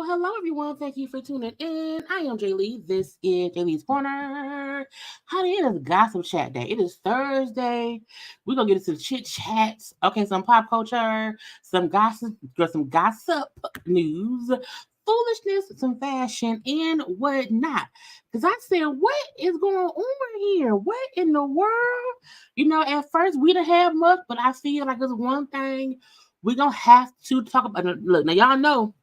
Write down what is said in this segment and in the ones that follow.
Hello, everyone. Thank you for tuning in. I am Jaylee. This is JayLeesCorner. Honey, it is gossip chat day. It is Thursday. We're going to get into chit chats. Okay, some pop culture, some gossip news, foolishness, some fashion, and whatnot. Because I said, what is going on here? What in the world? You know, at first we didn't have much, but I feel like there's one thing we're going to have to talk about. Look, now y'all know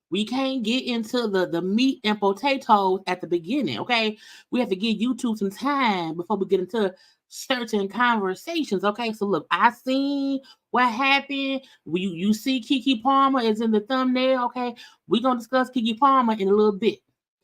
we can't get into the meat and potatoes at the beginning, okay? We have to give YouTube some time before we get into certain conversations, okay? So look, I seen what happened. You see Keke Palmer is in the thumbnail, okay? We're going to discuss Keke Palmer in a little bit.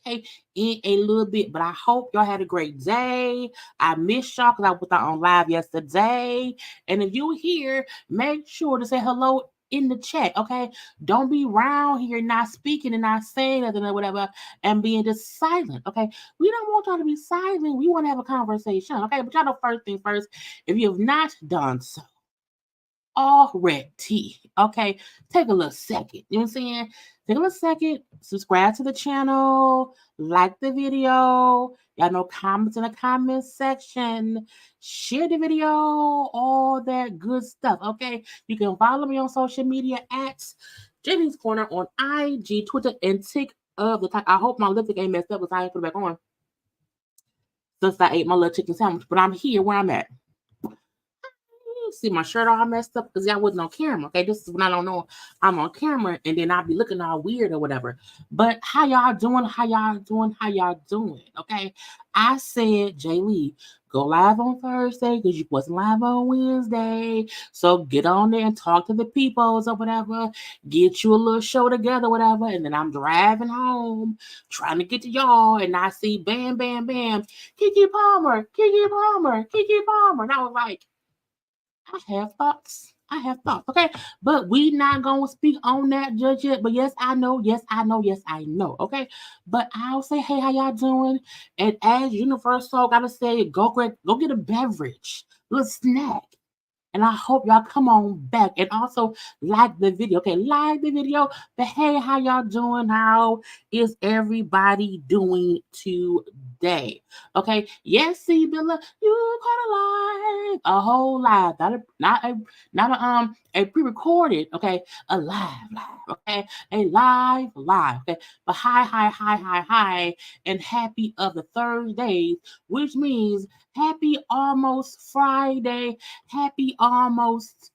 Okay, in a little bit, but I hope y'all had a great day. I missed y'all because I was on live yesterday. And if you're here, make sure to say hello in the chat, okay? Don't be around here not speaking and not saying nothing or whatever and being just silent, okay? We don't want y'all to be silent. We want to have a conversation, okay? But y'all know first thing first, if you have not done so already, okay, take a little second. You know what I'm saying? Take a little second, subscribe to the channel, like the video. Y'all know comments in the comment section, share the video, all that good stuff, okay? You can follow me on social media at JayLeesCorner on IG, Twitter, and TikTok. I hope my lipstick ain't messed up because I ain't put it back on since I ate my little chicken sandwich, but I'm here where I'm at. See my shirt all messed up because I wasn't on camera. Okay, this is when I don't know I'm on camera, and then I'll be looking all weird or whatever. But how y'all doing? How y'all doing? How y'all doing? Okay, I said Jaylee, go live on Thursday because you wasn't live on Wednesday. So get on there and talk to the peoples or whatever. Get you a little show together, whatever. And then I'm driving home, trying to get to y'all, and I see bam, bam, bam, Keke Palmer, Keke Palmer, Keke Palmer, and I was like, I have thoughts, okay? But we not going to speak on that just yet. But yes, I know, okay? But I'll say, hey, how y'all doing? And as Universal, gotta say, go get a beverage, little snack. And I hope y'all come on back and also like the video. Okay, like the video. But hey, how y'all doing? How is everybody doing today? Okay, yes, see, Billa, you caught a live, a whole live, not a pre-recorded. Okay, a live. Okay, a live. Okay, but hi, and happy of the Thursdays, which means happy almost Friday. Happy almost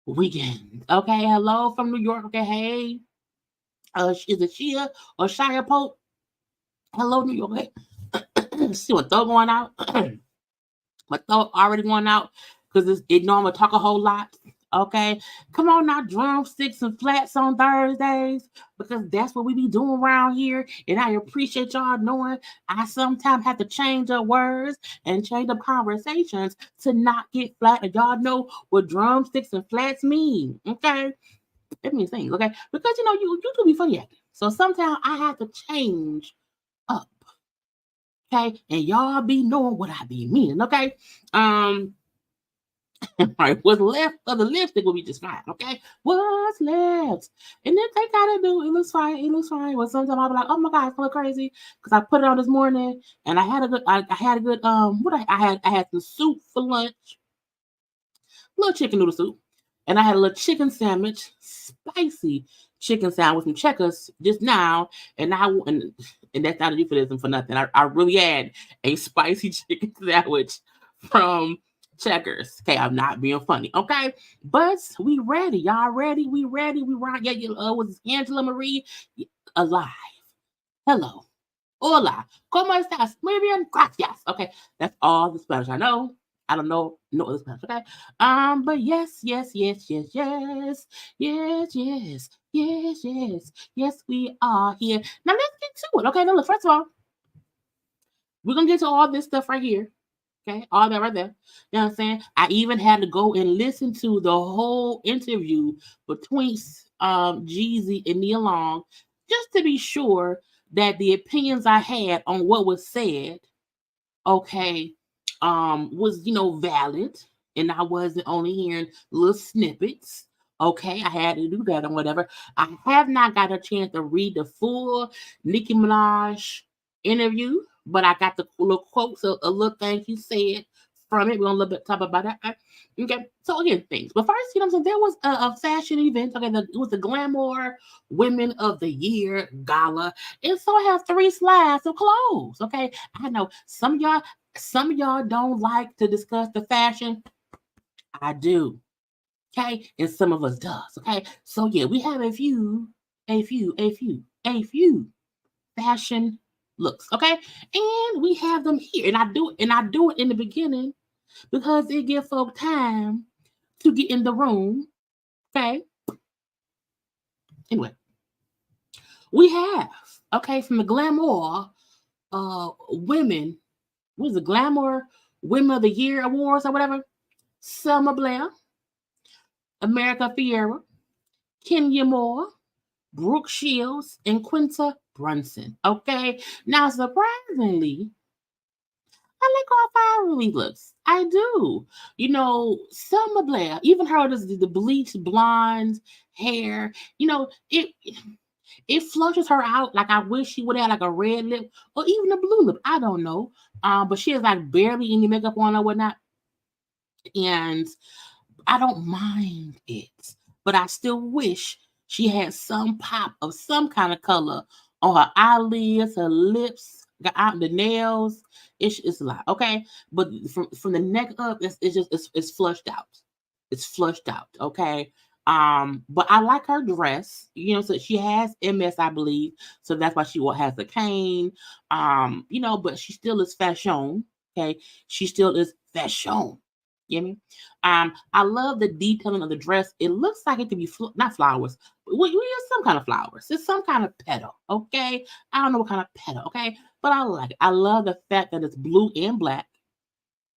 weekend. Okay, hello from New York. Okay, hey, is it Shia or Shia Pope? Hello, New York. Okay, see what throat going out. My throat already going out because it normally talk a whole lot. Okay, come on now, drumsticks and flats on Thursdays because that's what we be doing around here. And I appreciate y'all knowing I sometimes have to change up words and change up conversations to not get flat. And y'all know what drumsticks and flats mean. Okay, it means things. Okay, because you do be funny acting, so sometimes I have to change up. Okay, and y'all be knowing what I be meaning. Okay, right, what's left of the lipstick will be just fine. Okay, what's left, and then they gotta do it looks fine. It looks fine. But sometimes I'll be like, oh my god, it's so crazy because I put it on this morning and I had a good. I had a good what I had some soup for lunch, little chicken noodle soup, and I had a little chicken sandwich, spicy chicken sandwich from Checkers just now, and and that's not a euphemism for nothing. I really had a spicy chicken sandwich from Checkers. Okay, I'm not being funny. Okay, but we ready. Y'all ready? We ready. We right. Yeah, was Angela Marie alive? Hello. Hola. ¿Cómo estás? Muy bien, gracias. Okay, that's all the Spanish I know. I don't know no other Spanish. Okay. But yes, we are here. Now let's get to it. Okay, now look, first of all, we're gonna get to all this stuff right here. Okay, all that right there. You know what I'm saying? I even had to go and listen to the whole interview between Jeezy and Nia Long just to be sure that the opinions I had on what was said, okay, was valid, and I wasn't only hearing little snippets. Okay, I had to do that or whatever. I have not got a chance to read the full Nicki Minaj interview, but I got the little quotes, a little thing he said from it. We're gonna a little bit talk about that. Okay, so again, things. But first, you know what I'm saying? There was a fashion event. Okay, it was the Glamour Women of the Year Gala, and so I have 3 slides of clothes. Okay, I know some of y'all don't like to discuss the fashion. I do. Okay, and some of us does. Okay, so yeah, we have a few fashion looks. Okay, and we have them here, and I do it in the beginning because it gives folk time to get in the room. Okay. Anyway, we have from the Glamour women. What is the Glamour Women of the Year Awards or whatever? Selma Blair, America Fiera, Kenya Moore, Brooke Shields, and Quinta Brunson. Okay. Now, surprisingly, I like all 5 of these looks. I do. Selma Blair, even her the bleached blonde hair, it flushes her out. Like I wish she would have like a red lip or even a blue lip. I don't know. But she has like barely any makeup on or whatnot. And I don't mind it, but I still wish she had some pop of some kind of color on her eyelids, her lips, the nails. It's a lot, okay. But from the neck up, it's flushed out. It's flushed out, okay. But I like her dress. So she has MS, I believe, so that's why she has the cane. But she still is fashion. Okay, she still is fashion. You know me? I love the detailing of the dress. It looks like it could be not flowers, but we use some kind of flowers. It's some kind of petal, okay? I don't know what kind of petal, okay? But I like it. I love the fact that it's blue and black.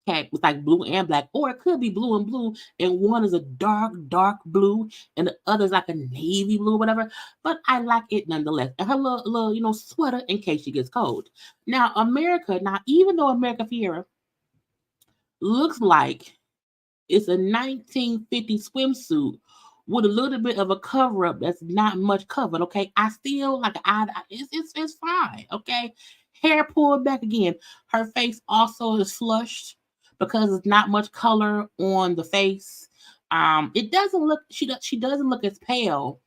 Okay, it's like blue and black, or it could be blue and blue, and one is a dark blue, and the other is like a navy blue, whatever. But I like it nonetheless. And her little sweater in case she gets cold. Now, even though America Fiera looks like It's a 1950 swimsuit with a little bit of a cover up that's not much covered. Okay, I still like it's fine. Okay, hair pulled back again. Her face also is flushed because there's not much color on the face. It doesn't look she doesn't look as pale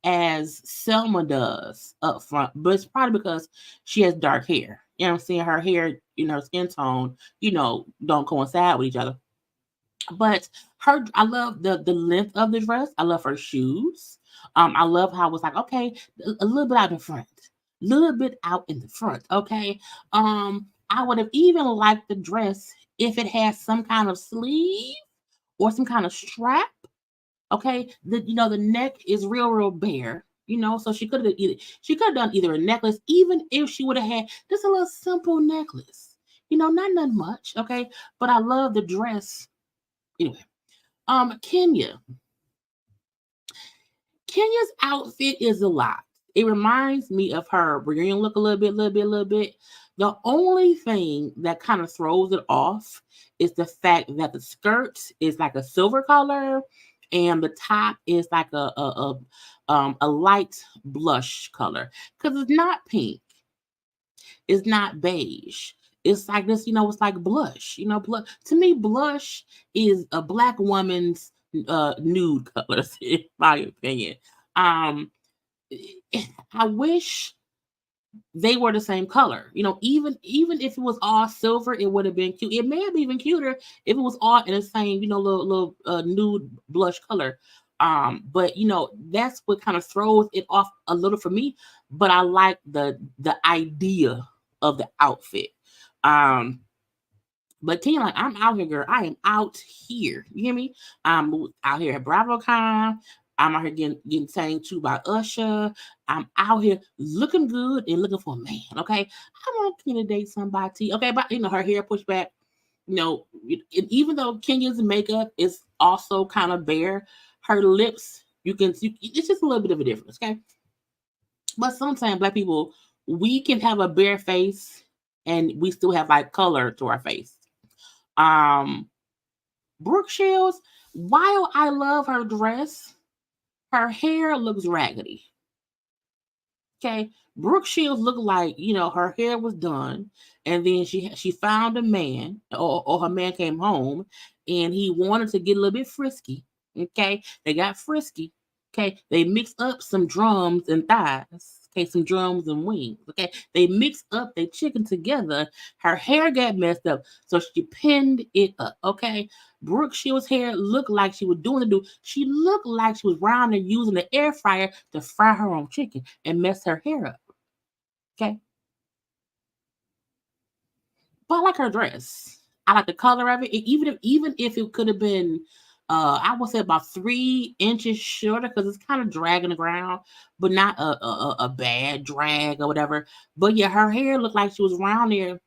as Selma does up front, but it's probably because she has dark hair. You know what I'm saying? Her hair, her skin tone, don't coincide with each other. But I love the length of the dress. I love her shoes. I love how it's like, okay, a little bit out in front, a little bit out in the front. Okay. I would have even liked the dress if it had some kind of sleeve or some kind of strap. Okay, the neck is real bare. So she could have done either a necklace, even if she would have had just a little simple necklace. Not nothing much. Okay, but I love the dress anyway. Kenya. Kenya's outfit is a lot. It reminds me of her reunion look a little bit. The only thing that kind of throws it off is the fact that the skirt is like a silver color and the top is like a light blush color because it's not pink, it's not beige. It's like this, it's like blush. To me, blush is a black woman's nude colors, in my opinion. Um, I wish they were the same color. Even if it was all silver, it would have been cute. It may have been even cuter if it was all in the same, little nude blush color. But that's what kind of throws it off a little for me. But I like the idea of the outfit. But Tina, like, I'm out here, girl. I am out here. You hear me? I'm out here at BravoCon. I'm out here getting sang to by Usher. I'm out here looking good and looking for a man. Okay, I want Kenya to date somebody. Okay, but her hair pushed back. And even though Kenya's makeup is also kind of bare, her lips you can see it's just a little bit of a difference. Okay, but sometimes black people we can have a bare face and we still have like color to our face. Brook Shields, while I love her dress, her hair looks raggedy. Okay, Brooke Shields looked like her hair was done, and then she found a man, or her man came home, and he wanted to get a little bit frisky. Okay, they got frisky. Okay, they mixed up some drums and thighs. Okay, some drums and wings. Okay, they mixed up their chicken together. Her hair got messed up, so she pinned it up. Okay, Brooke Shields' hair looked like she was doing the do. She looked like she was round and using the air fryer to fry her own chicken and mess her hair up. Okay, but I like her dress. I like the color of it. Even if it could have been, I would say about 3 inches shorter because it's kind of dragging the ground, but not a bad drag or whatever. But yeah, her hair looked like she was around there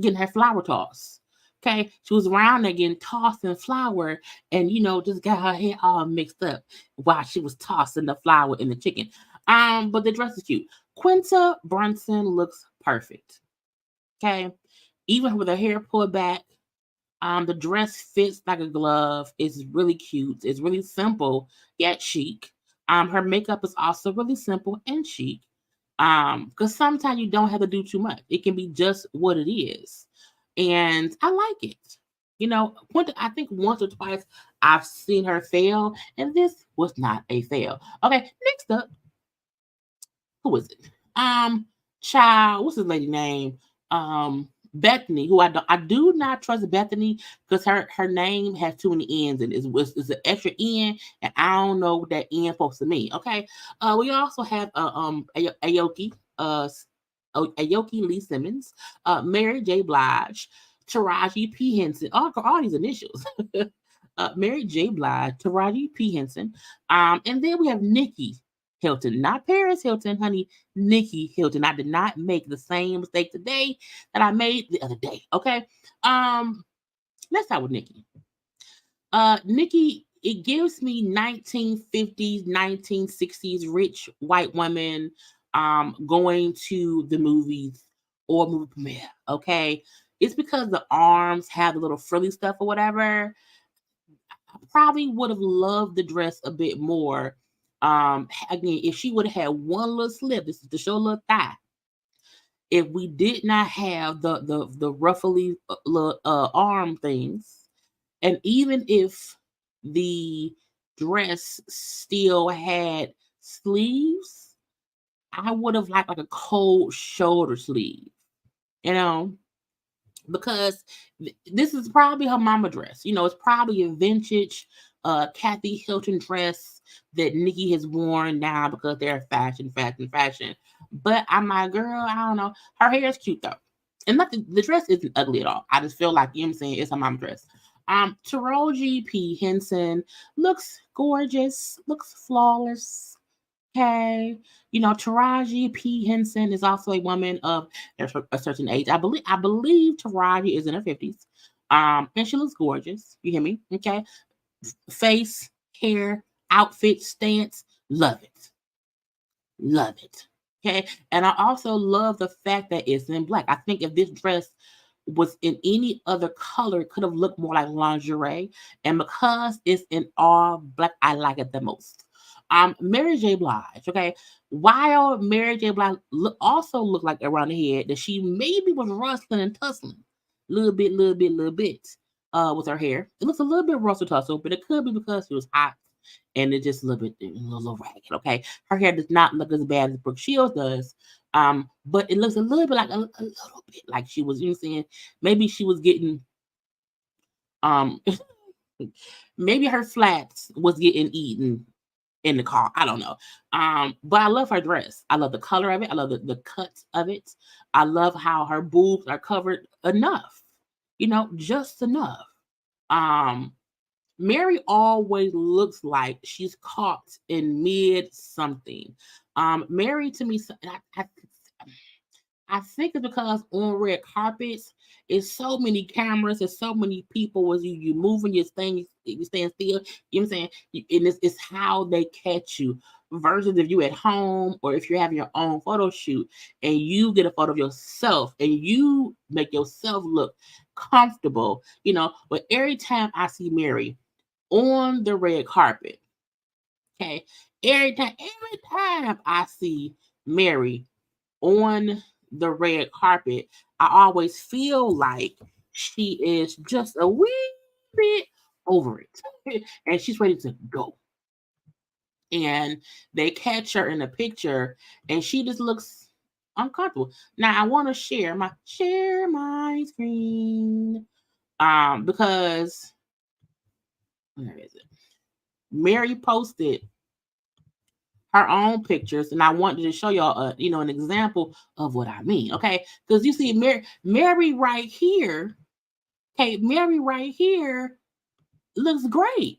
getting her flower tossed. Okay, she was around there getting tossed in flour, and just got her hair all mixed up while she was tossing the flour in the chicken. But the dress is cute. Quinta Brunson looks perfect. Okay, even with her hair pulled back, the dress fits like a glove. It's really cute. It's really simple yet chic. Her makeup is also really simple and chic. Because sometimes you don't have to do too much. It can be just what it is. And I like it. I think once or twice I've seen her fail, and this was not a fail. Okay, next up, who is it? Child, what's his lady name? Bethany, who I do not trust Bethany because her name has too many N's and it's an extra N, and I don't know what that N supposed to mean. Okay. We also have Aoki, Aoki Lee Simmons, Mary J. Blige, Taraji P. Henson, all these initials. Mary J. Blige, Taraji P. Henson, and then we have Nikki Hilton, not Paris Hilton, honey, Nikki Hilton. I did not make the same mistake today that I made the other day. Okay. Let's start with Nikki. Nikki, it gives me 1950s, 1960s rich white woman going to the movies or movie premiere. Okay. It's because the arms have the little frilly stuff or whatever. probably would have loved the dress a bit more. Again, if she would have had one little slip, this is to show a little thigh. If we did not have the ruffly arm things, and even if the dress still had sleeves, I would have liked like a cold shoulder sleeve, you know, because this is probably her mama dress. You know, it's probably a vintage Kathy Hilton dress that Nikki has worn now because they're fashion. But I'm like, girl, I don't know. Her hair is cute though. And nothing, the dress isn't ugly at all. I just feel like, you know what I'm saying, it's her mama dress. Taraji P. Henson looks gorgeous, looks flawless. Okay. You know, Taraji P. Henson is also a woman of a certain age. I believe Taraji is in her 50s. And she looks gorgeous. You hear me? Okay. Face, hair, outfit, stance, love it. Love it. Okay. And I also love the fact that it's in black. I think if this dress was in any other color, it could have looked more like lingerie. And because it's in all black, I like it the most. Mary J. Blige, okay. While Mary J. Blige also looked like around the head that she maybe was rustling and tussling. Little bit, with her hair. It looks a little bit rustle tussle, but it could be because it was hot and it's just a little ragged. Okay, her hair does not look as bad as Brooke Shields does, but it looks a little bit like a little bit like she was. You know what I'm saying? Maybe she was getting um, maybe her flats was getting eaten in the car. I don't know. But I love her dress. I love the color of it. I love the cuts of it. I love how her boobs are covered enough. You know, just enough. Um, Mary always looks like she's caught in mid something. Mary to me, I think it's because on red carpets, it's so many cameras, there's so many people as you moving your thing, you stand still. You know what I'm saying? And it's how they catch you. Versus if you at home or if you're having your own photo shoot and you get a photo of yourself and you make yourself look comfortable, you know. But every time I see Mary on the red carpet, okay, every time I see Mary on the red carpet, I always feel like she is just a wee bit over it and she's ready to go. And they catch her in a picture and she just looks uncomfortable. Now I want to share my screen. Because where is it? Mary posted her own pictures, and I wanted to show y'all, an example of what I mean. Okay, because you see, Mary right here. Okay, Mary right here looks great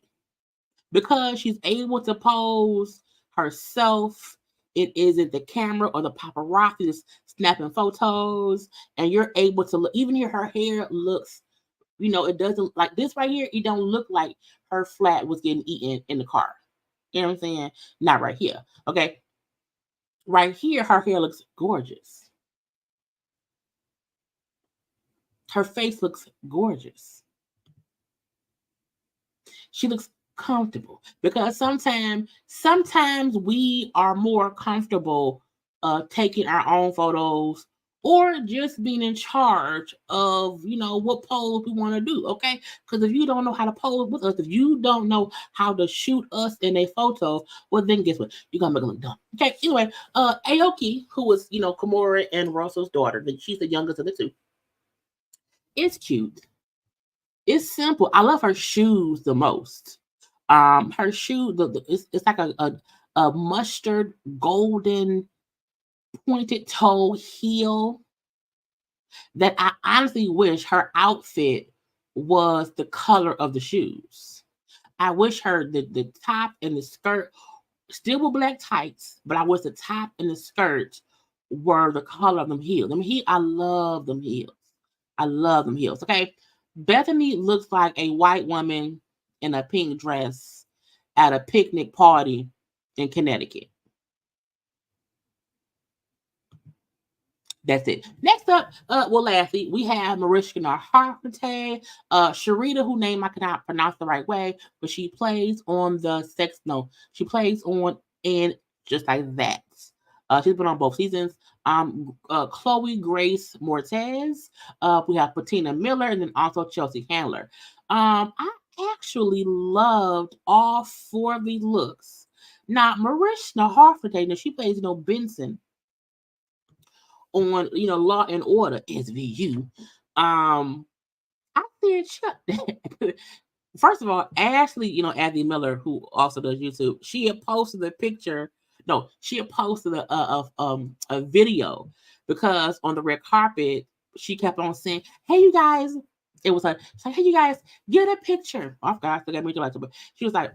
because she's able to pose herself. It isn't the camera or the paparazzi just snapping photos, and you're able to look. Even here, her hair looks. It doesn't like this right here. It don't look like her flat was getting eaten in the car. You know what I'm saying? Not right here. Okay. Right here, her hair looks gorgeous. Her face looks gorgeous. She looks comfortable because sometimes we are more comfortable taking our own photos or just being in charge of what pose we want to do. Okay, because if you don't know how to pose with us, if you don't know how to shoot us in a photo, well then guess what, you're gonna make it look dumb. Okay, anyway, Aoki, who was Kimura and Russell's daughter, she's the youngest of the two. It's cute. It's simple. I love her shoes the most. Her shoe, it's like a mustard golden pointed toe heel that I honestly wish her outfit was the color of the shoes. I wish her the top and the skirt still were black tights, but I wish the top and the skirt were the color of them heels. I love them heels. I love them heels. Okay. Bethany looks like a white woman in a pink dress at a picnic party in Connecticut. That's it. Next up, lastly, we have Mariska Hargitay, Sharita, who name I cannot pronounce the right way, but she plays on she plays on and just like that. She's been on both seasons. Chloe Grace Mortez. We have Patina Miller, and then also Chelsea Handler. I actually loved all four of these looks. Now, Mariska Hargitay, now she plays Benson on Law and Order SVU. I said shut. First of all, Ashley, Abby Miller, who also does YouTube, she had posted a picture. No, she had posted a video because on the red carpet she kept on saying, "Hey, you guys." It was like, "Hey, you guys, get a picture." Oh God, I forgot me to. But she was like,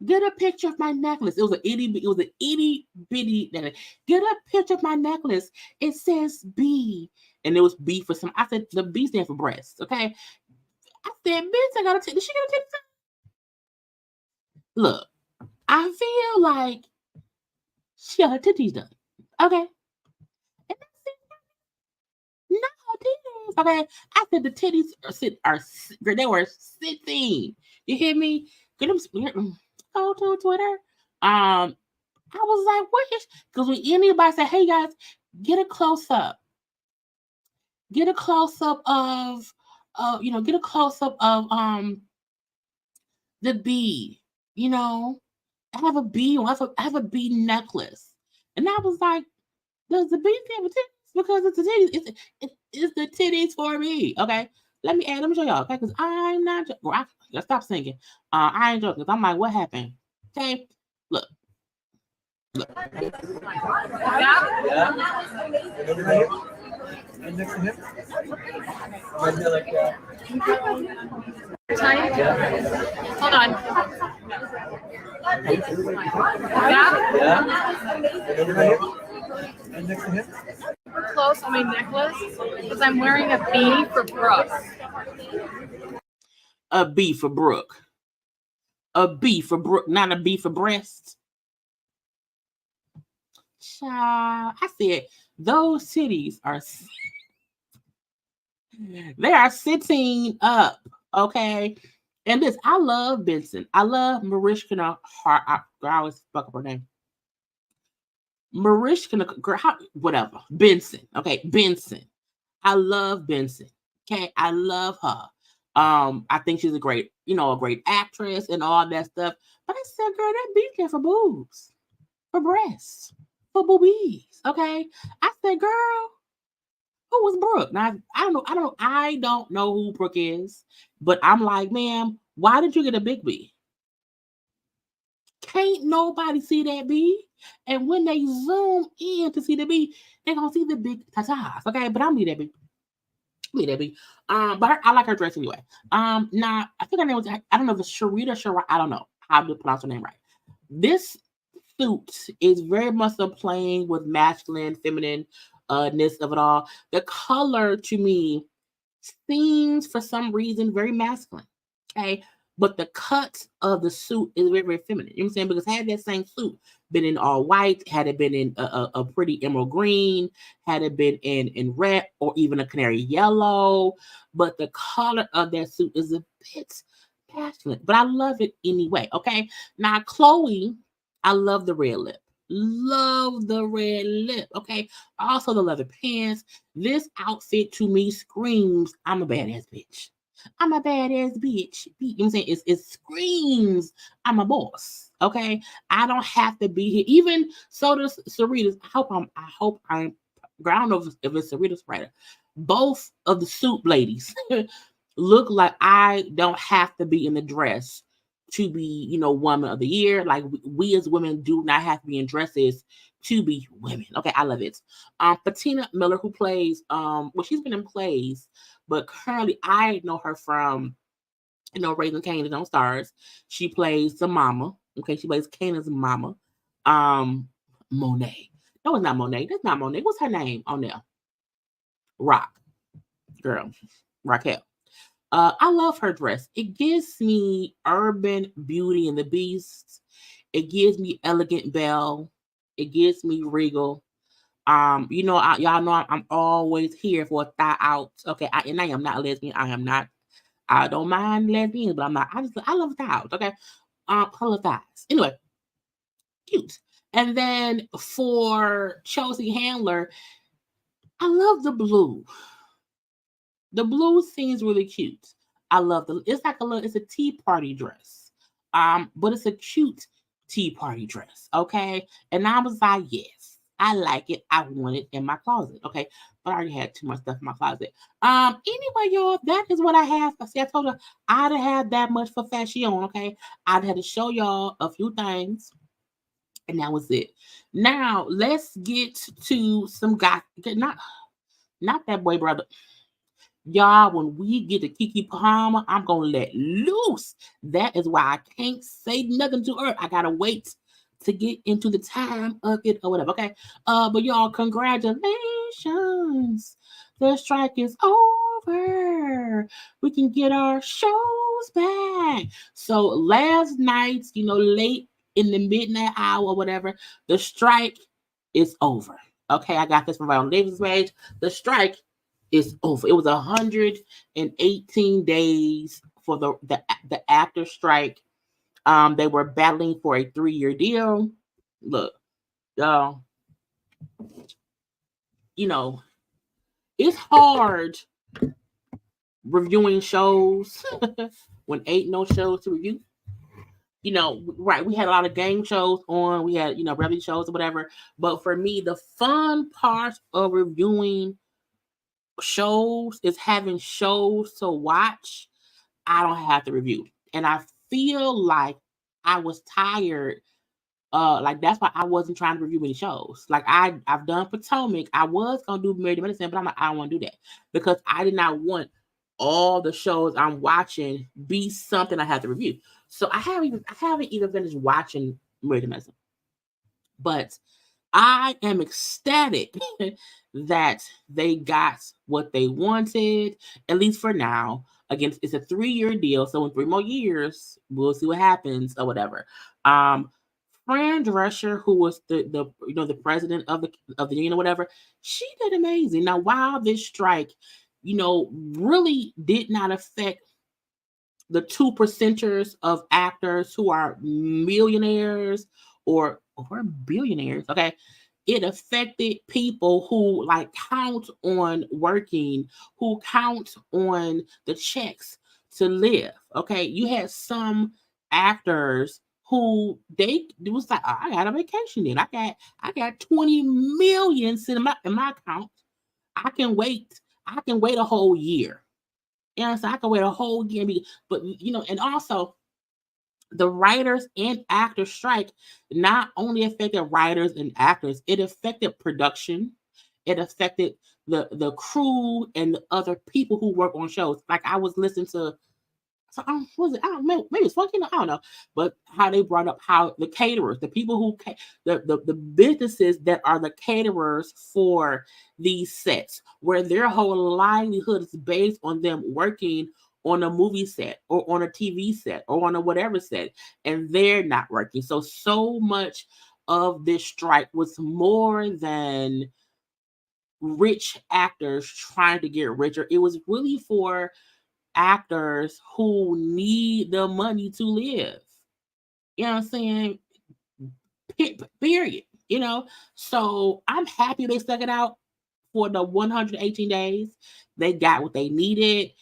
"Get a picture of my necklace." It was an itty bitty necklace. "Get a picture of my necklace. It says B." And it was B for some. I said the B stands for breast. Okay. I said, "Bitch, I gotta take. Did she gotta take the time?" Look, I feel like she got her titties done. Okay. And that's it. No titties. Okay. I said the titties they were sitting. You hear me? Get them. Go to Twitter. I was like, what is, because when anybody say, "Hey guys, get a close up. Get a close up of get a close up of the bee, I have a bee, I have a bee necklace." And I was like, does the bee have a titties? Because it's the titties, it's the titties for me. Okay. Let me show y'all, okay? Because I'm not I gotta stop singing. I ain't joking, because I'm like, what happened? Okay. Look. Look. Yeah. And next to him. Like that. Hold on. Yeah. And next to him. Close on my necklace because I'm wearing a B for Brook. A B for Brook. A B for Brook, not a B for breast. Child, I said those titties are they are sitting up, okay? And this, I love Benson. I love Mariska I always fuck up her name. Mariska, whatever. Benson, okay? Benson. I love Benson. Okay, I love her. I think she's a great actress and all that stuff. But I said, girl, that beat there for boobs, for breasts, for boobies. Okay. I said, girl, who was Brook? Now I don't know who Brook is, but I'm like, ma'am, why did you get a big B? Can't nobody see that B. And when they zoom in to see the B, they're gonna see the big tatas. Okay, but I'm leave that B. But I like her dress anyway. Now I think her name was, I don't know if it's Sharee. I don't know how to pronounce her name right. This suit is very much so playing with masculine, feminine ness of it all. The color to me seems for some reason very masculine. Okay. But the cut of the suit is very, very feminine. You know what I'm saying? Because had that same suit been in all white, had it been in a pretty emerald green, had it been in red or even a canary yellow, but the color of that suit is a bit passionate. But I love it anyway. Okay. Now, Chloe, I love the red lip. Love the red lip. Okay. Also the leather pants. This outfit to me screams, I'm a badass bitch. I'm a badass bitch. You know what I'm saying? It screams, I'm a boss. Okay. I don't have to be here. Even so does Sarita's. I hope I'm I don't know if it's Sarita's writer. Both of the soup ladies look like I don't have to be in the dress to be, woman of the year. Like we as women do not have to be in dresses to be women. Okay, I love it. Patina Miller, who plays, she's been in plays, but currently I know her from, Raising Kanan on Stars. She plays the mama. Okay, she plays Kanan's mama. Monet. No, it's not Monet. That's not Monet. What's her name on there? Rock. Girl. Raquel. I love her dress. It gives me urban Beauty and the Beast. It gives me Elegant Belle. It gives me Regal. You know, y'all know I'm always here for a thigh out. Okay, and I am not a lesbian. I am not. I don't mind lesbians, but I'm not. I love thigh out. Okay, I love thighs. Anyway, cute. And then for Chelsea Handler, I love the blue. The blue seems really cute. I love it's like it's a tea party dress. But it's a cute tea party dress. Okay. And I was like, yes, I like it. I want it in my closet. Okay. But I already had too much stuff in my closet. Anyway, y'all, that is what I have. See, I told you I'd have had that much for fashion. Okay. I'd had to show y'all a few things. And that was it. Now let's get to some guy. Not that boy brother. Y'all, when we get to Keke Palmer, I'm gonna let loose. That is why I can't say nothing to her. I gotta wait to get into the time of it or whatever. Okay. But y'all, congratulations. The strike is over. We can get our shows back. So last night, late in the midnight hour or whatever, the strike is over. Okay, I got this from Viola Davis' page. The strike is over. It was 118 days for the actor strike. They were battling for a 3-year deal. Look, y'all, it's hard reviewing shows when ain't no shows to review. Right, we had a lot of game shows on, we had, reality shows or whatever. But for me, the fun part of reviewing shows is having shows to watch I don't have to review. And I feel like I was tired. Like that's why I wasn't trying to review any shows. Like I've done Potomac. I was gonna do Married to Medicine, but I'm like, I don't want to do that because I did not want all the shows I'm watching be something I have to review. So I haven't even finished watching Married to Medicine. But I am ecstatic that they got what they wanted, at least for now. Again, it's a 3-year deal, so in 3 more years, we'll see what happens or whatever. Fran Drescher, who was the president of the union or whatever, she did amazing. Now, while this strike, really did not affect the 2% of actors who are millionaires or billionaires, okay? It affected people who like count on working, who count on the checks to live. Okay. You had some actors who it was like, oh, I got a vacation then. I got 20 million sitting in my account. I can wait a whole year. So I can wait a whole year. But and also the writers and actors strike not only affected writers and actors, it affected production. It affected the crew and the other people who work on shows. Like I was listening to, was it? I don't know, maybe it's Funky, I don't know, but how they brought up how the caterers, the people who the businesses that are the caterers for these sets, where their whole livelihood is based on them working on a movie set or on a TV set or on a whatever set, and they're not working. So much of this strike was more than rich actors trying to get richer. It was really for actors who need the money to live. You know what I'm saying? Period. So I'm happy they stuck it out for the 118 days. They got what they needed.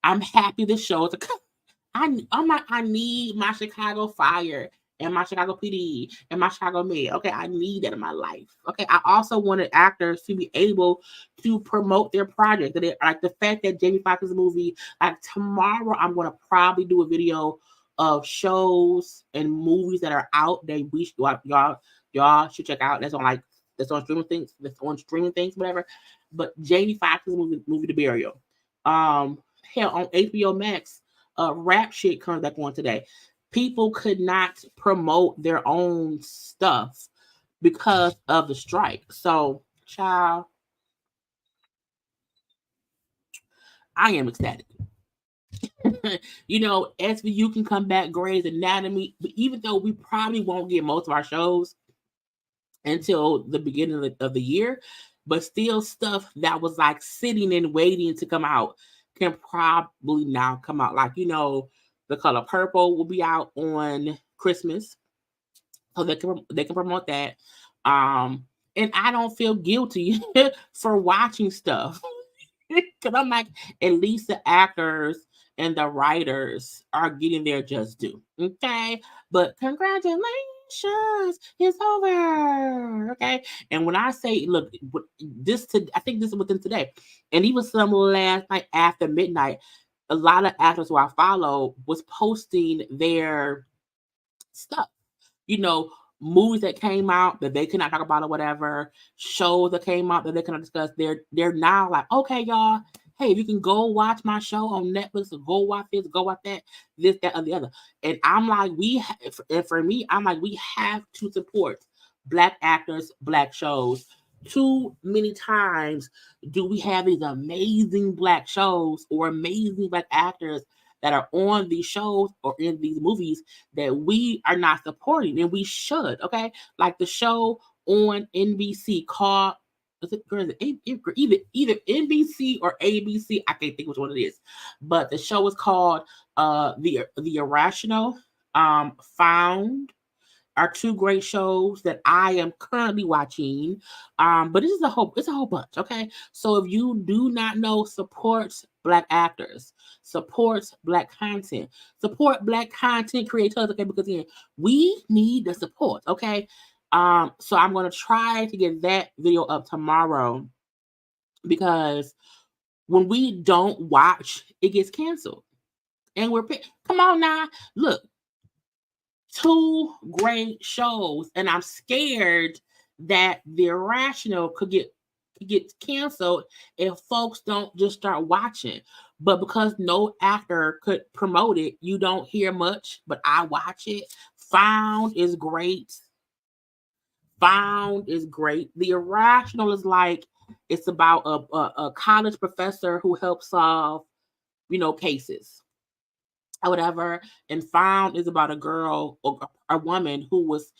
I'm happy the shows are coming. I need my Chicago Fire and my Chicago PD and my Chicago Med. Okay, I need that in my life. Okay, I also wanted actors to be able to promote their project. Like the fact that Jamie Foxx's movie, like tomorrow, I'm going to probably do a video of shows and movies that are out that y'all should check out. That's on streaming things, whatever. But Jamie Foxx's movie The Burial. Hell, on HBO Max. Rap shit comes back on today. People could not promote their own stuff because of the strike. So, child, I am ecstatic. SVU can come back, Grey's Anatomy, but even though we probably won't get most of our shows, until the beginning of the year, but still stuff that was like sitting and waiting to come out can probably now come out. Like, The Color Purple will be out on Christmas, so they can promote that. And I don't feel guilty for watching stuff because I'm like, at least the actors and the writers are getting their just due. Okay, but congratulations, it's over. Okay, and when I say, look, I think this is within today, and even some last night after midnight, a lot of actors who I follow was posting their stuff. You know, Movies that came out that they could not talk about or whatever, shows that came out that they cannot discuss. They're now like, okay, y'all, hey, if you can go watch my show on Netflix or go watch this, go watch that, this, that, or the other. And I'm like, and for me, I'm like, we have to support Black actors, Black shows. Too many times do we have these amazing Black shows or amazing Black actors that are on these shows or in these movies that we are not supporting, and we should. Okay, like the show on NBC called, either NBC or ABC. I can't think which one it is, but the show is called the Irrational. Found are two great shows that I am currently watching. But it's a whole bunch. Okay, so if you do not know, support Black actors, support Black content, support Black content creators. Okay, because again, we need the support. Okay, so I'm gonna try to get that video up tomorrow because when we don't watch, it gets canceled, and come on now, look. Two great shows, and I'm scared that The Irrational could get canceled if folks don't just start watching. But because no actor could promote it, you don't hear much. But I watch it. Found is great. The Irrational is like, it's about a college professor who helps solve cases or whatever. And Found is about a girl or a woman who was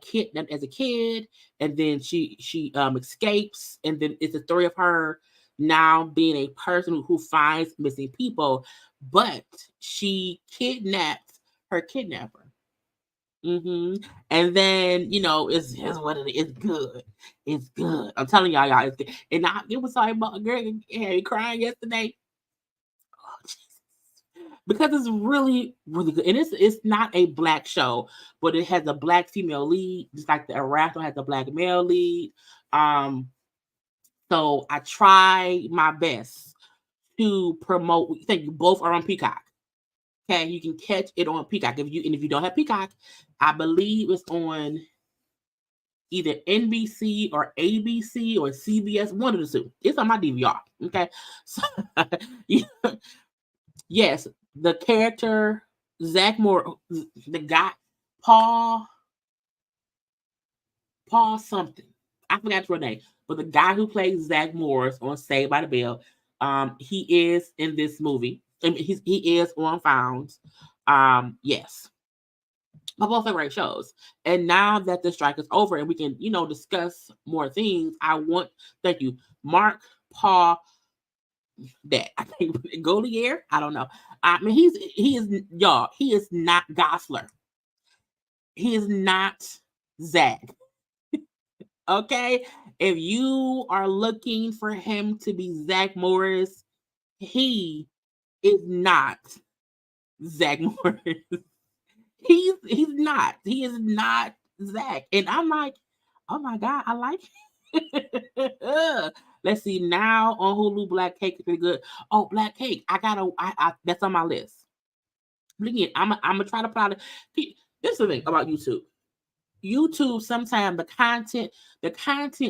kidnapped as a kid, and then she escapes, and then it's the story of her now being a person who finds missing people, but she kidnapped her kidnapper. And then it's what it is. It's good. It's good. I'm telling y'all, it's good. And it was like about a girl crying yesterday. Oh, because it's really, really good. And it's not a Black show, but it has a Black female lead, just like the Irrational has a Black male lead. So I try my best to promote. I think both are on Peacock. Okay, you can catch it on Peacock. If you don't have Peacock, I believe it's on either NBC or ABC or CBS, one of the two. It's on my DVR. Okay, so yes, the character Zach Moore, the guy Paul something. I forgot your name, but the guy who plays Zach Morris on Saved by the Bell, he is in this movie. I mean, he is on Found. Yes, but both are great shows. And now that the strike is over and we can, discuss more things, thank you, Mark Paul. That I think Golier. I don't know. I mean, he is not Gosler. He is not Zach. Okay, if you are looking for him to be Zach Morris, he is not Zach Morris. He's not. He is not Zach. And I'm like, oh my God, I like it. Let's see, now on Hulu, Black Cake is pretty good. Oh, Black Cake. I that's on my list. But again, I'm gonna try to put out this is the thing about YouTube. YouTube, sometimes the content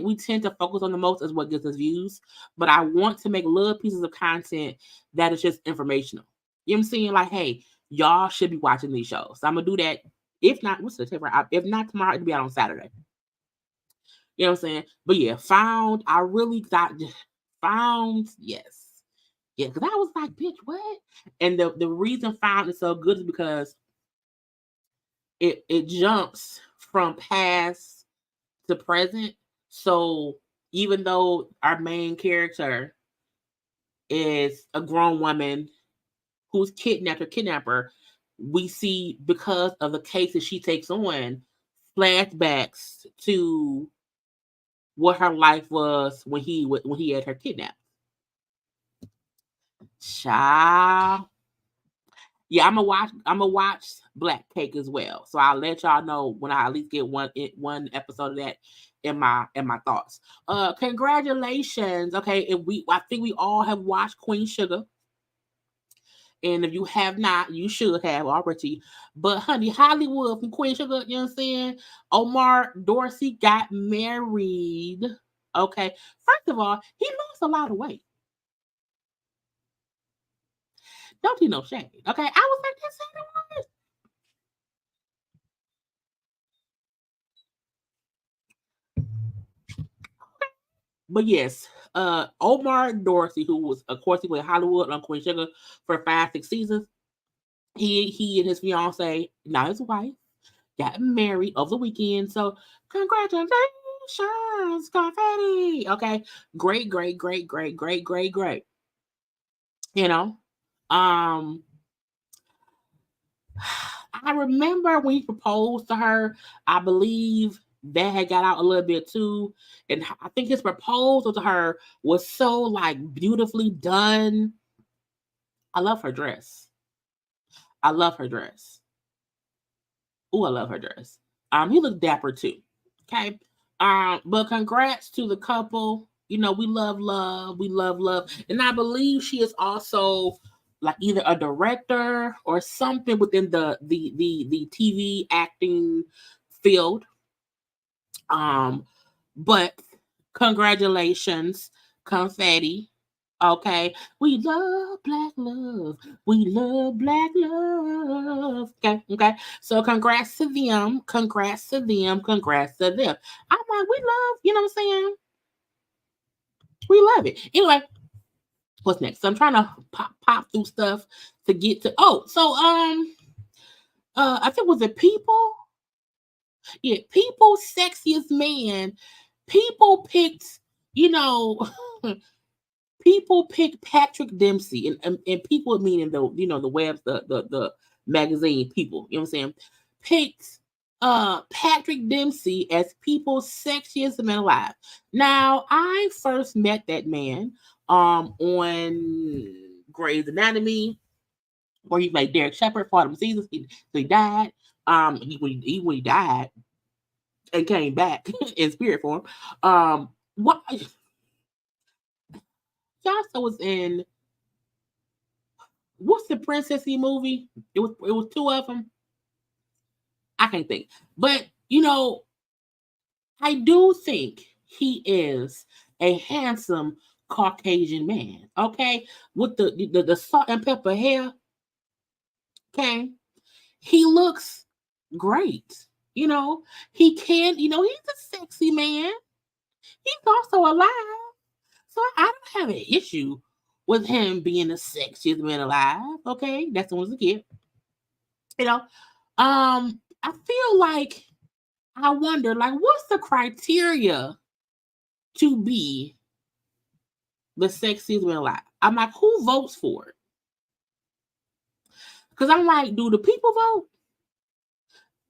we tend to focus on the most is what gets us views. But I want to make little pieces of content that is just informational. You know what I'm saying? Like, hey, y'all should be watching these shows. So I'm gonna do that. If not, if not tomorrow, it'll be out on Saturday. You know what I'm saying? But yeah, Found. I really got Found. Yes, yeah. Because I was like, bitch, what? And the reason Found is so good is because it jumps from past to present. So even though our main character is a grown woman who's kidnapped or kidnapper, we see, because of the cases she takes on, flashbacks to what her life was when he had her kidnapped. Child. Yeah, I'm gonna watch Black Cake as well. So I'll let y'all know when I at least get one episode of that in my thoughts. Congratulations. Okay, I think we all have watched Queen Sugar. And if you have not, you should have already. But honey, Hollywood from Queen Sugar, you know what I'm saying? Omar Dorsey got married. Okay. First of all, he lost a lot of weight. Don't you know shame. Okay. I was like, that's how it was. But yes, Omar Dorsey, who was, of course, he played Hollywood on Queen Sugar for 5-6 seasons. He and his fiance, now his wife, got married over the weekend. So congratulations, confetti. Okay. Great, great, great, great, great, great, great. You know? I remember when he proposed to her, I believe that had got out a little bit too. And I think his proposal to her was so like beautifully done. I love her dress. I love her dress. Oh, I love her dress. He looked dapper too. Okay. But congrats to the couple. You know, we love love. We love love. And I believe she is also like either a director or something within the TV acting field. But congratulations, confetti. Okay, we love black love. We love black love. Okay, okay. So congrats to them. Congrats to them. Congrats to them. I'm like, we love, you know what I'm saying? We love it. Anyway, what's next? So I'm trying to pop through stuff to get to. Oh, so I think was it People? Yeah, People Sexiest Man. People picked, you know, people picked Patrick Dempsey, and people meaning the, you know, the webs, the magazine People, you know what I'm saying, picked Patrick Dempsey as People's Sexiest Man Alive. Now, I first met that man on Grey's Anatomy, where he played Derek Shepherd for them seasons. He died. When he died and came back in spirit form. What Johnson was in? What's the princessy movie? It was two of them. I can't think, but you know, I do think he is a handsome Caucasian man. Okay, with the salt and pepper hair. Okay, he looks great. You know, he can. You know, he's a sexy man. He's also alive. So I don't have an issue with him being the sexiest man alive. Okay, that's the one's a kid. You know, I feel like I wonder, like, what's the criteria to be the sexiest man alive? I'm like, who votes for it? Because I'm like, do the people vote?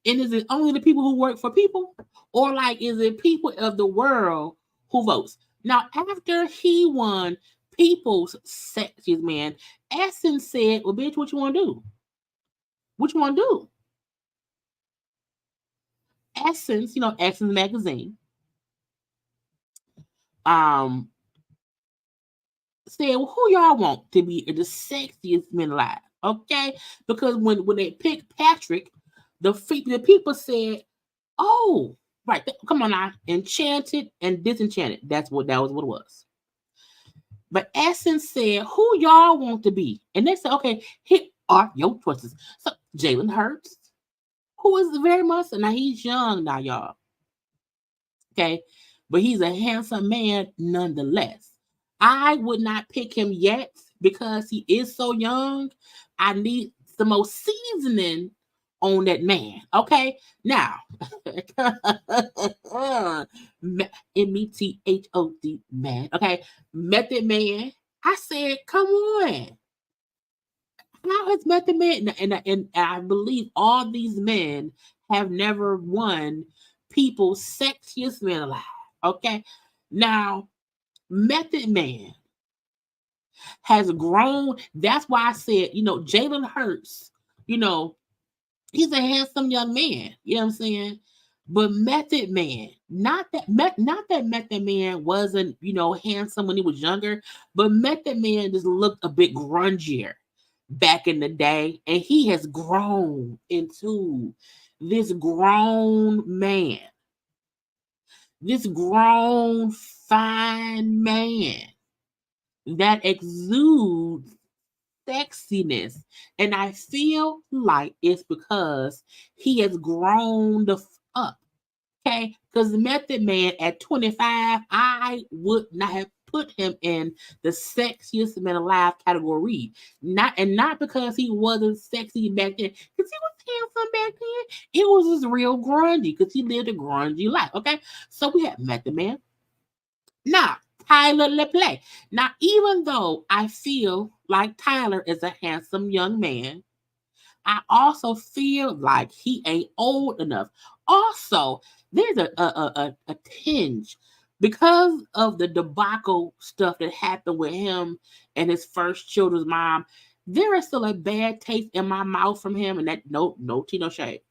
And is it only the people who work for people? Or like, is it people of the world who votes? Now, after he won People's Sexiest Man, Essence said, well, bitch, what you want to do? What you want to do? Essence, you know, Essence magazine, said, well, who y'all want to be the sexiest man alive? Okay? Because when they picked Patrick, the people said, oh, right, come on now, enchanted and disenchanted. That was what it was. But Essence said, who y'all want to be? And they said, okay, here are your choices. So Jalen Hurts, who is very much, now he's young now, y'all. Okay, but he's a handsome man nonetheless. I would not pick him yet because he is so young. I need the most seasoning on that man. Okay, now METHOD man. Okay, Method Man. I said, come on. How has Method Man and I believe all these men have never won People's Sexiest Man Alive. Okay, now Method Man has grown. That's why I said, Jalen Hurts, he's a handsome young man. You know what I'm saying? But Method Man, not that Method Man wasn't, handsome when he was younger, but Method Man just looked a bit grungier back in the day, and he has grown into this grown man, this grown fine man that exudes sexiness. And I feel like it's because he has grown up. Okay, because the Method Man at 25, I would not have put him in the sexiest man alive category. Not because he wasn't sexy back then, because he was handsome back then. It was just real grungy because he lived a grungy life. Okay, so we had Method Man. Now, Tyler LePlay. Now, even though I feel like Tyler is a handsome young man, I also feel like he ain't old enough. Also, there's a tinge because of the debacle stuff that happened with him and his first children's mom. There is still a bad taste in my mouth from him, and that no tea, no shade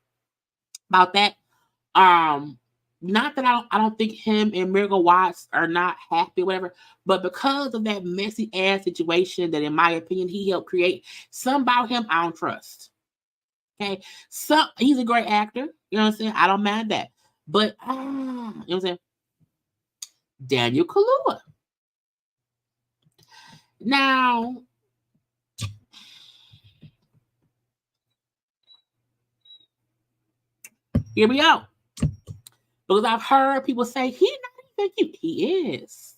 about that. Not that I don't think him and Miracle Watts are not happy, whatever, but because of that messy ass situation that, in my opinion, he helped create, some about him I don't trust. Okay, so he's a great actor. You know what I'm saying? I don't mind that. But you know what I'm saying? Daniel Kaluuya. Now, here we go. Because I've heard people say he's not even cute. He is.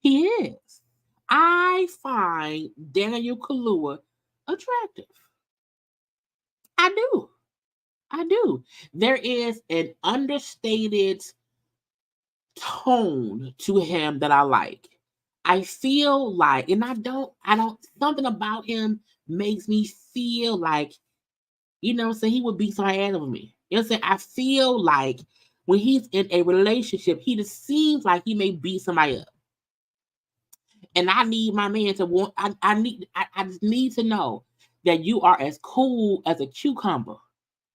He is. I find Daniel Kaluuya attractive. I do. I do. There is an understated tone to him that I like. I feel like, and something about him makes me feel like, he would beat somebody ass over me. You know what I'm saying? I feel like when he's in a relationship, he just seems like he may beat somebody up. And I need my man to want, I just need to know that you are as cool as a cucumber.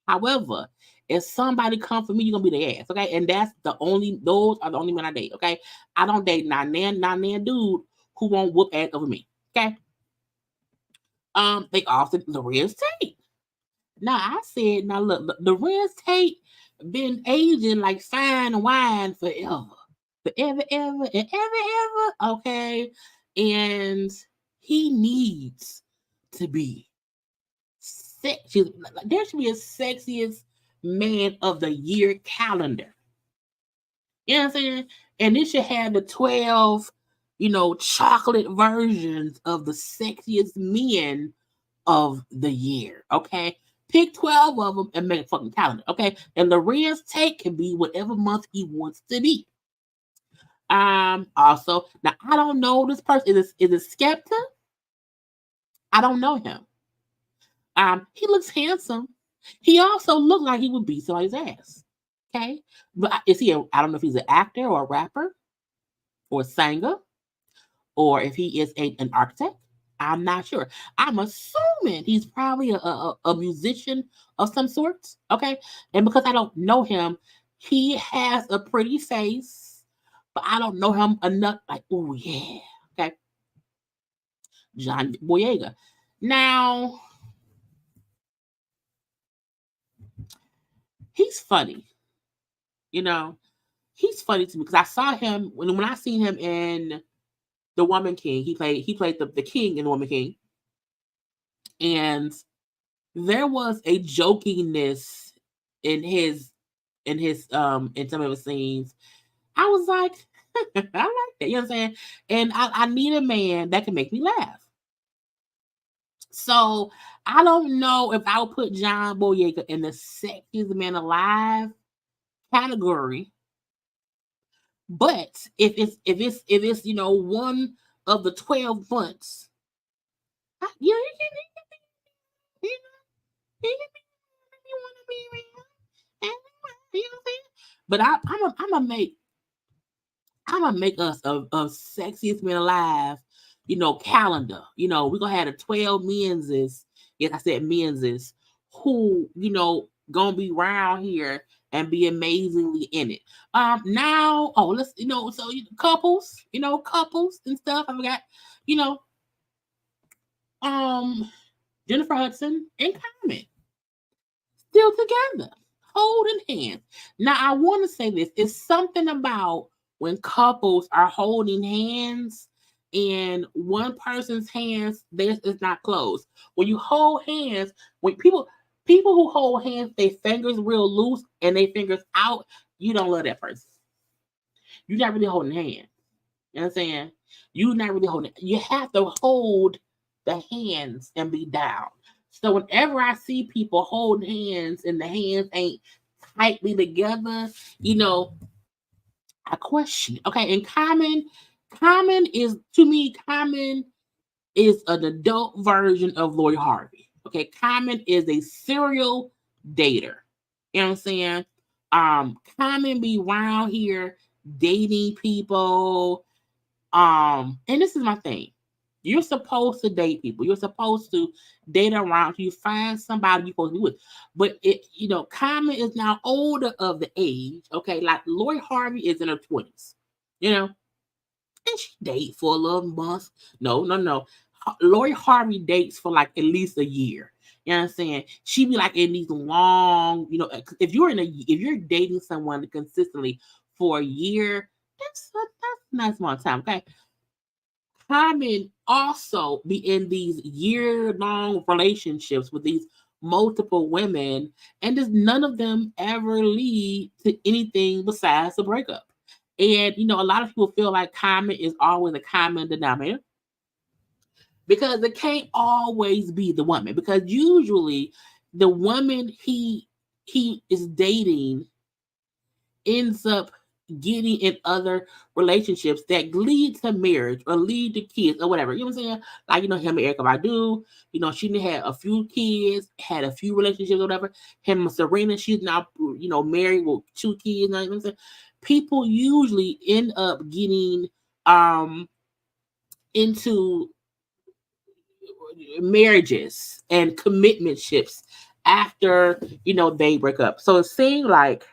However, if somebody come for me, you're gonna be their ass, okay? And those are the only men I date, okay? I don't date non dude who won't whoop ass over me, okay? They also Lorenz Tate. Now I said, now look, Lorenz Tate been aging like fine wine forever, ever, and ever, okay? And he needs to be sexy. There should be a sexiest man of the year calendar. You know what I'm saying? And it should have the 12, chocolate versions of the sexiest men of the year. Okay. Pick 12 of them and make a fucking calendar. Okay. And Lorenz Tate can be whatever month he wants to be. Also, now I don't know this person. Is it Skepta? I don't know him. He looks handsome. He also looked like he would beat somebody's ass. Okay, but I don't know if he's an actor or a rapper or a singer, or if he is an architect. I'm not sure. I'm assuming he's probably a musician of some sort. Okay, and because I don't know him, he has a pretty face, but I don't know him enough. Like, oh yeah, okay, John Boyega. Now, he's funny. He's funny to me because I saw him when I seen him in The Woman King. He played the king in The Woman King, and there was a jokiness in in some of his scenes. I was like, I like that. You know what I'm saying? And I need a man that can make me laugh. So I don't know if I would put Johnboa in the sexiest man alive category. But if it's one of the 12 months, you know, you can you want to be around, you know what I'm saying? But I'm gonna make us a sexiest man alive, calendar. We're gonna have the 12 menses. Yes, I said menses who, gonna be around here and be amazingly in it. Now, let's, so couples and stuff. I forgot, you know, um, Jennifer Hudson and Common still together, holding hands. Now, I want to say this: it's something about when couples are holding hands and one person's hands this is not closed. When you hold hands, when people who hold hands, their fingers real loose and their fingers out, you don't love that person. You're not really holding hands. You know what I'm saying? You're not really holding. You have to hold the hands and be down. So whenever I see people hold hands and the hands ain't tightly together, I question. Okay, and Common is to me, Common is an adult version of Lori Harvey. Okay, Common is a serial dater. You know what I'm saying? Common be around here dating people. And this is my thing. You're supposed to date people. You're supposed to date around. You find somebody you're supposed to be with. But Common is now older of the age. Okay, like Lori Harvey is in her 20s. You know, and she date for a little month. No. Lori Harvey dates for like at least a year. You know what I'm saying? She be like in these long, if you're dating someone consistently for a year, that's a nice amount of time. Okay. Common also be in these year-long relationships with these multiple women, and just none of them ever lead to anything besides a breakup. And a lot of people feel like Common is always a common denominator because it can't always be the woman. Because usually the woman he is dating ends up getting in other relationships that lead to marriage or lead to kids or whatever. You know what I'm saying? Like, him and Erica Badu, she had a few kids, had a few relationships or whatever. Him and Serena, she's now, married with 2 kids. You know what I'm saying? People usually end up getting into marriages and commitment ships after, they break up. So it seemed like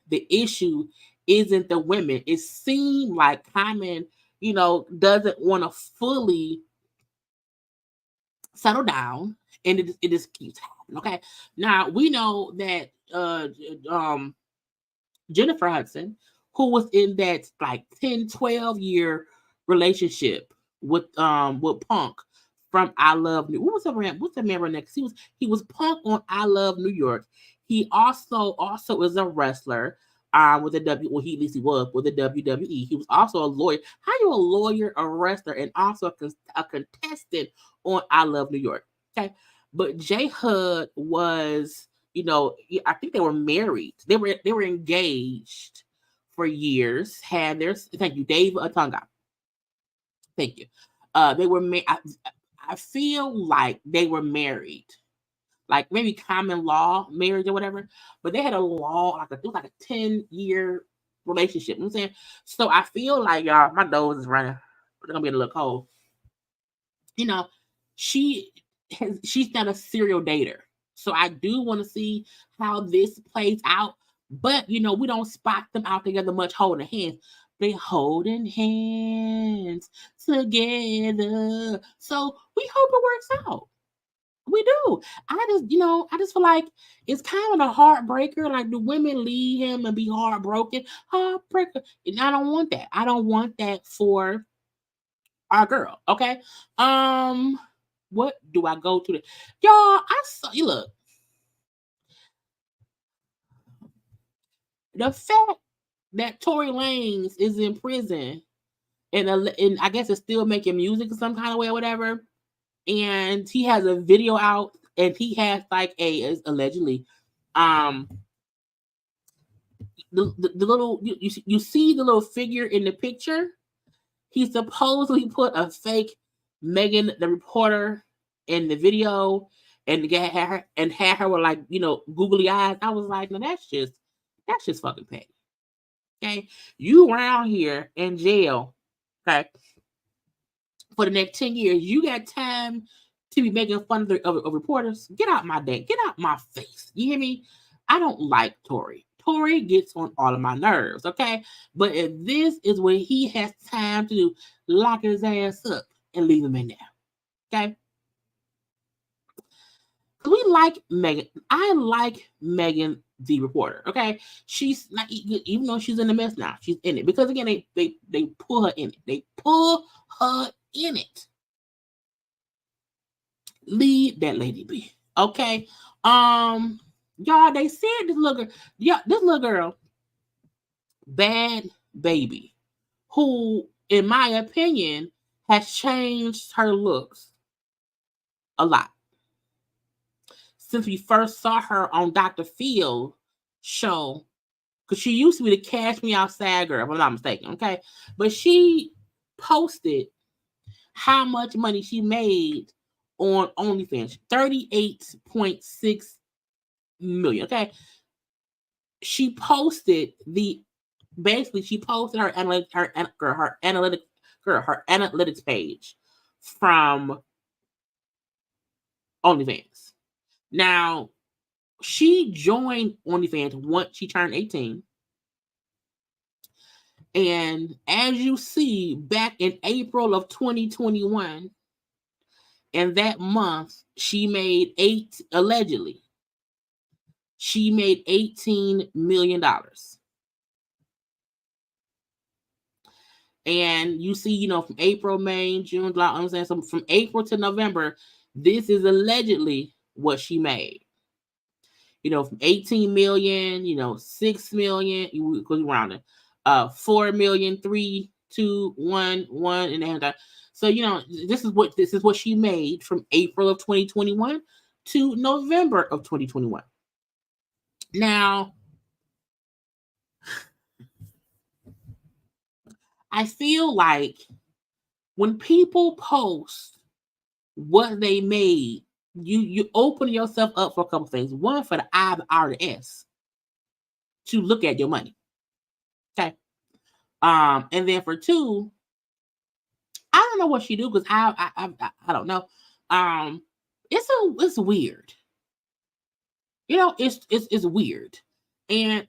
the issue isn't the women. It seemed like Common, doesn't want to fully settle down, and it just keeps happening. Okay, now we know that Jennifer Hudson, who was in that like 10, 12 year relationship with Punk from I Love New. What's the member next? He was Punk on I Love New York. He also is a wrestler with the at least he was with the WWE. He was also a lawyer. How you a lawyer, a wrestler, and also a contestant on I Love New York? Okay, but J Hud was, I think they were married. They were engaged for years. Had their thank you, Dave Atonga. Thank you. They were I feel like they were married, like maybe common law marriage or whatever. But they had a long, it was like a 10-year relationship. You know what I'm saying? So I feel like, y'all, my nose is running. They're gonna be a little cold. You know, she she's not a serial dater. So I do want to see how this plays out. But we don't spot them out together much holding hands. They holding hands together. So we hope it works out. We do. I just feel like it's kind of a heartbreaker. Like the women leave him and be heartbroken. Heartbreaker. And I don't want that. I don't want that for our girl. Okay. What do I go to? Y'all, I saw you look. The fact that Tory Lanez is in prison and I guess it's still making music in some kind of way or whatever. And he has a video out, and he has like allegedly, the little you see the little figure in the picture. He supposedly put a fake Megan the reporter in the video and had her with like, you know, googly eyes. I was like, no, that's just fucking petty. Okay, you around here in jail, okay, for the next 10 years. You got time to be making fun of reporters. Get out my day. Get out my face. You hear me? I don't like Tory. Tory gets on all of my nerves, okay? But if this is what he has time to do, lock his ass up and leave him in there, okay? We like Megan. I like Megan the reporter, okay? She's not, even though she's in the mess now, she's in it. Because again, they pull her in it. They pull her in it. Leave that lady be, okay? Y'all, they said this little girl, Bad Baby, who, in my opinion, has changed her looks a lot since we first saw her on Dr. Phil's show, because she used to be the Cash Me Outside girl, if I'm not mistaken, okay? But she posted how much money she made on OnlyFans, 38.6 million, okay? She posted her analytics page from OnlyFans. Now, she joined OnlyFans once she turned 18. And as you see, back in April of 2021, in that month, she made allegedly, she made $18 million. And you see, you know, from April, May, June, July, I'm saying, so from April to November, this is allegedly what she made. You know, from 18 million, you know, 6 million, because you rounded, 4 million, 3, 2, 1, 1 and a half. So, you know, this is what she made from April of 2021 to November of 2021. Now, I feel like when people post what they made, you open yourself up for a couple things. One, for the I, the R, the S, to look at your money. Okay. And then for two, I don't know what she do, because I don't know. It's weird. You know, it's weird.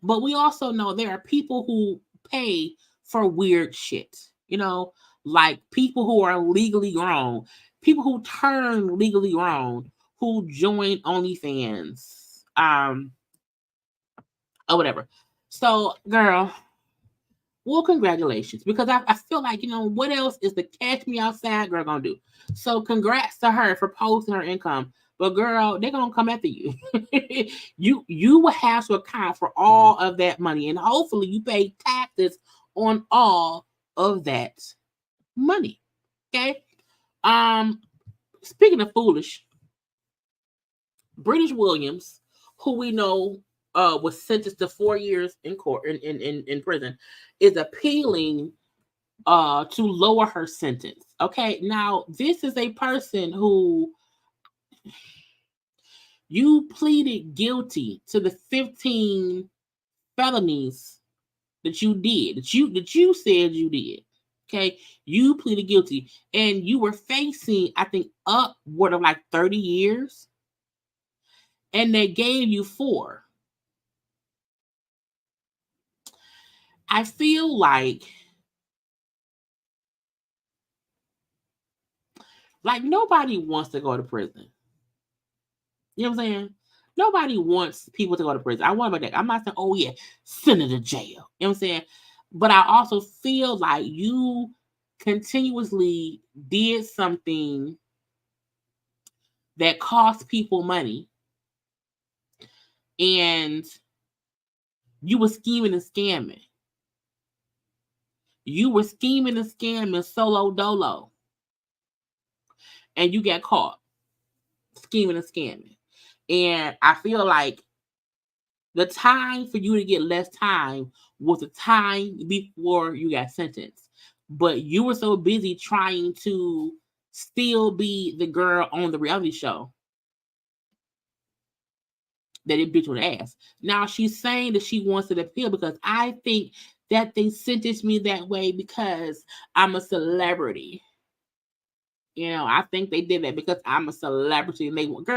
But we also know there are people who pay for weird shit. You know, like people who are legally grown, people who turn legally grown, who join OnlyFans, or whatever. So, girl, well, congratulations, because I feel like, you know, what else is the Cash Me Outside girl gonna do? So, congrats to her for posting her income. But girl, they're gonna come after you. you will have to account for all of that money, and hopefully you pay taxes on all of that money. Okay. Speaking of foolish, British Williams, who we know was sentenced to 4 years in court in prison, is appealing to lower her sentence. Okay. Now, this is a person who, you pleaded guilty to the 15 felonies that you did, that you said you did. Okay, you pleaded guilty, and you were facing, I think, upward of like 30 years, and they gave you 4. I feel like nobody wants to go to prison. You know what I'm saying? Nobody wants people to go to prison. I want that. I'm not saying, oh yeah, send it to jail. You know what I'm saying? But I also feel like you continuously did something that cost people money, and you were scheming and scamming. You were scheming and scamming solo dolo. And you got caught scheming and scamming. And I feel like the time for you to get less time was the time before you got sentenced. But you were so busy trying to still be the girl on the reality show that it bit you in the ass. Now she's saying that she wants to appeal because I think that they sentenced me that way because I'm a celebrity. You know, I think they did that because I'm a celebrity. And they look.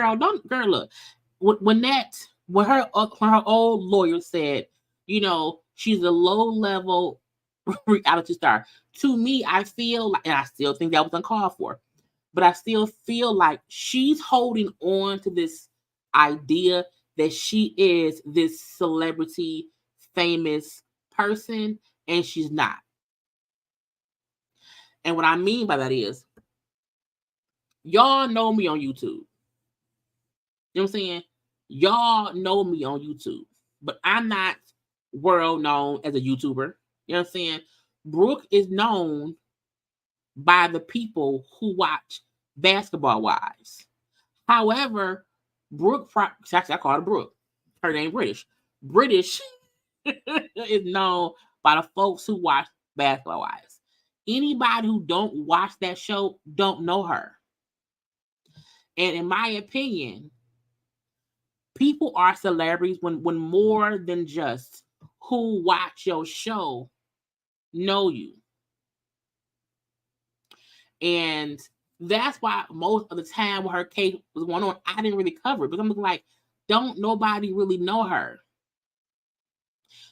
When her old lawyer said, you know, she's a low level reality star. To me, I feel like, and I still think that was uncalled for, but I still feel like she's holding on to this idea that she is this celebrity, famous person, and she's not. And what I mean by that is, y'all know me on YouTube. You know what I'm saying? Y'all know me on YouTube, but I'm not world known as a YouTuber. You know what I'm saying? Brook is known by the people who watch Basketball Wives. However, Brook, actually I call her Brook. Her name British. British is known by the folks who watch Basketball Wives. Anybody who don't watch that show don't know her. And in my opinion, people are celebrities when more than just who watch your show know you. And that's why most of the time when her case was going on, I didn't really cover it because I'm like, don't nobody really know her.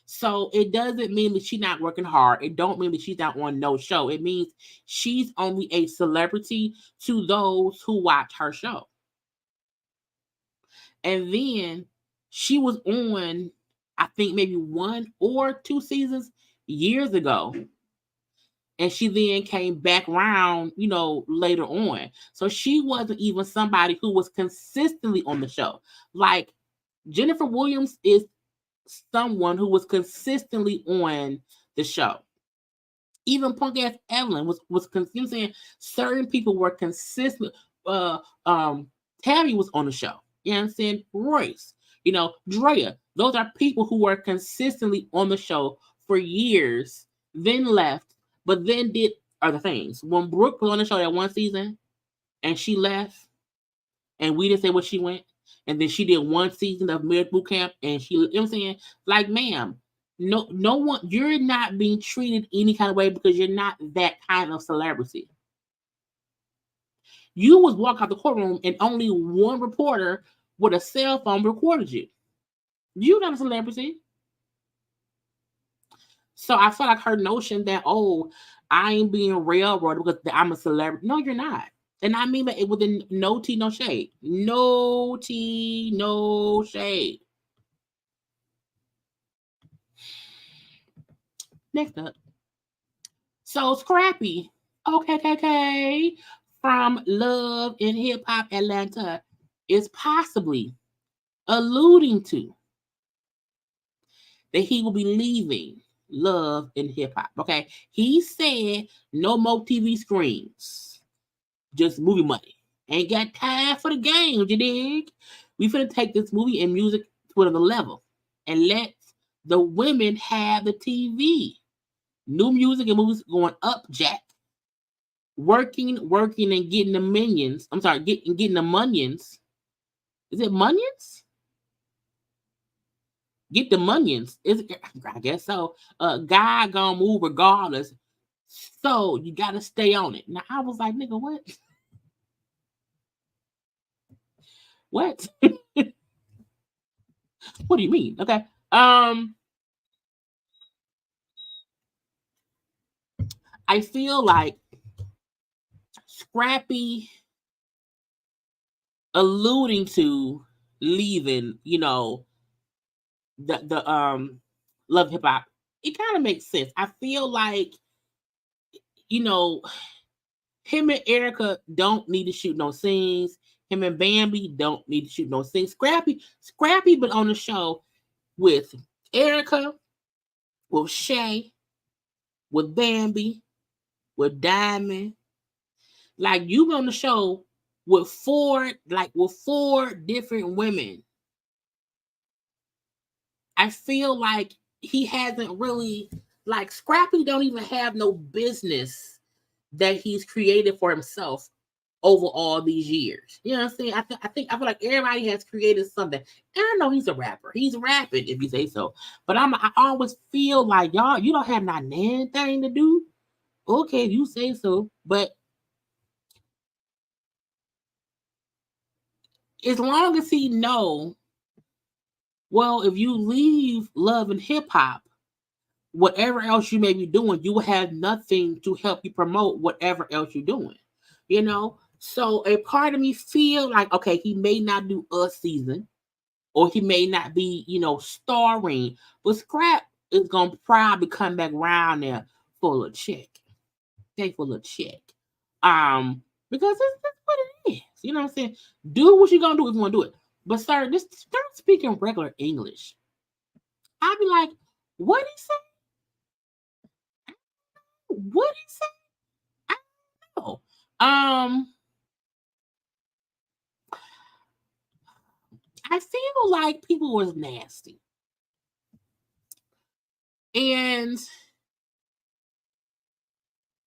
So it doesn't mean that she's not working hard. It don't mean that she's not on no show. It means she's only a celebrity to those who watch her show. And then she was on, I think maybe 1 or 2 seasons years ago. And she then came back around, you know, later on. So she wasn't even somebody who was consistently on the show. Like Jennifer Williams is someone who was consistently on the show. Even punk ass Evelyn was you know saying certain people were consistent. Tammy was on the show. You know what I'm saying? Royce, you know, Drea. Those are people who were consistently on the show for years, then left, but then did other things. When Brooke was on the show that one season and she left, and we didn't say where she went, and then she did one season of Marriage Boot Camp, and she, you know what I'm saying? Like, ma'am, no one, you're not being treated any kind of way because you're not that kind of celebrity. You was walking out the courtroom and only one reporter with a cell phone recorded you. You're not a celebrity. So I feel like her notion that, oh, I ain't being railroaded because I'm a celebrity. No, you're not. And I mean that it within no tea, no shade. No tea, no shade. Next up. So Scrappy, okay, from Love and Hip Hop Atlanta is possibly alluding to that he will be leaving Love and Hip Hop. Okay. He said no more TV screens, just movie money. Ain't got time for the games, you dig? We finna take this movie and music to another level and let the women have the TV. New music and movies going up, Jack. Working, and getting the minions. I'm sorry, getting the munions. Is it munions? Get the munions. I guess so. Guy gonna move regardless. So you gotta stay on it. Now I was like, nigga, what? What? What do you mean? Okay. I feel like Scrappy alluding to leaving, you know, the Love Hip Hop. It kind of makes sense. I feel like, you know, him and Erica don't need to shoot no scenes. Him and Bambi don't need to shoot no scenes. Scrappy been on the show with Erica, with Shay, with Bambi, with Diamond. Like you've been on the show with four different women. I feel like he hasn't really, like, Scrappy don't even have no business that he's created for himself over all these years. You know what I'm saying? I feel like everybody has created something. And I know he's a rapper. He's rapping, if you say so. But I always feel like, y'all, you don't have not anything to do. Okay, if you say so. But as long as he know, well, if you leave love and hip hop, whatever else you may be doing, you will have nothing to help you promote whatever else you're doing. You know? So a part of me feel like, okay, he may not do a season, or he may not be, starring, but Scrap is gonna probably come back around there for a check. Take for a check. Because that's what it is. You know what I'm saying? Do what you're gonna do if you want to do it. But sir, just start speaking regular English. I'd be like, what he say? What he say? I don't know. I feel like people was nasty. And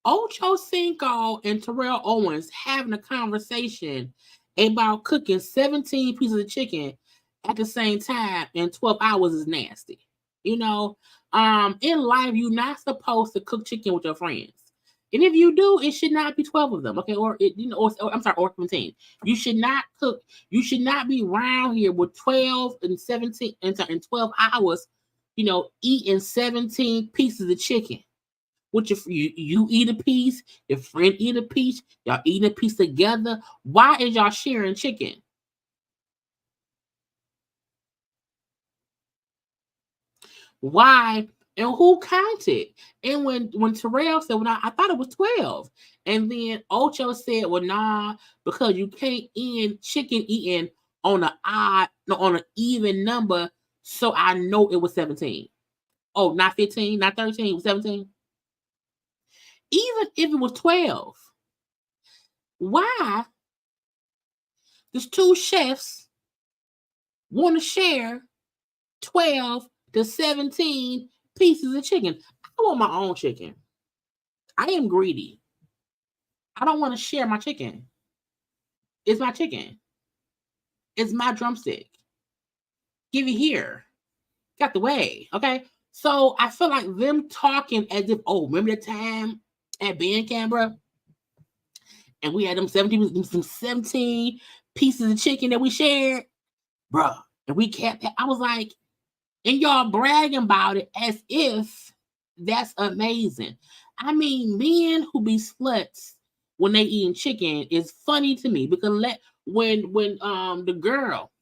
Ocho Cinco and Terrell Owens having a conversation about cooking 17 pieces of chicken at the same time in 12 hours is nasty. In life, you're not supposed to cook chicken with your friends. And if you do, it should not be 12 of them, okay? Or 17. You should not cook. You should not be around here with 12 and 17 and 12 hours, eating 17 pieces of chicken. With you eat a piece, your friend eat a piece, y'all eating a piece together. Why is y'all sharing chicken? Why? And who counted? And when Terrell said, well, I thought it was 12. And then Ocho said, well, nah, because you can't end chicken eating on an even number. So I know it was 17. Oh, not 15, not 13, it was 17. Even if it was 12, why does two chefs want to share 12 to 17 pieces of chicken? I want my own chicken. I am greedy. I don't want to share my chicken. It's my chicken. It's my drumstick. Give it here. Got the way. Okay. So I feel like them talking as if, oh, remember the time at Ben Canberra? And we had them 17 pieces of chicken that we shared, bruh. And we kept, I was like, and y'all bragging about it as if that's amazing. I mean, men who be sluts when they eating chicken is funny to me because when the girl,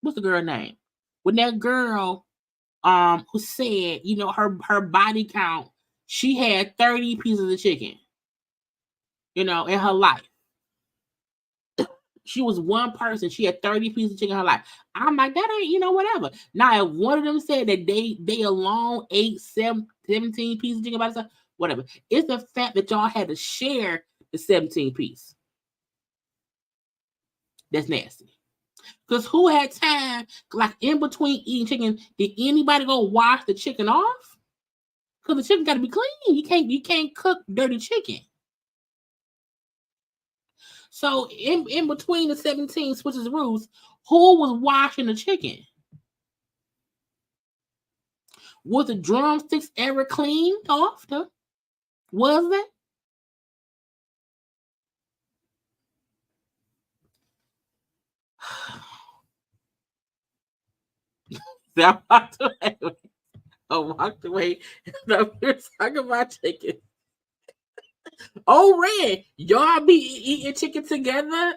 what's the girl name? When that girl who said, her body count, she had 30 pieces of chicken, in her life. She was one person. She had 30 pieces of chicken in her life. I'm like, that ain't, whatever. Now, if one of them said that they alone ate 17 pieces of chicken by themselves, whatever. It's the fact that y'all had to share the 17 piece. That's nasty. Because who had time, like in between eating chicken, did anybody go wash the chicken off? Because the chicken got to be clean. You can't cook dirty chicken. So in between the 17 switches of rules, who was washing the chicken? Was the drumsticks ever cleaned off? Was that? I walked away. I walked away. I'm here talking about chicken. Oh, Red, y'all be eating chicken together?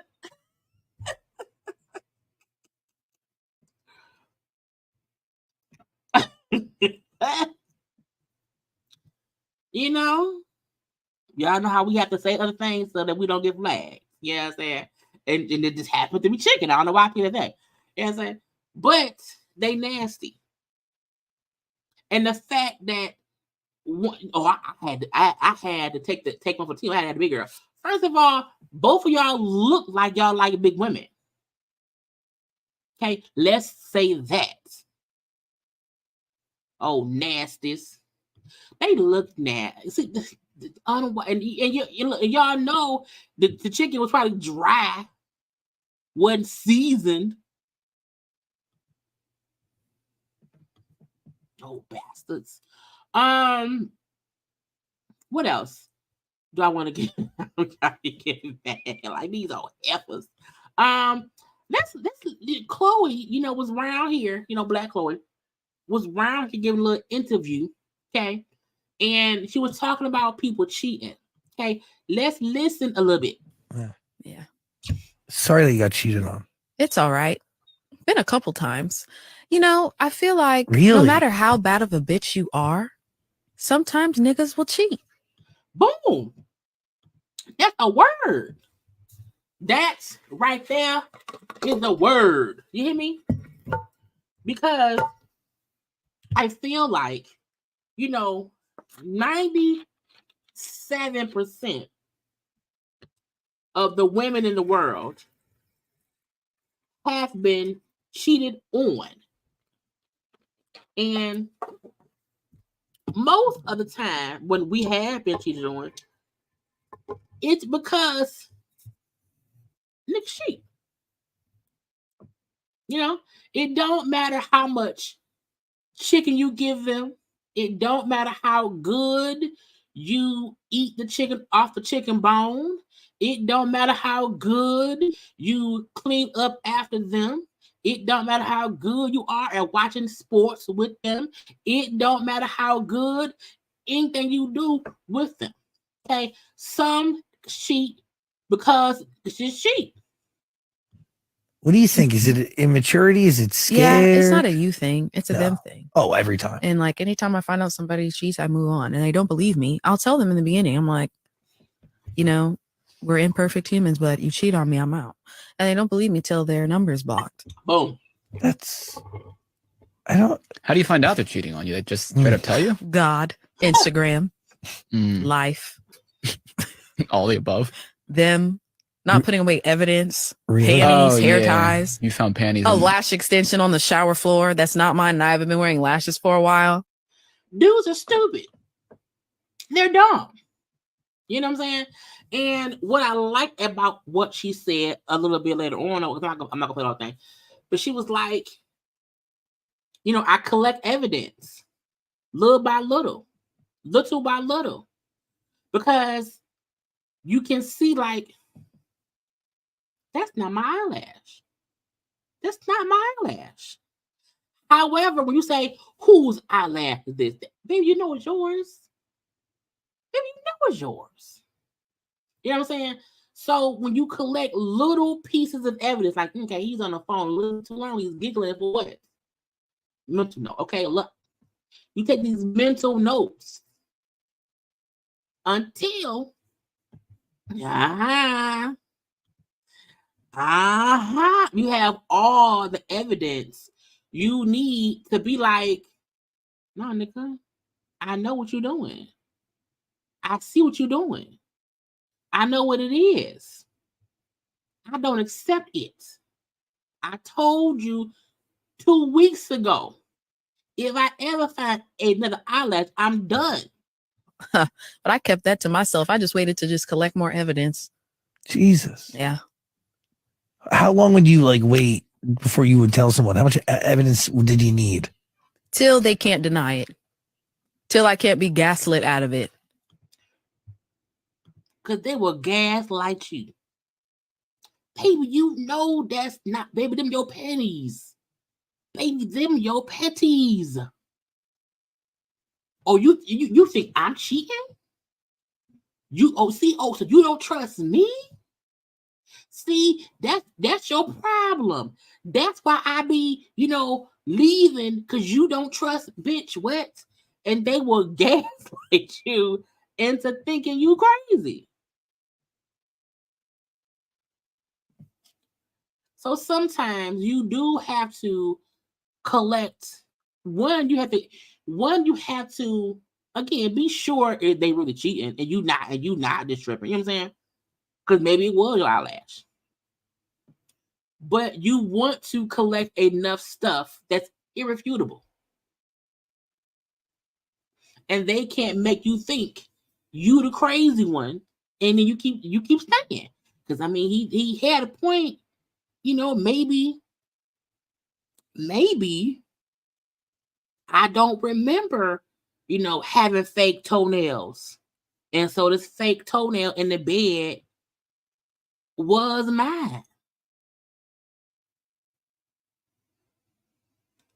Y'all know how we have to say other things so that we don't get flagged. You know what I'm saying? And it just happened to be chicken. I don't know why people that. You know what I'm saying? But they nasty. And the fact that I had to take one for the team. I had to be girl. First of all, both of y'all look like y'all like big women. Okay, let's say that. Oh, nasties. They look nasty. See, and y'all know the chicken was probably dry, wasn't seasoned. Oh, bastards. What else do I want to get? I'm trying to get back. Like these old heifers. Let's Chloe, was around here, Black Chloe was around here giving a little interview, okay? And she was talking about people cheating. Okay, let's listen a little bit. Yeah. Sorry that you got cheated on. It's all right. Been a couple times. I feel like no Really? matter how bad of a bitch you are, sometimes niggas will cheat. Boom. That's a word. That's right there is a word. You hear me? Because I feel like, 97% of the women in the world have been cheated on. And most of the time when we have been cheated on, it's because niggas cheat. It don't matter how much chicken you give them. It don't matter how good you eat the chicken off the chicken bone. It don't matter how good you clean up after them. It don't matter how good you are at watching sports with them. It don't matter how good anything you do with them. Okay, some cheat because it's just cheat. What do you think? Is it immaturity? Is it scared? Yeah, it's not a you thing. It's a them thing. Oh, every time. And like anytime I find out somebody cheats, I move on. And they don't believe me. I'll tell them in the beginning. I'm like, we're imperfect humans, but you cheat on me, I'm out. And they don't believe me till their number's blocked. Boom. How do you find out they're cheating on you? They just straight up tell you? God, Instagram, life. All the above. Them. Not putting away evidence, Really? panties, hair ties. You found panties. A lash extension on the shower floor. That's not mine. And I haven't been wearing lashes for a while. Dudes are stupid. They're dumb. You know what I'm saying? And what I like about what she said a little bit later on, I'm not going to play the whole thing, but she was like, I collect evidence little by little by little, because you can see like, that's not my eyelash. That's not my eyelash. However, when you say, whose eyelash is this? Baby, you know it's yours. Baby, you know it's yours. You know what I'm saying? So when you collect little pieces of evidence, like, okay, he's on the phone a little too long, he's giggling for what? Mental note. Okay, look. You take these mental notes until you have all the evidence you need to be like, no, nigga, I know what you're doing. I see what you're doing. I know what it is. I don't accept it. I told you 2 weeks ago, if I ever find another eyelash, I'm done. But I kept that to myself. I just waited to just collect more evidence. Jesus. Yeah. How long would you wait before you would tell someone? How much evidence did you need? Till they can't deny it. Till I can't be gaslit out of it. Because they will gaslight you. Baby, you know that's not, baby, them your panties. Baby, them your panties. Oh, you think I'm cheating? So you don't trust me? See, that's your problem. That's why I be, leaving, because you don't trust bitch what? And they will gaslight you into thinking you crazy. So sometimes you do have to collect. You have to again, be sure if they really cheating and you not just tripping. You know what I'm saying? Because maybe it was your eyelash. But you want to collect enough stuff that's irrefutable. And they can't make you think you the crazy one, and then you keep staying. Because I mean, he had a point, you know, maybe I don't remember, you know, having fake toenails. And so this fake toenail in the bed was mine.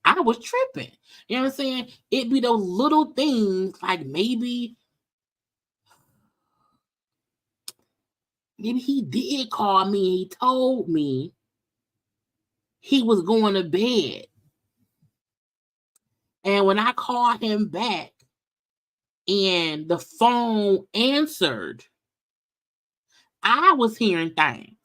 I was tripping. You know what I'm saying? It'd be those little things like maybe he did call me and he told me he was going to bed. And when I called him back and the phone answered, I was hearing things.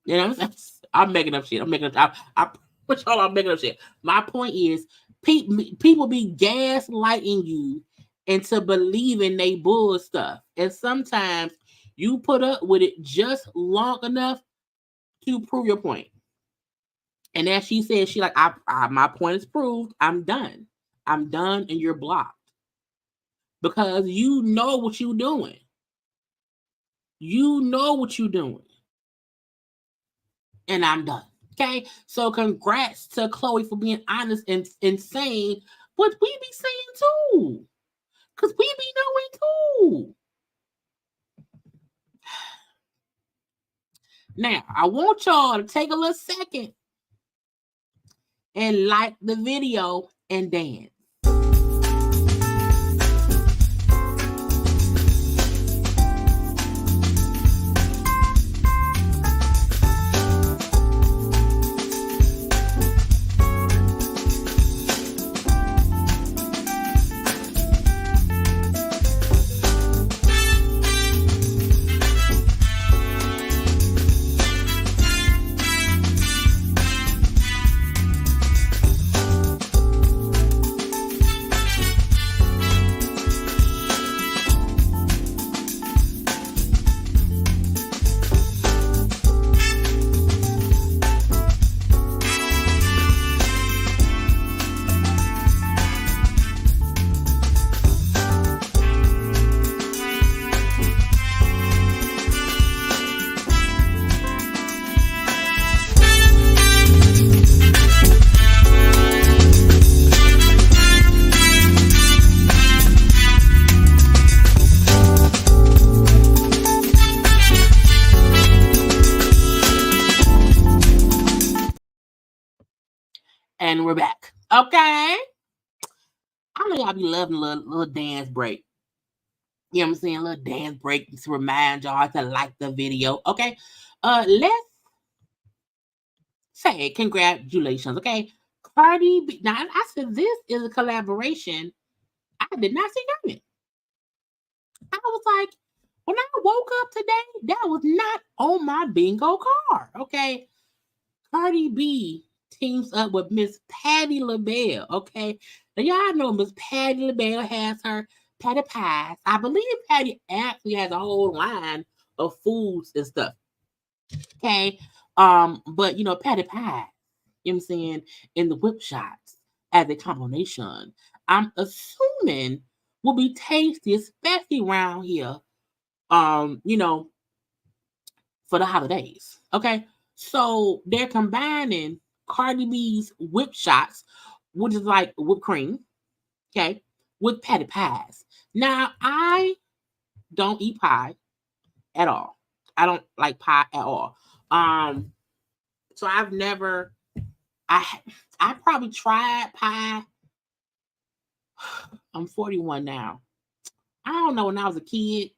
You know what I'm saying? I'm making up shit. I'm making up shit. My point is, people be gaslighting you into believing they bull stuff. And sometimes you put up with it just long enough to prove your point. And as she said, she like, my point is proved. I'm done. I'm done and you're blocked. Because you know what you're doing. You know what you're doing. And I'm done. Okay? So congrats to Chloe for being honest and saying what we be saying too. Because we be knowing too. Now, I want y'all to take a little second and like the video and dance. And we're back. Okay. I know y'all be loving a little dance break. You know what I'm saying? A little dance break to remind y'all to like the video. Okay. Let's say congratulations. Okay. Cardi B. Now, I said this is a collaboration I did not see coming. I was like, when I woke up today, that was not on my bingo card. Okay. Cardi B teams up with Miss Patti LaBelle. Okay. Now, y'all know Miss Patti LaBelle has her Patti Pies. I believe Patti actually has a whole line of foods and stuff. Okay. But you know, Patti Pie, you know what I'm saying, in the whip shots as a combination, I'm assuming will be tasty, especially around here. You know, for the holidays. Okay. So they're combining Cardi B's whip shots, which is like whipped cream, okay, with Patti Pies. Now, I don't eat pie at all. I don't like pie at all. So I've never, I probably tried pie. I'm 41 now. I don't know, when I was a kid,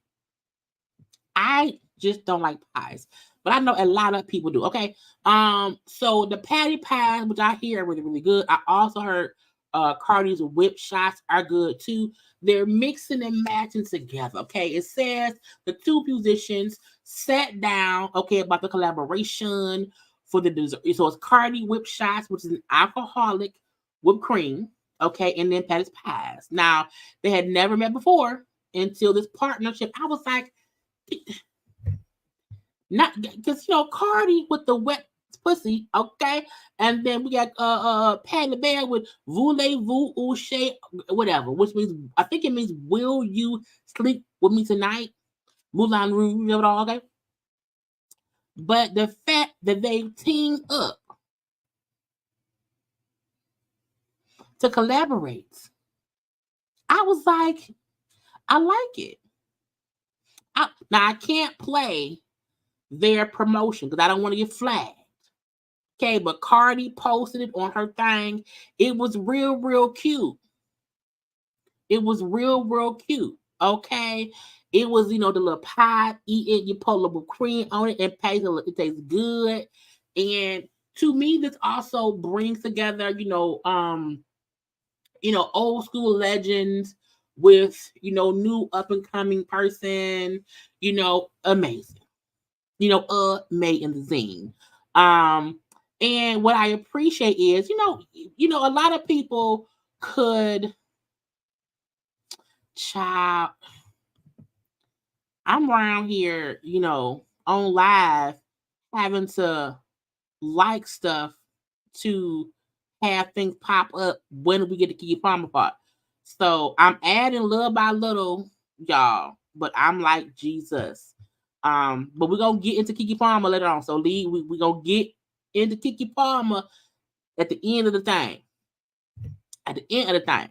I just don't like pies. But I know a lot of people do. Okay. So the Patti Pies, which I hear are really, really good. I also heard Cardi's whip shots are good too. They're mixing and matching together. Okay. It says the two musicians sat down, okay, about the collaboration for the dessert. So it's Cardi whip shots, which is an alcoholic whipped cream. Okay, and then Patty's Pies. Now, they had never met before until this partnership. I was like, not because Cardi with the wet pussy, okay, and then we got Patty LaBelle with voulez-vous coucher, whatever, which means I think it means will you sleep with me tonight? Moulin Rouge, okay. But the fact that they teamed up to collaborate, I was like, I like it. Now I can't play their promotion because I don't want to get flagged. Okay, but Cardi posted it on her thing. It was real cute. It was real cute. Okay. It was, the little pie, eat it, you put a little cream on it and it tastes good. And to me, this also brings together, old school legends with, new up and coming person, amazing. Made in the zine. And what I appreciate is, a lot of people could child. I'm around here, on live having to like stuff to have things pop up when we get to Keke Palmer part. So I'm adding little by little, y'all, but I'm like Jesus. But we're gonna get into Keke Palmer later on. So we're gonna get into Keke Palmer at the end of the thing. At the end of the thing.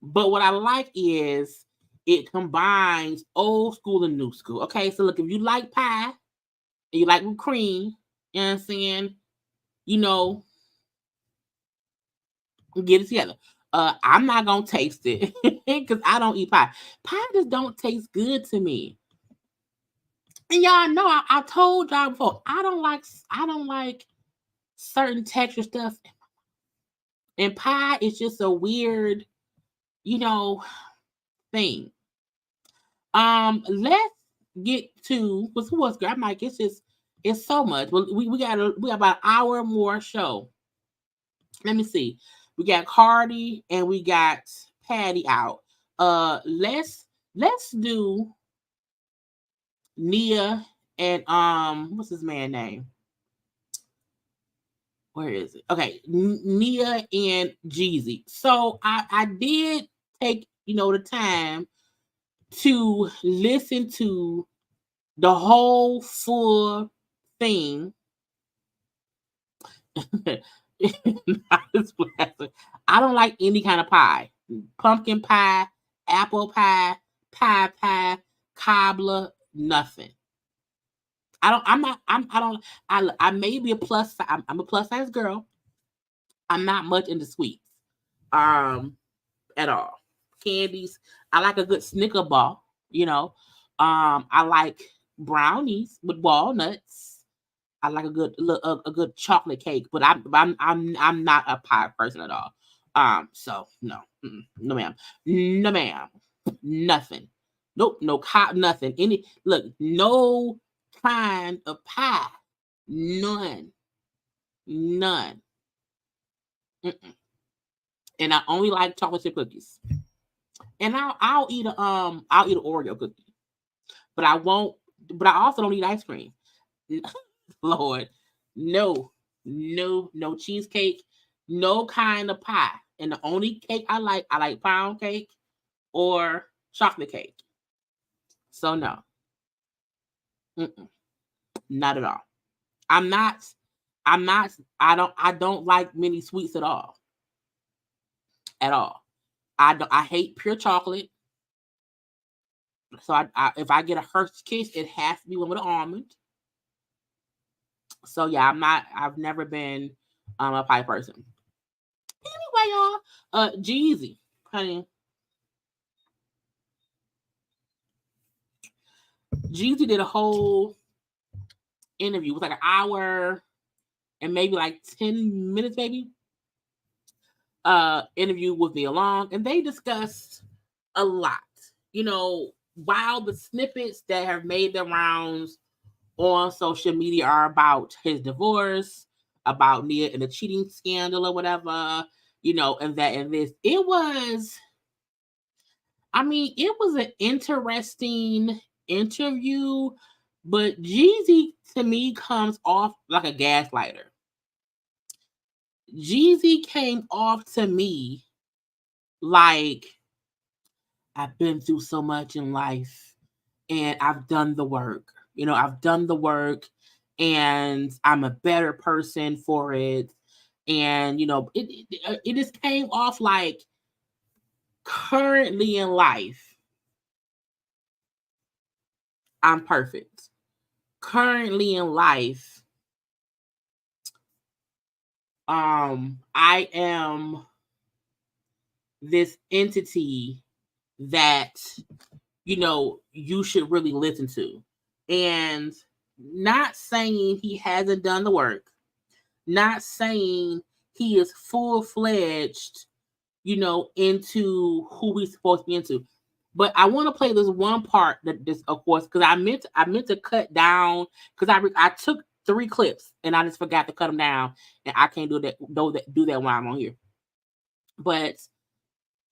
But what I like is it combines old school and new school. Okay, so look, if you like pie and you like with cream, you know what I'm saying? Get it together. I'm not gonna taste it because I don't eat pie. Pie just don't taste good to me. And y'all know I told y'all before, I don't like certain texture stuff. And pie is just a weird, thing. Let's get to what's good. I'm like, it's so much. Well, we got about an hour more show. Let me see. We got Cardi and we got Patty out. Let's do Nia and what's his man name? Where is it? Okay, Nia and Jeezy. So I did take the time to listen to the whole full thing. I don't like any kind of pie. Pumpkin pie, apple pie, pie, cobbler, nothing. I may be a plus. I'm a plus size girl. I'm not much into sweets. At all. Candies. I like a good Snicker bar, I like brownies with walnuts. I like a good chocolate cake, but I'm not a pie person at all. So no, no ma'am, no ma'am, nothing. Nope, nothing. No kind of pie, none. Mm-mm. And I only like chocolate chip cookies. And I'll eat an Oreo cookie, but I won't. But I also don't eat ice cream. Lord, no cheesecake, no kind of pie. And the only cake I like pound cake or chocolate cake. So no, not at all. I don't like many sweets at all. At all. I hate pure chocolate. So if I get a Hershey's Kiss, it has to be one with an almond. So yeah, I've never been a pie person. Anyway, y'all, Jeezy, honey. Jeezy did a whole interview. It was like an hour and maybe like 10 minutes, maybe. Interview with Nia Long, and they discussed a lot. While the snippets that have made their rounds on social media are about his divorce, about Nia and the cheating scandal or whatever, you know, and that and this. It was, I mean, it was an interesting interview, but Jeezy to me comes off like a gaslighter. Jeezy came off to me like, I've been through so much in life and I've done the work. You know, I've done the work and I'm a better person for it. And, you know, it just came off like, currently in life, I'm perfect. Currently in life, I am this entity that, you know, you should really listen to. And not saying he hasn't done the work, not saying he is full-fledged, you know, into who he's supposed to be into. But I want to play this one part that this, of course, because I meant to cut down, because I took 3 clips and I just forgot to cut them down, and I can't do that when I'm on here. But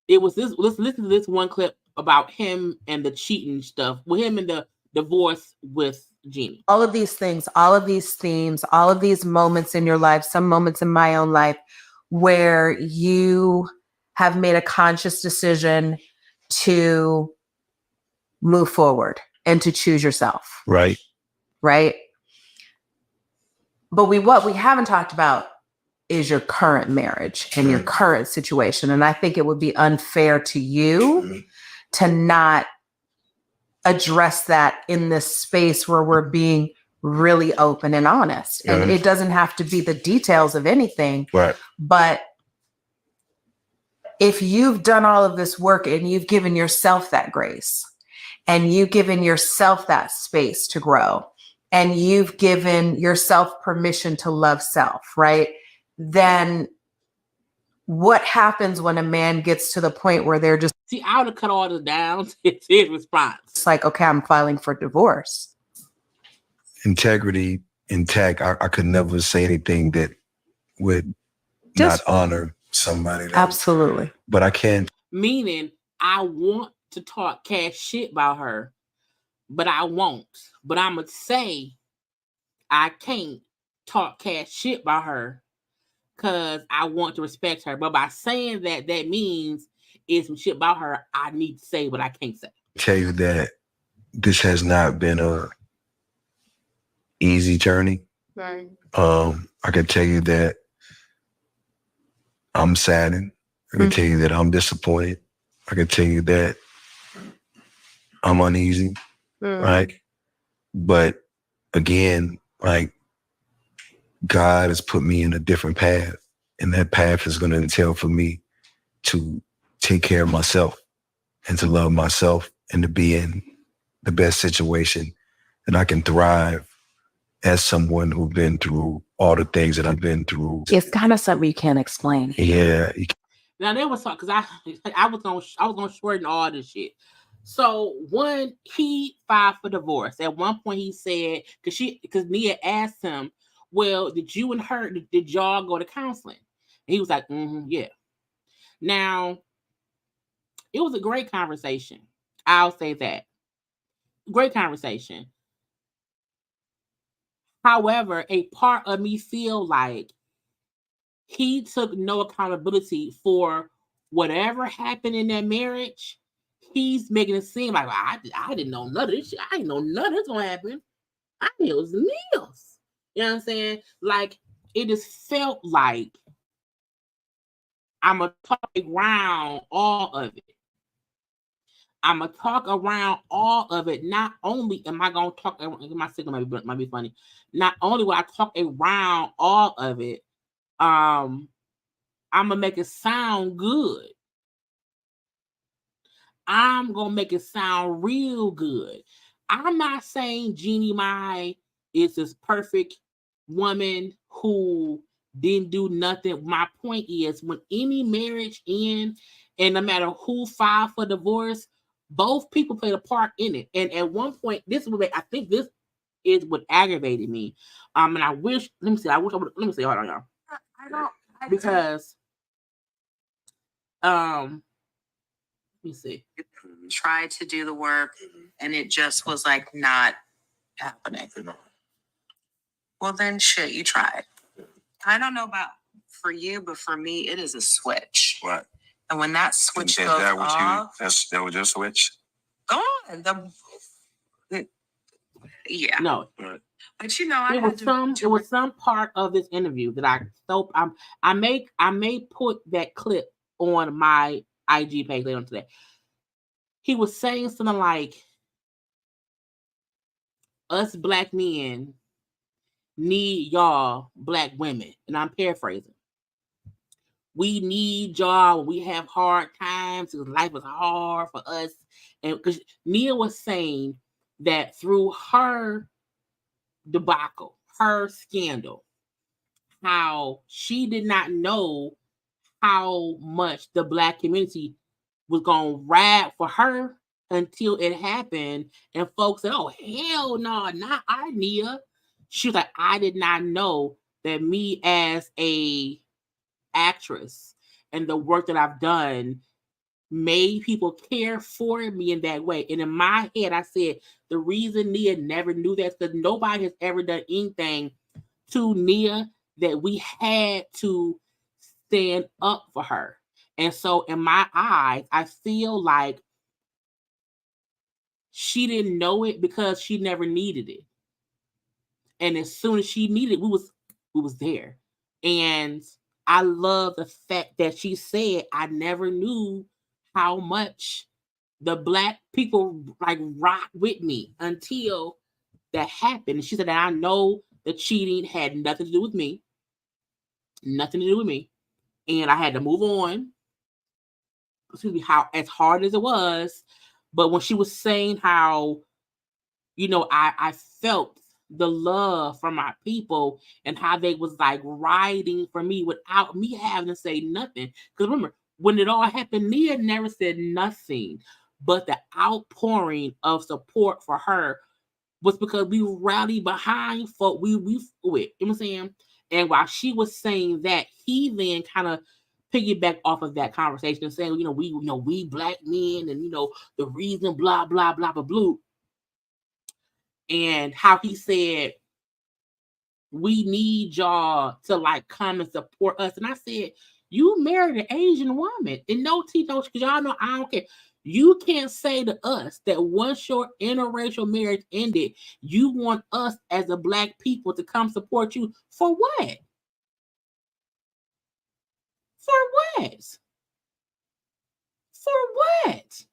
it was this. Let's listen to this one clip about him and the cheating stuff with him and the divorce with Jeannie. All of these things, all of these themes, all of these moments in your life, some moments in my own life where you have made a conscious decision to move forward and to choose yourself. Right. Right. But what we haven't talked about is your current marriage and your current situation. And I think it would be unfair to you to not address that in this space where we're being really open and honest. And it doesn't have to be the details of anything. Right. But if you've done all of this work and you've given yourself that grace and you've given yourself that space to grow and you've given yourself permission to love self, right? Then what happens when a man gets to the point where they're just, see, I would have cut all this down. It's his response. it's like, okay, I'm filing for divorce. Integrity intact. I could never say anything that would Just not honor somebody. Absolutely. But I can't. Meaning, I want to talk cash shit about her, but I won't. But I'm going to say I can't talk cash shit about her because I want to respect her. But by saying that, that means it's some shit about her I need to say, but I can't say. Tell you that this has not been a easy journey. Right. I can tell you that I'm saddened. I can tell you that I'm disappointed. I can tell you that I'm uneasy, right? But again, like, God has put me in a different path, and that path is going to entail for me to take care of myself and to love myself and to be in the best situation that I can thrive as someone who's been through all the things that I've been through. It's kind of something you can't explain. Yeah. Now there was something, because I was gonna shorten all this shit. So one, he filed for divorce. At one point he said, because Nia asked him, well, did you and her, did y'all go to counseling? And he was like, yeah. Now, it was a great conversation. I'll say that. Great conversation. However, a part of me feel like he took no accountability for whatever happened in that marriage. He's making it seem like, well, I didn't know none of this shit. I didn't know none of this gonna happen. I knew it was Neil's. You know what I'm saying? Like, it just felt like I'm going to talk around all of it. I'm going to talk around all of it. Not only am I going to talk, my signal might be funny. Not only will I talk around all of it, I'm going to make it sound good. I'm going to make it sound real good. I'm not saying Jeannie Mai is this perfect woman who didn't do nothing. My point is, when any marriage ends, and no matter who filed for divorce, both people played a part in it. And at one point, I think this is what aggravated me. And I wish. Let me see. Hold on, y'all. Because let me see. Tried to do the work, and it just was like not happening. Well, then shit, you tried. I don't know about for you, but for me, it is a switch. What? And when that switch Is goes that what off, that was your switch? go on. Yeah. No. Right. But you know, It was some part of this interview that I may put that clip on my IG page later on today. He was saying something like, us black men need y'all black women. And I'm paraphrasing. We need y'all when we have hard times because life is hard for us. And because Nia was saying that through her debacle, her scandal, how she did not know how much the black community was going to ride for her until it happened. And folks said, oh, hell no, not our Nia. She was like, I did not know that me as a actress and the work that I've done made people care for me in that way. And in my head, I said, the reason Nia never knew that is because nobody has ever done anything to Nia that we had to stand up for her. And so in my eyes, I feel like she didn't know it because she never needed it. And as soon as she needed it, we was there. And I love the fact that she said, I never knew how much the black people like rock with me until that happened. And she said that I know the cheating had nothing to do with me. Nothing to do with me. And I had to move on. Excuse me, how as hard as it was. But when she was saying how, you know, I felt the love from my people and how they was like riding for me without me having to say nothing. Because remember, when it all happened, Nia never said nothing, but the outpouring of support for her was because we rallied behind folk we with. You know what I'm saying? And while she was saying that, he then kind of piggyback off of that conversation and saying, we black men and the reason blah blah blah blah blue. And how he said, we need y'all to like come and support us. And I said, you married an Asian woman. And no because y'all know I don't care. You can't say to us that once your interracial marriage ended, you want us as a black people to come support you for what? For what? For what?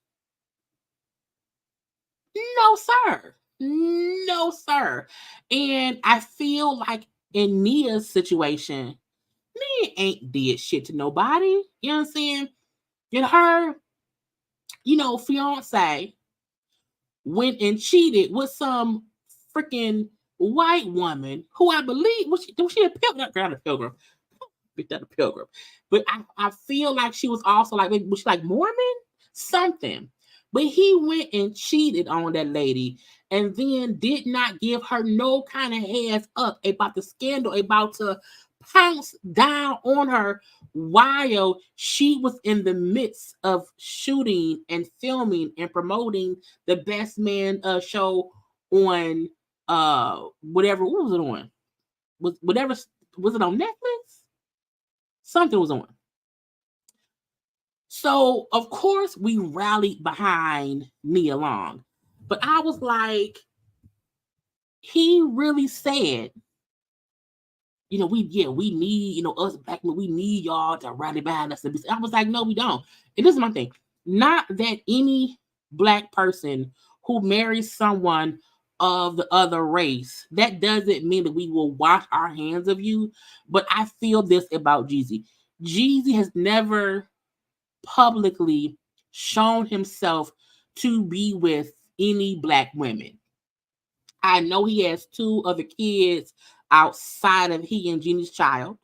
No, sir. No, sir. And I feel like in Nia's situation, Nia ain't did shit to nobody. You know what I'm saying? And her, fiance went and cheated with some freaking white woman who I believe was she a pilgrim? Not a pilgrim. That a pilgrim. But I feel like she was also like, was she like Mormon? Something. But he went and cheated on that lady and then did not give her no kind of heads up about the scandal, about to pounce down on her while she was in the midst of shooting and filming and promoting the Best Man show on whatever. What was it on? Was it on Netflix? Something was on. So, of course, we rallied behind Nia Long. But I was like, he really said, we need, us black men, we need y'all to rally behind us. I was like, no, we don't. And this is my thing. Not that any black person who marries someone of the other race, that doesn't mean that we will wash our hands of you. But I feel this about Jeezy. Jeezy has never publicly shown himself to be with any black women. I know he has 2 other kids outside of he and Jeannie's child.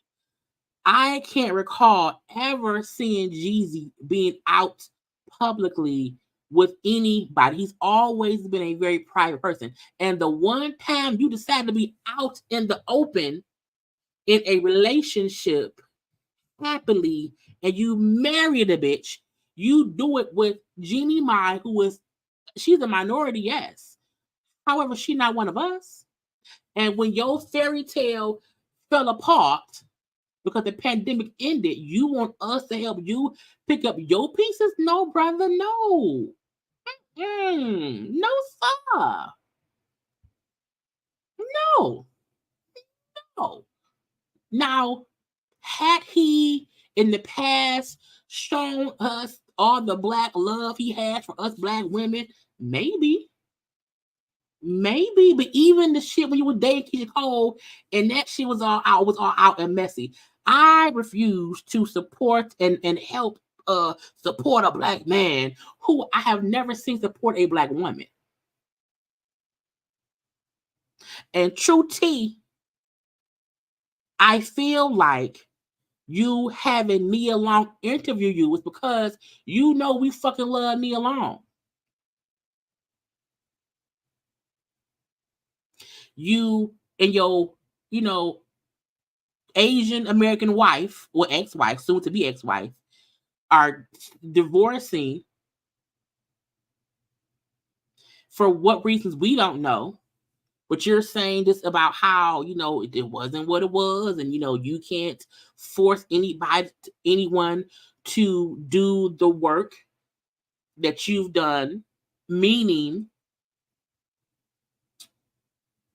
I can't recall ever seeing Jeezy being out publicly with anybody. He's always been a very private person. And the one time you decide to be out in the open in a relationship happily and you marry the bitch, you do it with Jeannie Mai, she's a minority, yes. However, she's not one of us. And when your fairy tale fell apart because the pandemic ended, you want us to help you pick up your pieces? No, brother, no. No, sir. No. No. Now, had he in the past shown us all the black love he has for us black women? Maybe. But even the shit when you were dating Keke Cole and that shit was all out and messy. I refuse to support and help support a black man who I have never seen support a black woman. And true T, I feel like you having Nia Long interview you is because you know we fucking love Nia Long. You and your, Asian American wife or ex-wife, soon to be ex-wife, are divorcing for what reasons we don't know. But you're saying this about how, it wasn't what it was, and you can't force anyone to do the work that you've done, meaning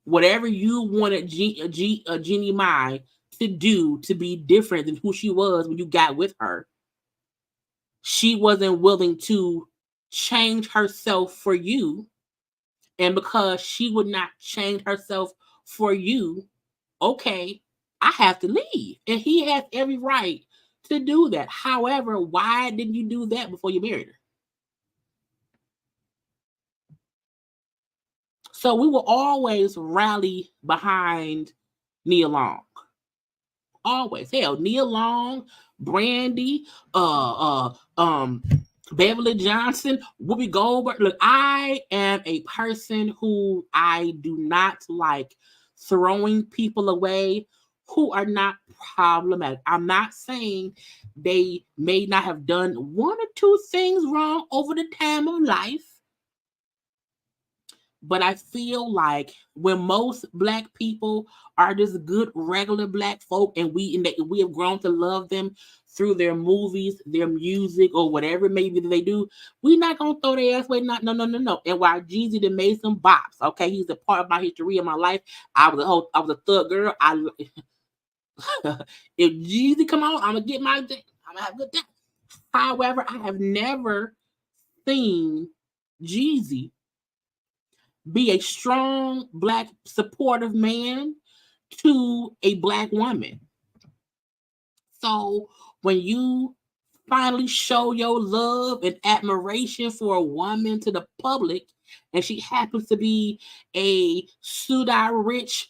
whatever you wanted Jeannie Mai to do to be different than who she was when you got with her, she wasn't willing to change herself for you. And because she would not change herself for you, okay, I have to leave. And he has every right to do that. However, why didn't you do that before you married her? So we will always rally behind Nia Long. Always. Hell, Nia Long, Brandy, Beverly Johnson, Whoopi Goldberg. Look, I am a person who I do not like throwing people away who are not problematic. I'm not saying they may not have done one or two things wrong over the time of life. But I feel like when most black people are just good, regular black folk, and we have grown to love them through their movies, their music, or whatever maybe they do, we're not gonna throw their ass away. No. And while Jeezy done made some bops, okay, he's a part of my history of my life. I was a thug girl. If Jeezy come on, I'm gonna get my thing. I'm gonna have a good time. However, I have never seen Jeezy be a strong black supportive man to a black woman. So when you finally show your love and admiration for a woman to the public, and she happens to be a pseudo-rich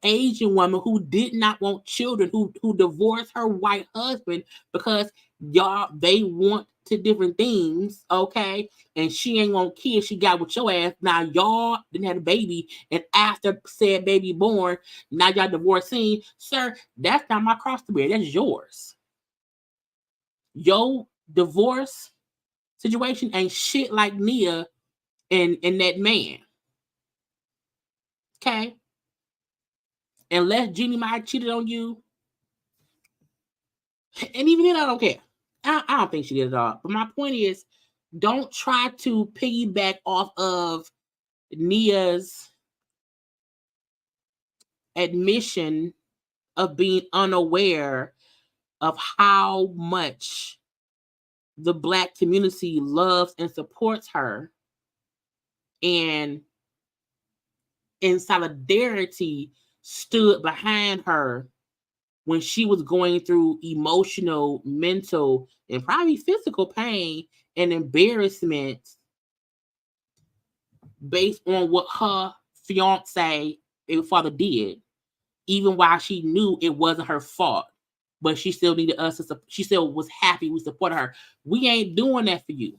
Asian woman who did not want children, who divorced her white husband because they want to different things, okay? And she ain't want kids, she got with your ass. Now y'all didn't have a baby, and after said baby born, now y'all divorcing. Sir, that's not my cross to bear. That's yours. Your divorce situation ain't shit like Nia and that man. Okay? Unless Jeannie Mai cheated on you, and even then I don't care. I don't think she did at all. But my point is, don't try to piggyback off of Nia's admission of being unaware of how much the black community loves and supports her, and in solidarity stood behind her when she was going through emotional, mental, and probably physical pain and embarrassment based on what her fiance and father did, even while she knew it wasn't her fault. But she still needed us to, she still was happy we supported her. We ain't doing that for you.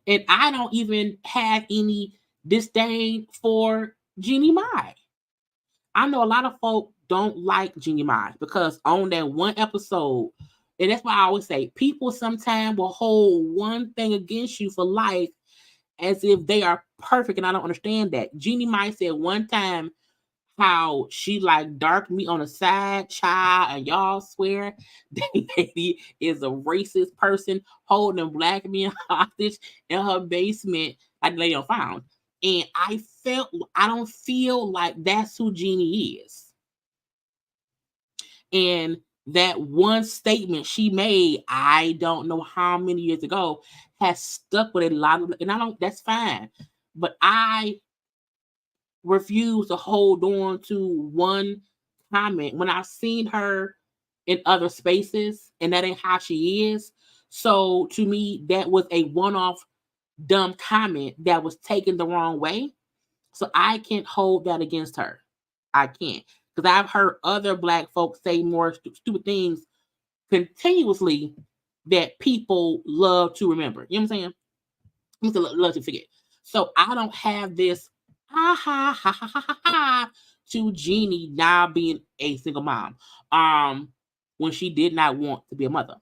And I don't even have any disdain for Jeannie Mai. I know a lot of folk don't like Jeannie Mai because on that one episode, and that's why I always say people sometimes will hold one thing against you for life as if they are perfect, and I don't understand that. Jeannie Mai said one time how she like darked me on the side, child, and y'all swear that lady is a racist person holding black men hostage in her basement, like the lady on found. And I don't feel like that's who Jeannie is. And that one statement she made, I don't know how many years ago, has stuck with a lot of, and that's fine. But I refuse to hold on to one comment when I've seen her in other spaces, and that ain't how she is. So to me, that was a one-off dumb comment that was taken the wrong way. So I can't hold that against her. I can't. Because I've heard other black folks say more stupid things continuously that people love to remember. You know what I'm saying? People love to forget. So I don't have this to Jeannie now being a single mom. When she did not want to be a mother.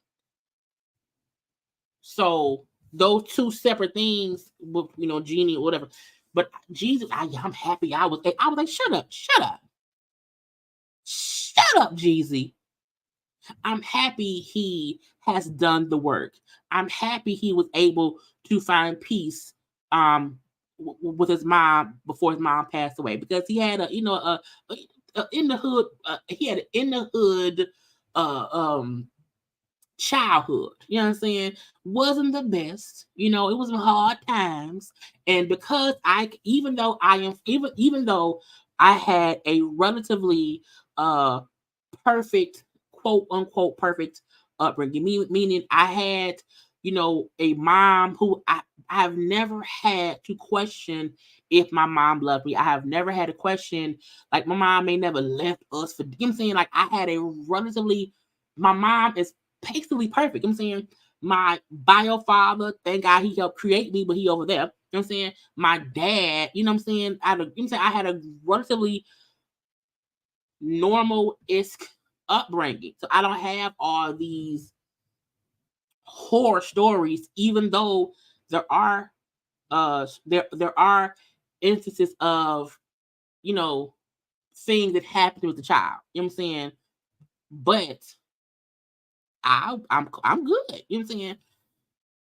So those two separate things with Jeannie or whatever. But Jesus, I'm happy I was like, shut up, Jeezy. I'm happy he has done the work. I'm happy he was able to find peace with his mom before his mom passed away, because he had a in the hood childhood. You know what I'm saying? Wasn't the best. It was hard times. And because even though I had a relatively perfect, quote unquote perfect upbringing, meaning I had a mom who I've never had to question if my mom loved me. I have never had a question, like my mom may never left us for, you know what I'm saying? Like I had my mom is basically perfect. You know what I'm saying? My bio father, thank God he helped create me, but he over there. You know what I'm saying? My dad, you know what I'm saying? I had a relatively normal-esque upbringing. So I don't have all these horror stories, even though there are instances of things that happen with the child. You know what I'm saying? But I'm good. You know what I'm saying?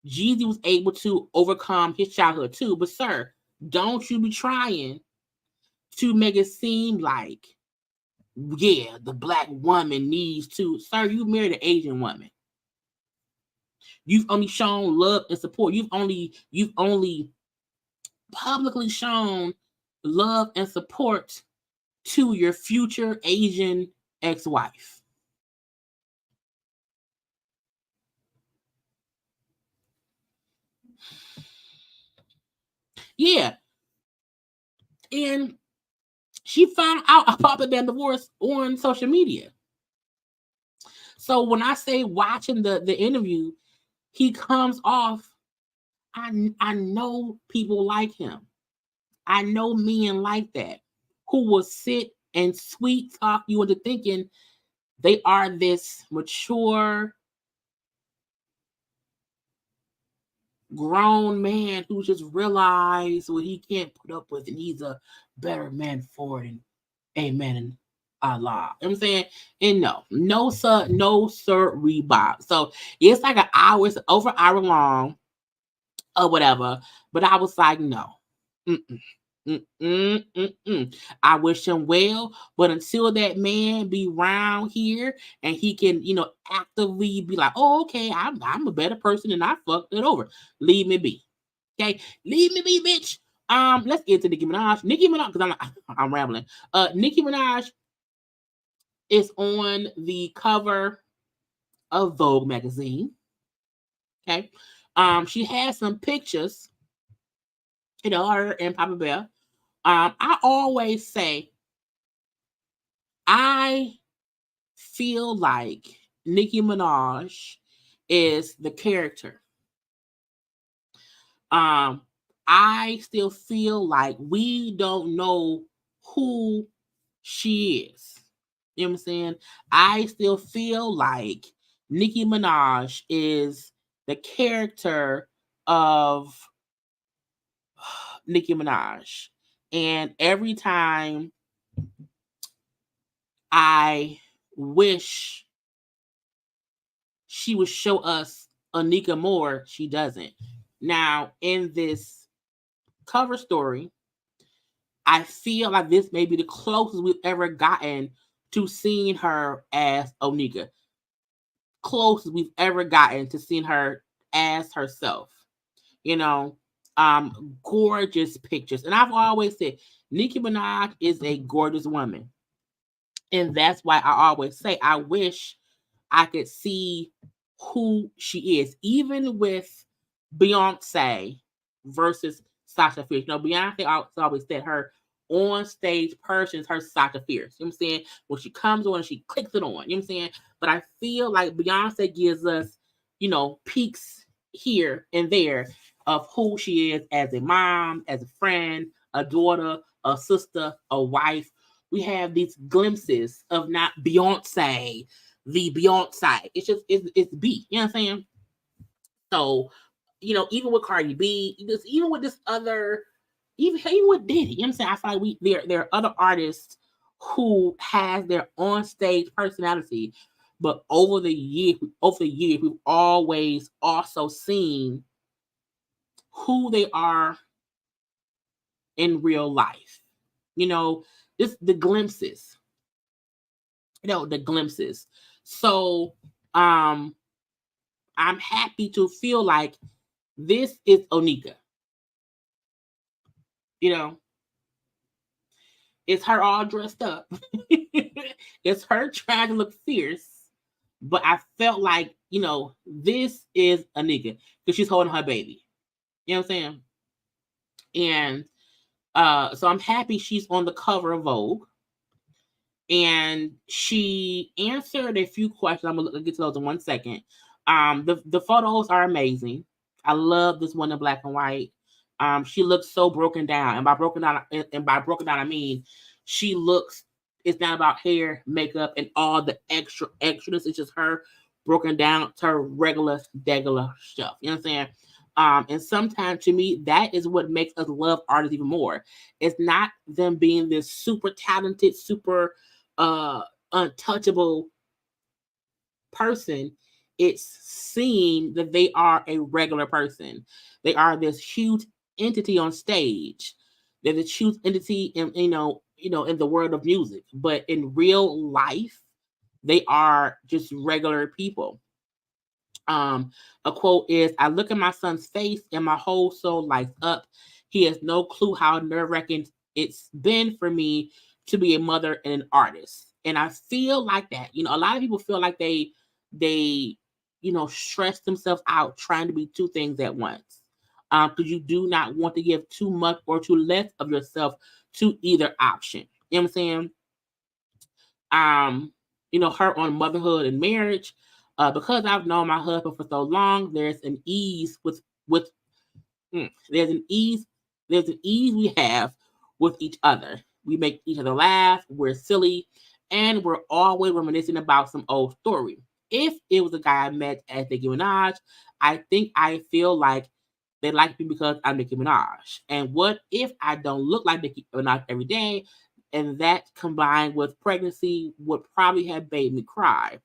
Jeezy was able to overcome his childhood too. But sir, don't you be trying to make it seem like, yeah, the black woman needs to. Sir, you married an Asian woman. You've only shown love and support. You've only publicly shown love and support to your future Asian ex-wife. Yeah. And she found out about the damn divorce on social media. So when I say watching the interview, he comes off, I know people like him. I know men like that, who will sit and sweet talk you into thinking they are this mature, grown man who just realized what he can't put up with, and he's a better man for it, and amen and Allah. You know what I'm saying? And no sir, Reebok. So it's like over an hour long or whatever. But I was like, no. I wish him well, but until that man be around here and he can, actively be like, oh, okay, I'm a better person and I fucked it over. Leave me be. Okay, leave me be, bitch. Let's get to Nicki Minaj. Because I'm rambling. Nicki Minaj is on the cover of Vogue magazine. Okay, she has some pictures. Her and Papa Bear. I always say, I feel like Nicki Minaj is the character. I still feel like we don't know who she is. You know what I'm saying? I still feel like Nicki Minaj is the character of Nicki Minaj. And every time I wish she would show us Anika more, she doesn't. Now, in this cover story, I feel like this may be the closest we've ever gotten to seeing her as Onika. Closest we've ever gotten to seeing her as herself. You know, gorgeous pictures. And I've always said Nicki Minaj is a gorgeous woman. And that's why I always say I wish I could see who she is, even with Beyonce versus Sasha Fierce. You know, Beyonce always said her on stage person is her Sasha Fierce. You know what I'm saying? When she comes on, she clicks it on. You know what I'm saying? But I feel like Beyonce gives us, you know, peaks here and there of who she is as a mom, as a friend, a daughter, a sister, a wife. We have these glimpses of not Beyonce, the Beyonce. It's just it's B. You know what I'm saying? So, you know, even with Cardi B, even with this other, even with Diddy, you know what I'm saying? I feel like there are other artists who has their on stage personality, but over the years, we've always also seen who they are in real life. You know, just the glimpses. You know, the glimpses. So I'm happy to feel like this is Onika. You know, it's her all dressed up. It's her trying to look fierce. But I felt like, you know, this is Onika because she's holding her baby. You know what I'm saying? And so I'm happy she's on the cover of Vogue. And she answered a few questions. I'm gonna get to those in 1 second. The photos are amazing. I love this one in black and white. She looks so broken down, and by broken down, I mean she looks. It's not about hair, makeup, and all the extras. It's just her broken down to her regular stuff. You know what I'm saying? And sometimes to me, that is what makes us love artists even more. It's not them being this super talented, super untouchable person. It's seeing that they are a regular person. They are this huge entity on stage. They're this huge entity in in the world of music, but in real life, they are just regular people. A quote is, "I look at my son's face and my whole soul lights up. He has no clue how nerve-wracking it's been for me to be a mother and an artist." And I feel like that. You know, a lot of people feel like they stress themselves out trying to be two things at once. Because you do not want to give too much or too less of yourself to either option. You know what I'm saying? Her on motherhood and marriage. Because I've known my husband for so long, there's an ease there's an ease we have with each other. We make each other laugh, we're silly, and we're always reminiscing about some old story. If it was a guy I met at Nicki Minaj, I feel like they like me because I'm Nicki Minaj. And what if I don't look like Nicki Minaj every day? And that combined with pregnancy would probably have made me cry.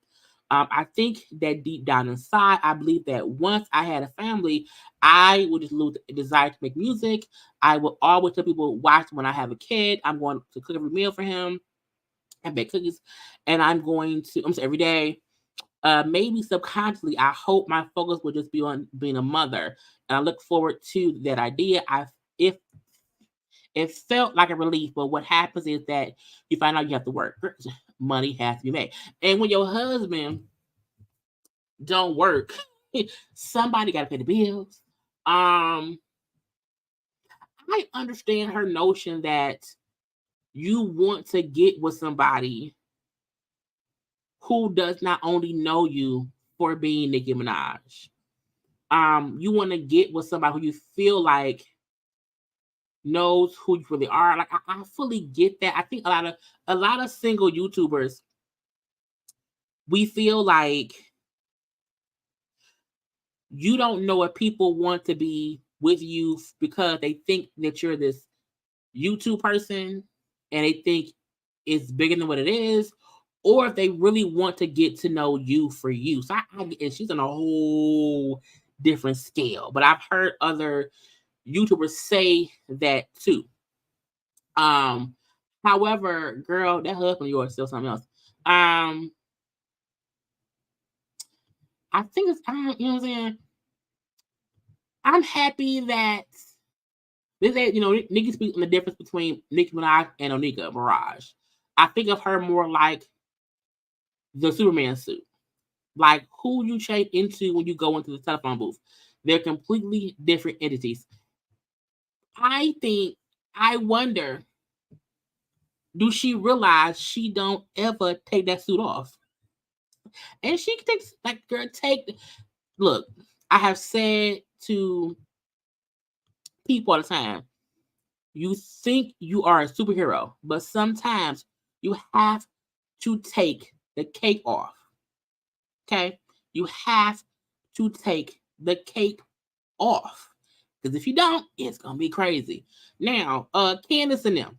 I think that deep down inside, I believe that once I had a family, I would just lose the desire to make music. I will always tell people, watch when I have a kid, I'm going to cook every meal for him and bake cookies. And I'm saying every day. Maybe subconsciously, I hope my focus will just be on being a mother. And I look forward to that idea. If it felt like a relief, but what happens is that you find out you have to work. Money has to be made. And when your husband don't work, somebody got to pay the bills. I understand her notion that you want to get with somebody who does not only know you for being Nicki Minaj. You want to get with somebody who you feel like knows who you really are. Like I fully get that. I think a lot of single YouTubers, we feel like you don't know if people want to be with you because they think that you're this YouTube person and they think it's bigger than what it is, or if they really want to get to know you for you. So and she's on a whole different scale, but I've heard other YouTubers say that too. However, girl, that husband of yours is still something else. I think it's, you know what I'm saying? I'm happy that this, you know, Nikki speaks on the difference between Nicki Minaj and Onika Barrage. I think of her more like the Superman suit, like who you change into when you go into the telephone booth. They're completely different entities. I wonder, do she realize she don't ever take that suit off? And she takes, like, girl, look, I have said to people all the time, you think you are a superhero, but sometimes you have to take the cape off. Okay? You have to take the cape off. Because if you don't, it's going to be crazy. Now, Candiace and them.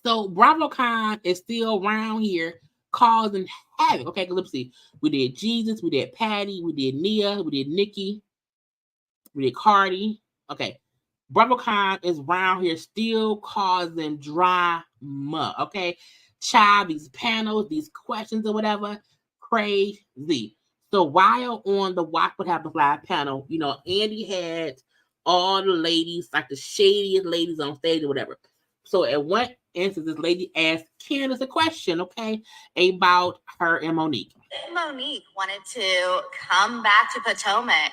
So, BravoCon is still around here causing havoc. Okay, let's see. We did Jesus, we did Patty, we did Nia, we did Nikki, we did Cardi. Okay. BravoCon is around here still causing drama. Okay. Child, these panels, these questions or whatever, crazy. So while on the Watch What Happens Live panel, you know, Andy had all the ladies, like the shadiest ladies on stage or whatever. So at one instance, this lady asked Candiace a question, okay, about her and Monique. Monique wanted to come back to Potomac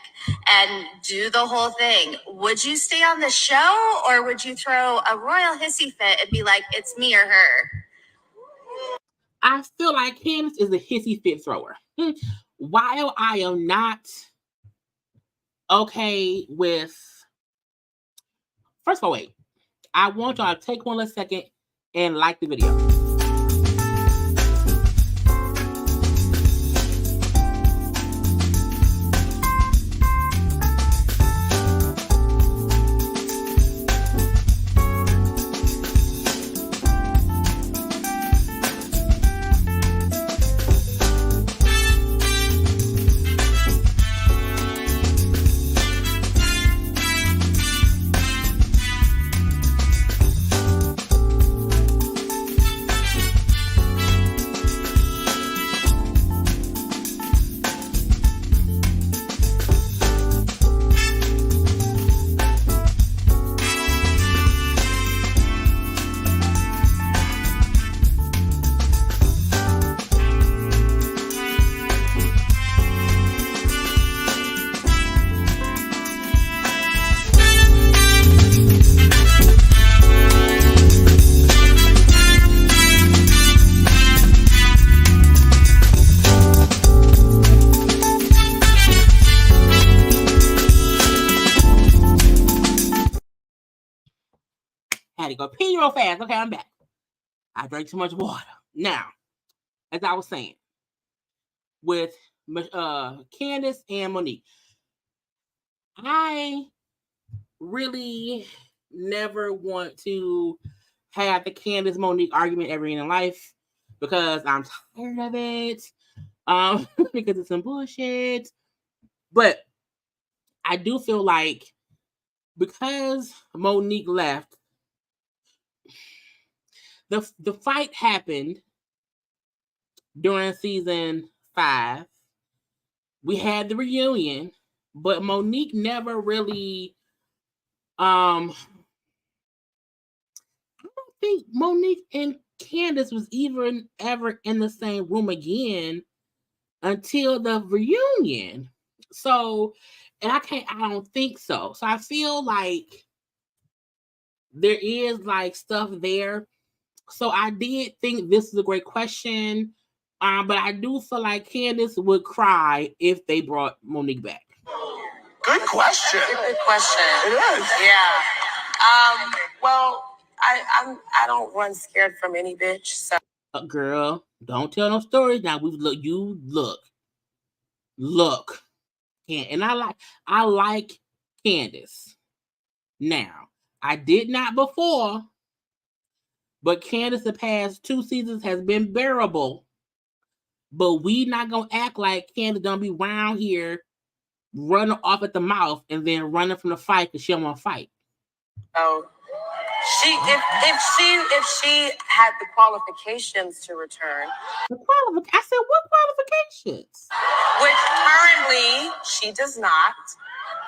and do the whole thing. Would you stay on the show, or would you throw a royal hissy fit and be like, it's me or her? I feel like Candiace is a hissy fit thrower. While I am not okay with... First of all, wait. I want y'all to take one last second and like the video. Had to go pee real fast. Okay, I'm back. I drank too much water. Now, as I was saying, with Candiace and Monique, I really never want to have the Candiace Monique argument ever in life because I'm tired of it. Because it's some bullshit. But I do feel like because Monique left, the fight happened during season 5. We had the reunion, but Monique never really I don't think Monique and Candiace was even ever in the same room again until the reunion. So, and I don't think so. So I feel like there is like stuff there. So I did think this is a great question. But I do feel like Candiace would cry if they brought Monique back. Good question. It's a good question. It is. Yeah. Well, I don't run scared from any bitch. So Girl, don't tell no stories. Now look. And I like Candiace. Now, I did not before, but Candiace the past 2 seasons has been bearable. But we not gonna act like Candiace don't be around here running off at the mouth and then running from the fight because she don't want to fight. Oh, if she had the qualifications to return, I said, what qualifications? which currently she does not,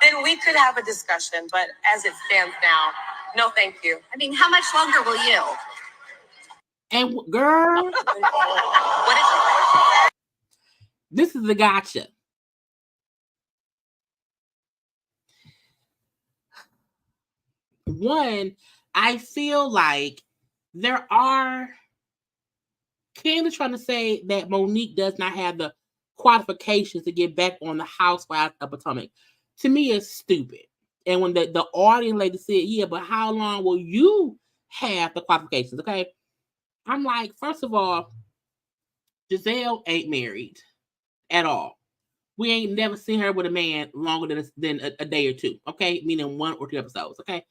then we could have a discussion. But as it stands now, no, thank you. I mean, how much longer will you? And girl, What is it? this is the gotcha. One, I feel like there are Candiace trying to say that Monique does not have the qualifications to get back on the Housewives of Potomac. To me, it's stupid. And when the audience lady said, yeah, but how long will you have the qualifications? Okay. I'm like, first of all, Giselle ain't married at all. We ain't never seen her with a man longer than a day or two. Okay. Meaning 1 or 2 episodes. Okay.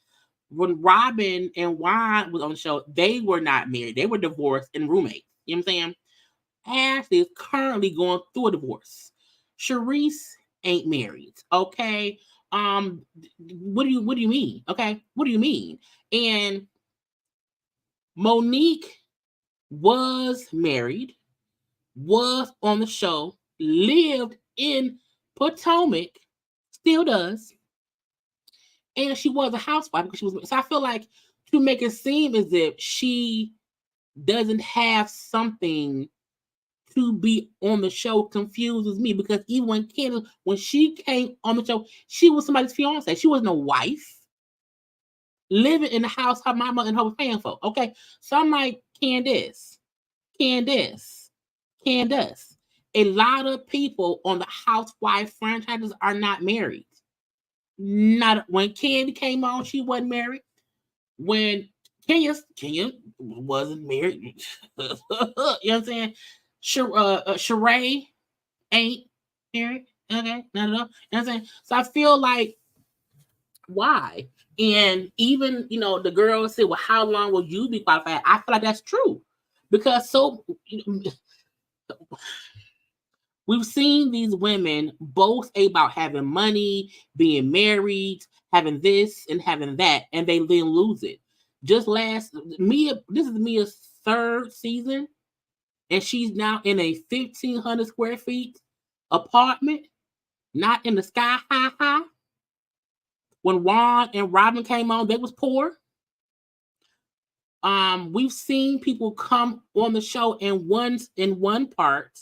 When Robin and Juan was on the show, they were not married. They were divorced and roommates. You know what I'm saying? Ashley is currently going through a divorce. Charisse ain't married. Okay. What do you mean? Okay. What do you mean? And Monique was married, was on the show, lived in Potomac, still does. And she was a housewife because she was. So I feel like to make it seem as if she doesn't have something to be on the show confuses me, because even when Candiace, when she came on the show, she was somebody's fiance. She wasn't a wife living in the house her mama and her were paying for. Okay, so I'm like, Candiace. A lot of people on the Housewife franchises are not married. Not when Candy came on, she wasn't married. When Kenya wasn't married. You know what I'm saying? Sharee ain't married. Okay, not at all. You know what I'm saying? So I feel like, why? And even, the girl said, well, how long will you be qualified? I feel like that's true. Because we've seen these women boast about having money, being married, having this and having that, and they then lose it. This is Mia's 3rd season, and she's now in a 1,500 square feet apartment, not in the sky high. When Juan and Robin came on, they was poor. We've seen people come on the show in one part,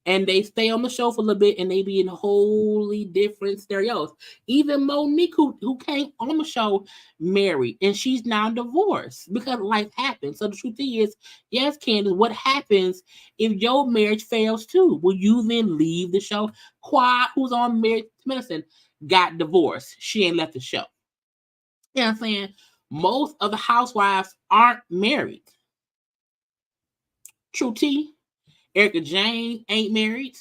and they stay on the show for a little bit, and they be in wholly different stereos. Even Monique, who came on the show married, and she's now divorced because life happens. So the truth is, yes, Candiace, what happens if your marriage fails too? Will you then leave the show? Quad, who's on Married to Medicine, got divorced. She ain't left the show. You know what I'm saying? Most of the housewives aren't married. True T. Erica Jane ain't married.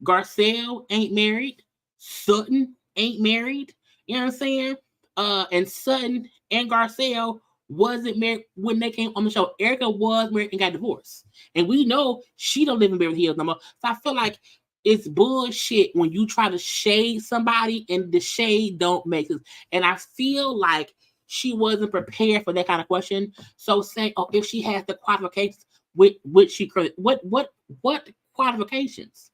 Garcelle ain't married. Sutton ain't married. You know what I'm saying? And Sutton and Garcelle wasn't married when they came on the show. Erica was married and got divorced. And we know she don't live in Beverly Hills no more. So I feel like it's bullshit when you try to shade somebody and the shade don't make sense. And I feel like she wasn't prepared for that kind of question. So saying, oh, if she has the qualifications, what qualifications?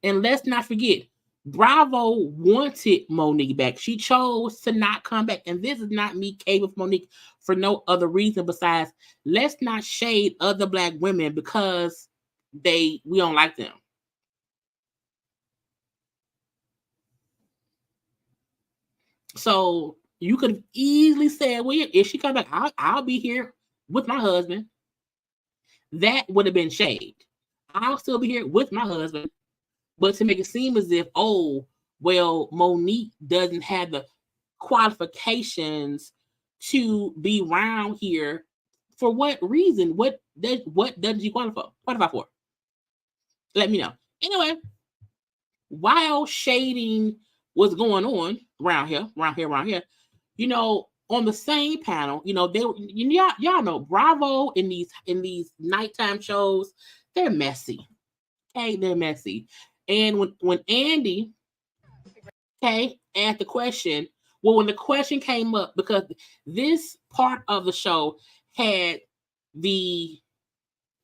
And let's not forget, Bravo wanted Monique back. She chose to not come back. And this is not me caving with Monique for no other reason besides let's not shade other Black women because we don't like them. So you could have easily said, well, if she comes back, I'll be here with my husband. That would have been shade. I'll still be here with my husband. but to make it seem as if, oh, well, Monique doesn't have the qualifications to be around here. For what reason? What does she qualify for? Let me know. Anyway, while shading was going on around here, you know, on the same panel, you know, y'all know Bravo in these nighttime shows, they're messy. Okay, they're messy. And when Andy, okay, asked the question, well, when the question came up, because this part of the show had the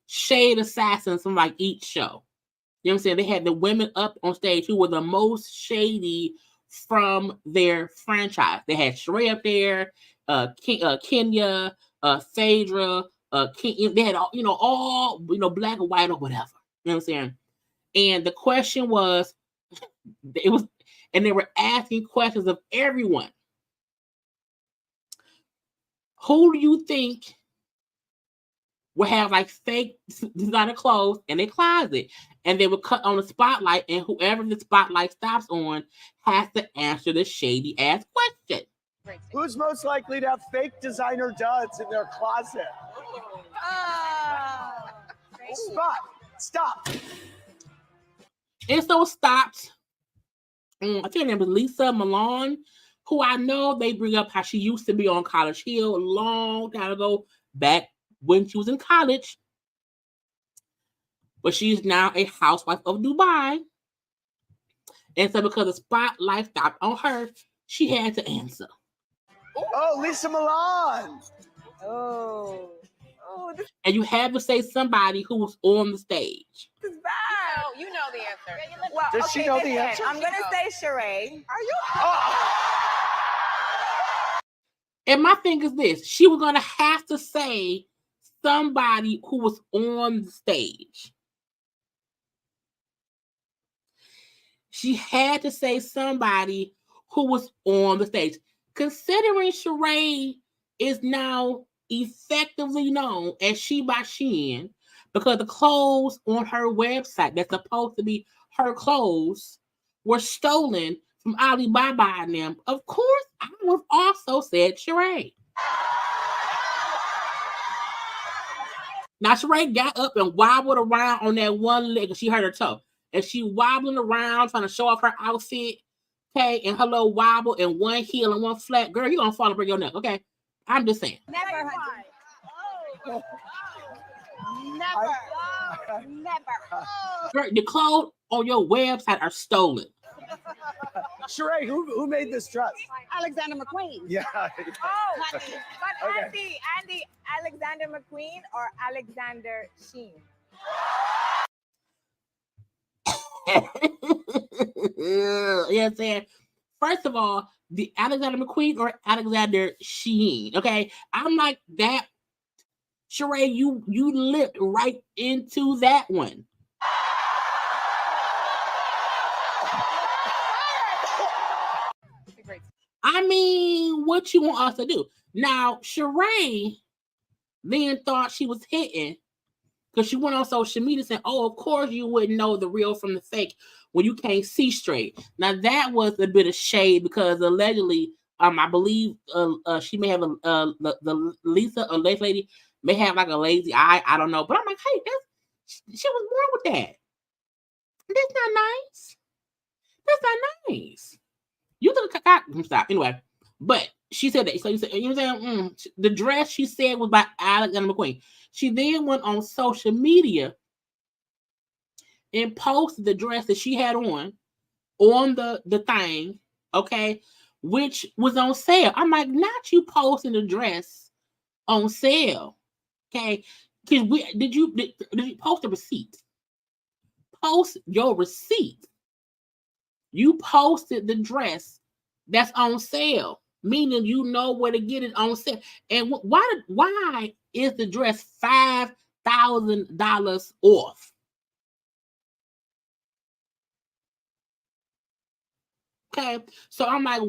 shade assassins from like each show. You know what I'm saying? They had the women up on stage who were the most shady from their franchise. They had Sharee up there, Kenya, Phaedra, they had all black and white or whatever. You know what I'm saying? And the question was, and they were asking questions of everyone. Who do you think will have like fake designer clothes in their closet? And they would cut on the spotlight, and whoever the spotlight stops on has to answer the shady ass question. Who's most likely to have fake designer duds in their closet? Stop. And so stopped. I think her name was Lisa Milan, who I know they bring up how she used to be on College Hill a long time ago, back when she was in college. But she's now a housewife of Dubai. And so because the spotlight stopped on her, she had to answer. Oh, Lisa Milan. And you had to say somebody who was on the stage. This is bad. You know the answer. Well, Does she know the answer? I'm going to say Sharee. Are you? And my thing is this. She was going to have to say somebody who was on the stage. She had to say somebody who was on the stage. Considering Sharee is now effectively known as She by Shein, because the clothes on her website that's supposed to be her clothes were stolen from Alibaba and them, of course, I would have also said Sharee. Now, Sharee got up and wobbled around on that one leg because she hurt her toe. And she wobbling around trying to show off her outfit, okay, and her little wobble and one heel and one flat. Girl, you're going to fall and break your neck, okay? I'm just saying. Never. Girl, the clothes on your website are stolen. Sharee, who made this dress? Alexander McQueen. Yeah. Oh, but Okay. Andy, Alexander McQueen or Alexander Sheen? Yes, and first of all, the Alexander McQueen or Alexander Sheen. Okay, I'm like that. Sharee, you lipped right into that one. I mean, what you want us to do? Now, Sharee then thought she was hitting because she went on social media saying, oh, of course you wouldn't know the real from the fake when you can't see straight. Now, that was a bit of shade because allegedly, I believe she may have the Lisa or lady may have like a lazy eye. I don't know. But I'm like, hey, she was born with that. That's not nice. That's not nice. You took a stop. Anyway, but she said that. So you know what I'm saying? The dress she said was by Alexander McQueen. She then went on social media and posted the dress that she had on the thing, okay, which was on sale. I'm like, not you posting the dress on sale, okay? Because did you post a receipt? Post your receipt. You posted the dress that's on sale, meaning you know where to get it on sale. And why is the dress $5,000 off? Okay, so I'm like,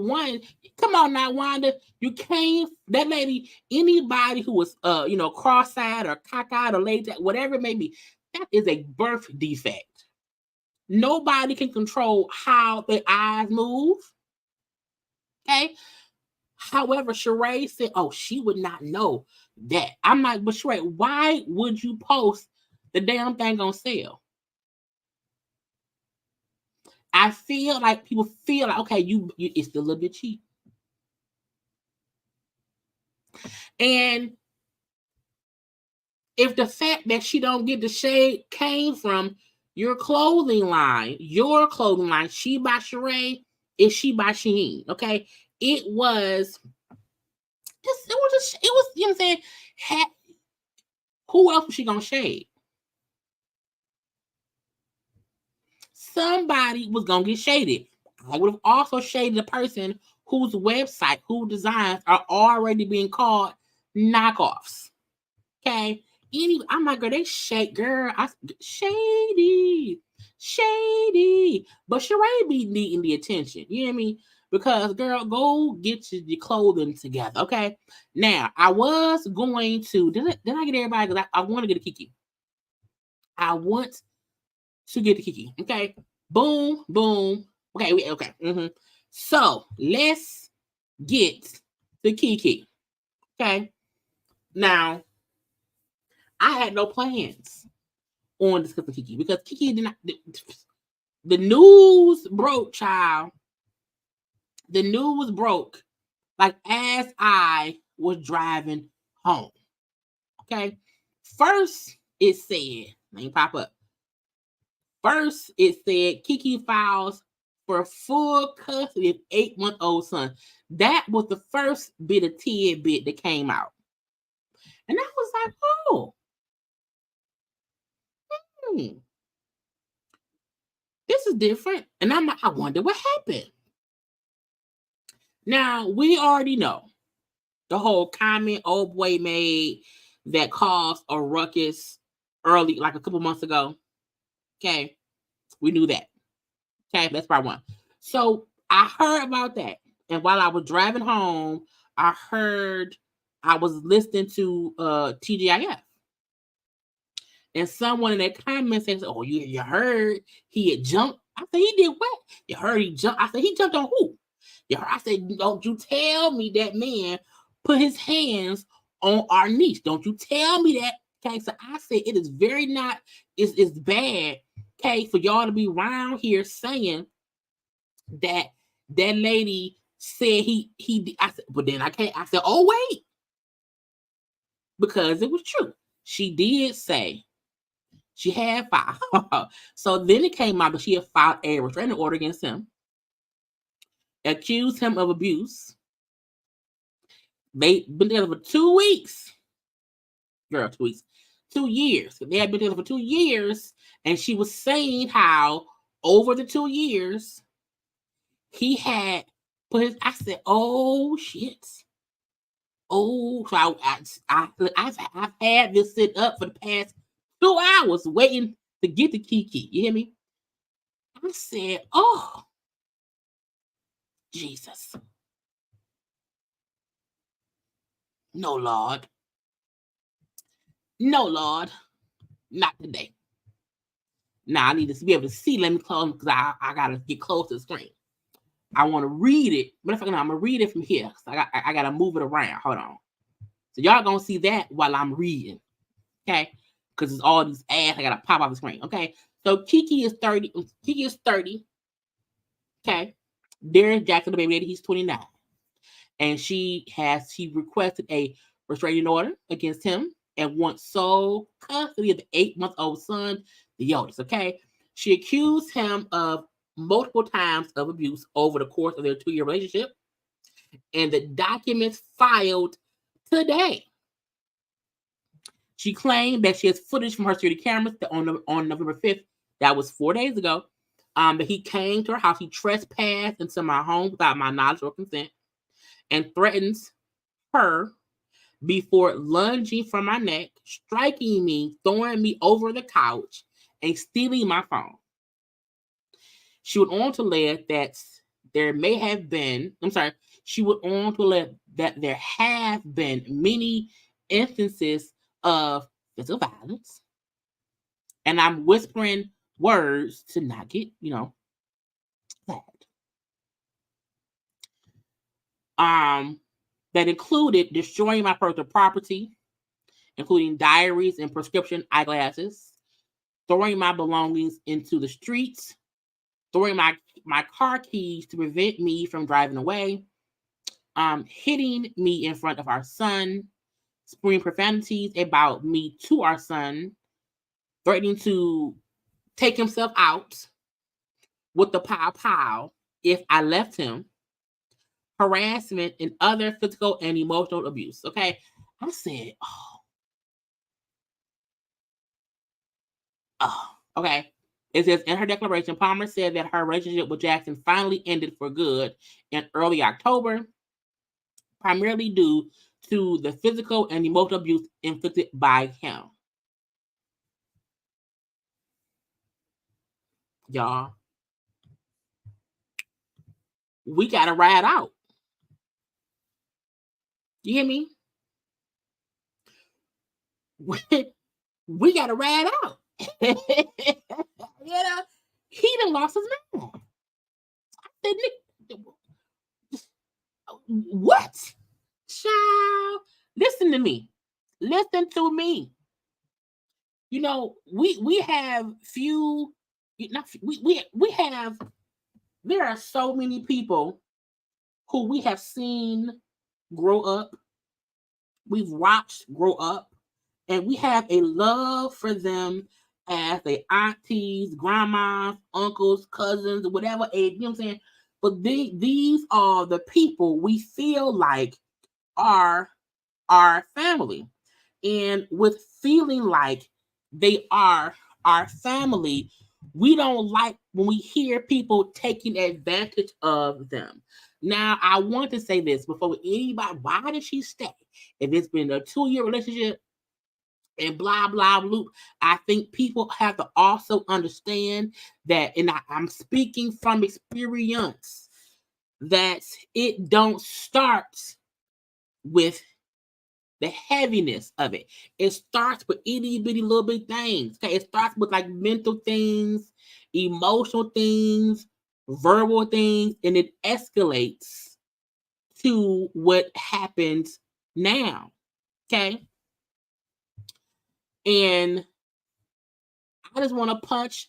come on now, Wanda. You can't, that lady, anybody who was cross-eyed or cockeyed or lazy, whatever it may be, that is a birth defect. Nobody can control how their eyes move. Okay. However, Sharee said, oh, she would not know that. I'm like, but Sharee, why would you post the damn thing on sale? I feel like people feel like, okay, you it's still a little bit cheap. And if the fact that she don't get the shade came from your clothing line, she by Sharee, is she by Shein, okay? It was, you know what I'm saying? Who else was she gonna shade? Somebody was gonna get shaded. I would have also shaded the person whose website, whose designs are already being called knockoffs. Okay. Anyway, I'm like, girl, they shade, girl. Shady. But Sharee be needing the attention. You know what I mean? Because, girl, go get your clothing together. Okay. Now, I was going to, did I get everybody? Because I want to get a Keke. I want to get the Keke. Okay. Boom, boom. Okay. Okay. Mm-hmm. So let's get the Keke. Okay. Now, I had no plans on discussing Keke because Keke did not. The news broke, child. The news broke like as I was driving home. Okay. First, it said, let me pop up. First, it said Keke files for full custody of 8-month-old son. That was the first bit of tidbit that came out. And I was like, oh. This is different. And I'm like, I wonder what happened. Now, we already know the whole comment old boy made that caused a ruckus early, like a couple months ago. Okay. We knew that. Okay. That's part one. So I heard about that. And while I was driving home, I was listening to TGIF. And someone in that comment says, oh, you heard he had jumped. I said, he did what? You heard he jumped. I said, he jumped on who? I said, don't you tell me that man put his hands on our niece. Don't you tell me that. Okay, so I said, it is very not, it's bad, okay, for y'all to be around here saying that lady said he I said, but then I said, oh, wait. Because it was true. She did say she had filed. So then it came out that she had filed a restraining order against him, accused him of abuse. They've been together for 2 weeks. Girl, 2 weeks. 2 years. They had been together for 2 years. And she was saying how over the 2 years, he had put his, I said, oh, shit. Oh, so I've had this sit up for the past 2 hours waiting to get the Keke. You hear me? I said, oh, Jesus. No, Lord. No, Lord. Not today. Now, I need to be able to see. Let me close because I got to get close to the screen. I want to read it. But if I'm going to read it from here. I got to move it around. Hold on. So y'all going to see that while I'm reading. Okay? Because it's all these ads. I got to pop off the screen. Okay? So Keke is 30. Keke is 30. Okay? Darren Jackson, the baby lady, he's 29. And she requested a restraining order against him and wants sole custody of the 8-month-old son, the youngest. Okay? She accused him of multiple times of abuse over the course of their 2-year relationship. And the documents filed today. She claimed that she has footage from her security cameras that on November 5th, that was 4 days ago, that he came to her house. He trespassed into my home without my knowledge or consent and threatens her before lunging from my neck, striking me, throwing me over the couch, and stealing my phone. She went on to allege that there have been many instances of physical violence. And I'm whispering words to not get, sad. That included destroying my personal property, including diaries and prescription eyeglasses, throwing my belongings into the streets, throwing my car keys to prevent me from driving away, hitting me in front of our son, spewing profanities about me to our son, threatening to take himself out with the pow if I left him, harassment, and other physical and emotional abuse. Okay. I said, okay. It says in her declaration, Palmer said that her relationship with Jackson finally ended for good in early October, primarily due to the physical and emotional abuse inflicted by him. Y'all, we got to ride out. You hear me? We got to ride out. He done lost his mind. I said, what? Child, listen to me. Listen to me. We have few, we have, there are so many people who we have seen grow up. We've watched grow up, and we have a love for them as their aunties, grandmas, uncles, cousins, whatever age, you know what I'm saying? But these are the people we feel like are our family. And with feeling like they are our family, we don't like when we hear people taking advantage of them. Now, I want to say this before anybody, why did she stay? If it's been a 2-year relationship and blah, blah, blah, I think people have to also understand that, and I'm speaking from experience, that it don't start with the heaviness of it. It starts with itty bitty little bit things. Okay, it starts with like mental things, emotional things, verbal things, and it escalates to what happens now. Okay, and I just want to punch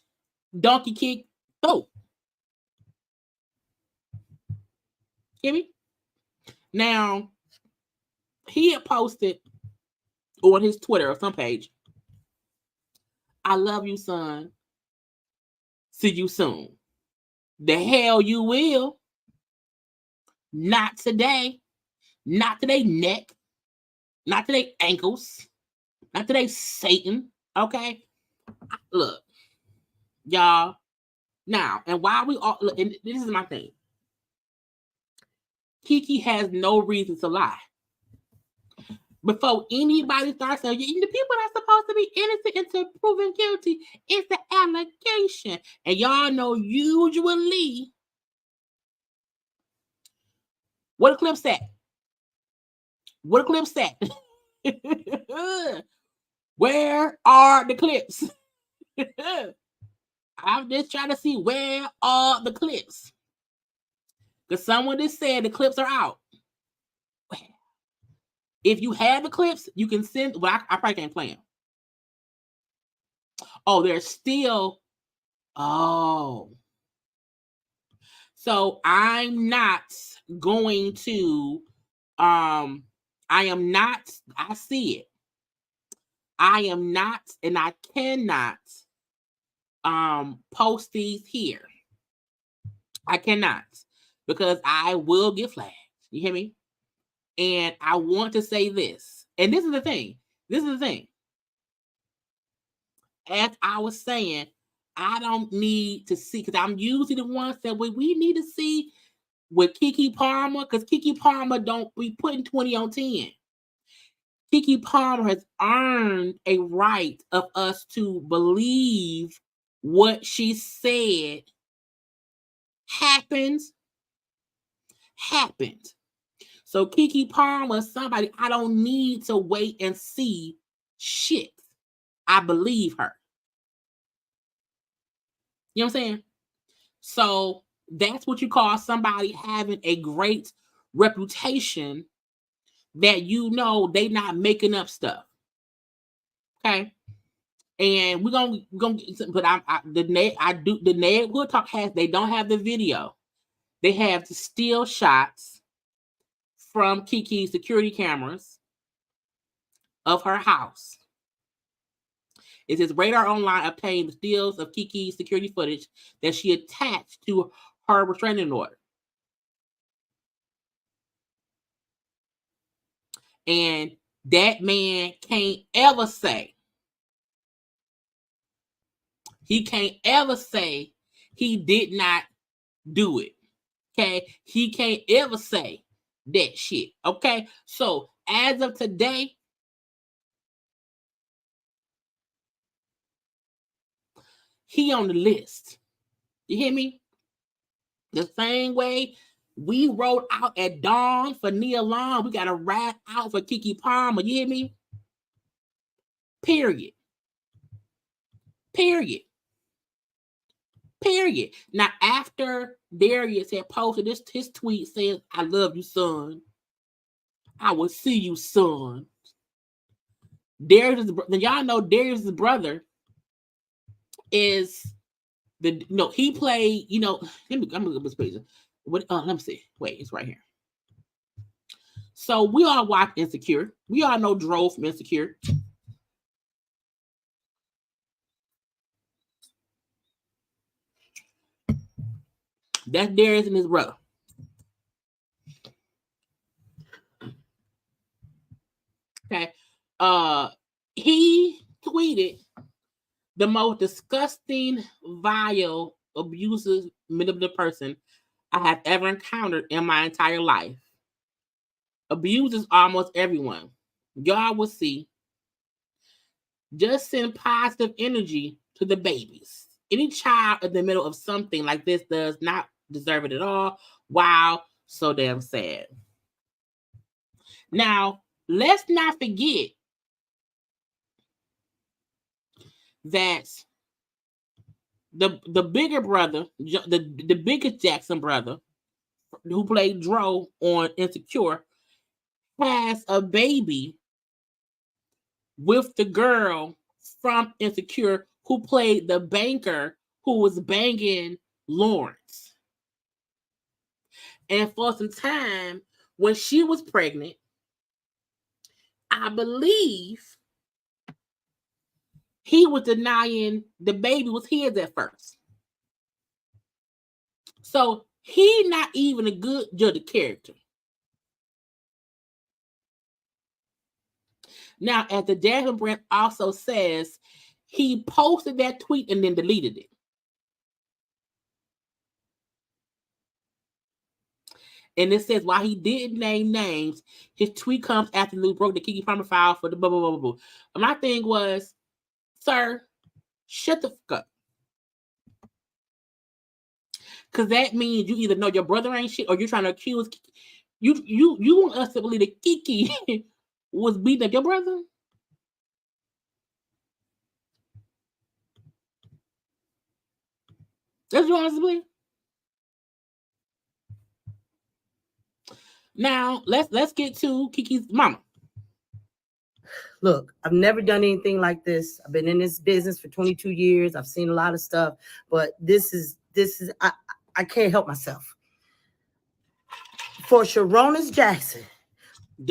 donkey kick throat. Hear me? Now, he had posted on his Twitter or some page, I love you, son. See you soon. The hell you will. Not today. Not today, neck. Not today, ankles. Not today, Satan. Okay? Look, y'all. Now, and while we all, look, and this is my thing. Keke has no reason to lie. Before anybody starts saying, the people that's supposed to be innocent until proven guilty, it's the allegation. And y'all know usually what the clip said. What the clip said. Where are the clips? I'm just trying to see where are the clips. Because someone just said the clips are out. If you have the clips, you can send. Well, I probably can't play them. Oh, they're still. Oh. So I'm not going to. I am not. I see it. I am not, and I cannot post these here. I cannot, because I will get flagged. You hear me? And I want to say this, and this is the thing. As I was saying, I don't need to see, because I'm usually the ones that we need to see with Keke Palmer, because Keke Palmer don't be putting 20 on 10. Keke Palmer has earned a right of us to believe what she said happened. So Keke Palmer is somebody I don't need to wait and see shit. I believe her. You know what I'm saying? So that's what you call somebody having a great reputation, that you know they not making up stuff. Okay. And we're gonna but the neighborhood talk they don't have the video. They have the still shots from Keke's security cameras of her house. It says Radar Online obtained the stills of Keke's security footage that she attached to her restraining order. And that man can't ever say, he did not do it. Okay? He can't ever say that shit. Okay? So as of today, he on the list. You hear me? The same way we rode out at dawn for Nia Long, we got to ride out for Keke Palmer. You hear me? Period. Now, after Darius had posted his tweet saying, "I love you, son. I will see you, son." Y'all know Darius' brother is he played, I'm gonna look at this page. Let me see. Wait, it's right here. So we all watch Insecure. We all know Dro from Insecure. That's Darius and his brother. Okay. He tweeted the most disgusting, vile, abusive, manipulative person I have ever encountered in my entire life. Abuses almost everyone. Y'all will see. Just send positive energy to the babies. Any child in the middle of something like this does not deserve it at all. Wow, so damn sad. Now, let's not forget that the bigger brother, the biggest Jackson brother, who played Dro on Insecure, has a baby with the girl from Insecure who played the banker who was banging Lawrence. And for some time, when she was pregnant, I believe he was denying the baby was his at first. So he not even a good judge of character. Now, as the Jackson brand also says, he posted that tweet and then deleted it. And it says, while he didn't name names, his tweet comes after Lou broke the Keke Palmer file for the blah, blah, blah, blah, blah. My thing was, sir, shut the fuck up. Because that means you either know your brother ain't shit or you're trying to accuse. You want us to believe that Keke was beating up your brother? That's what you want us to believe? Now, let's get to Keke's mama. Look, I've never done anything like this. I've been in this business for 22 years. I've seen a lot of stuff, but this is I can't help myself. For Sharonis Jackson,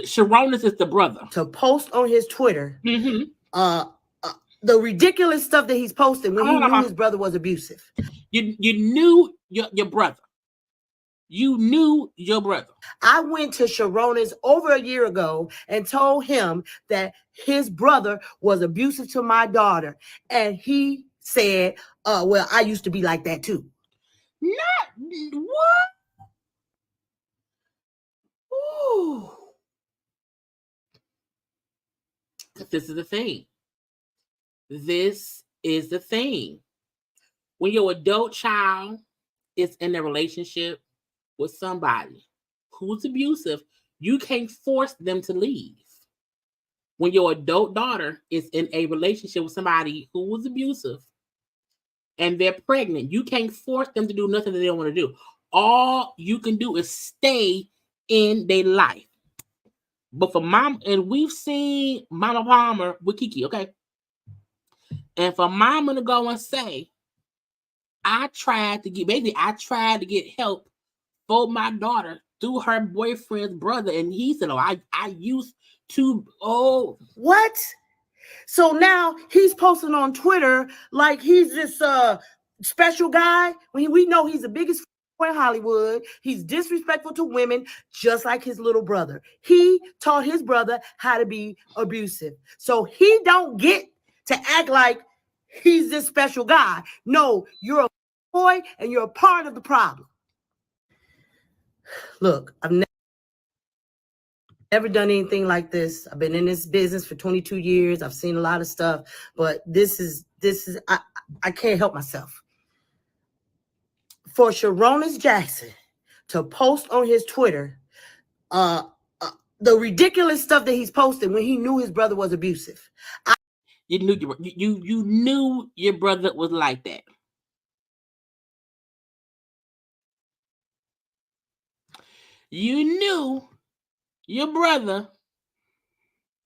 Sharonis is the brother, to post on his Twitter the ridiculous stuff that he's posting when he knew his brother was abusive. You knew your brother. You knew your brother. I went to Sharonis over a year ago and told him that his brother was abusive to my daughter. And he said, well, I used to be like that too. Not what? Ooh. This is the thing. This is the thing. When your adult child is in a relationship with somebody who's abusive, you can't force them to leave. When your adult daughter is in a relationship with somebody who was abusive, and they're pregnant, you can't force them to do nothing that they don't want to do. All you can do is stay in their life. But for mom, and we've seen Mama Palmer with Keke, okay? And for mama to go and say, I tried to get help for my daughter through her boyfriend's brother. And he said, I used to, What? So now he's posting on Twitter like he's this special guy when we know he's the biggest in Hollywood. He's disrespectful to women, just like his little brother. He taught his brother how to be abusive. So he don't get to act like he's this special guy. No, you're a boy and you're a part of the problem. Look, I've never done anything like this. I've been in this business for 22 years. I've seen a lot of stuff, but this is I can't help myself. For Sharonis Jackson to post on his Twitter the ridiculous stuff that he's posting when he knew his brother was abusive. You knew your brother was like that. You knew your brother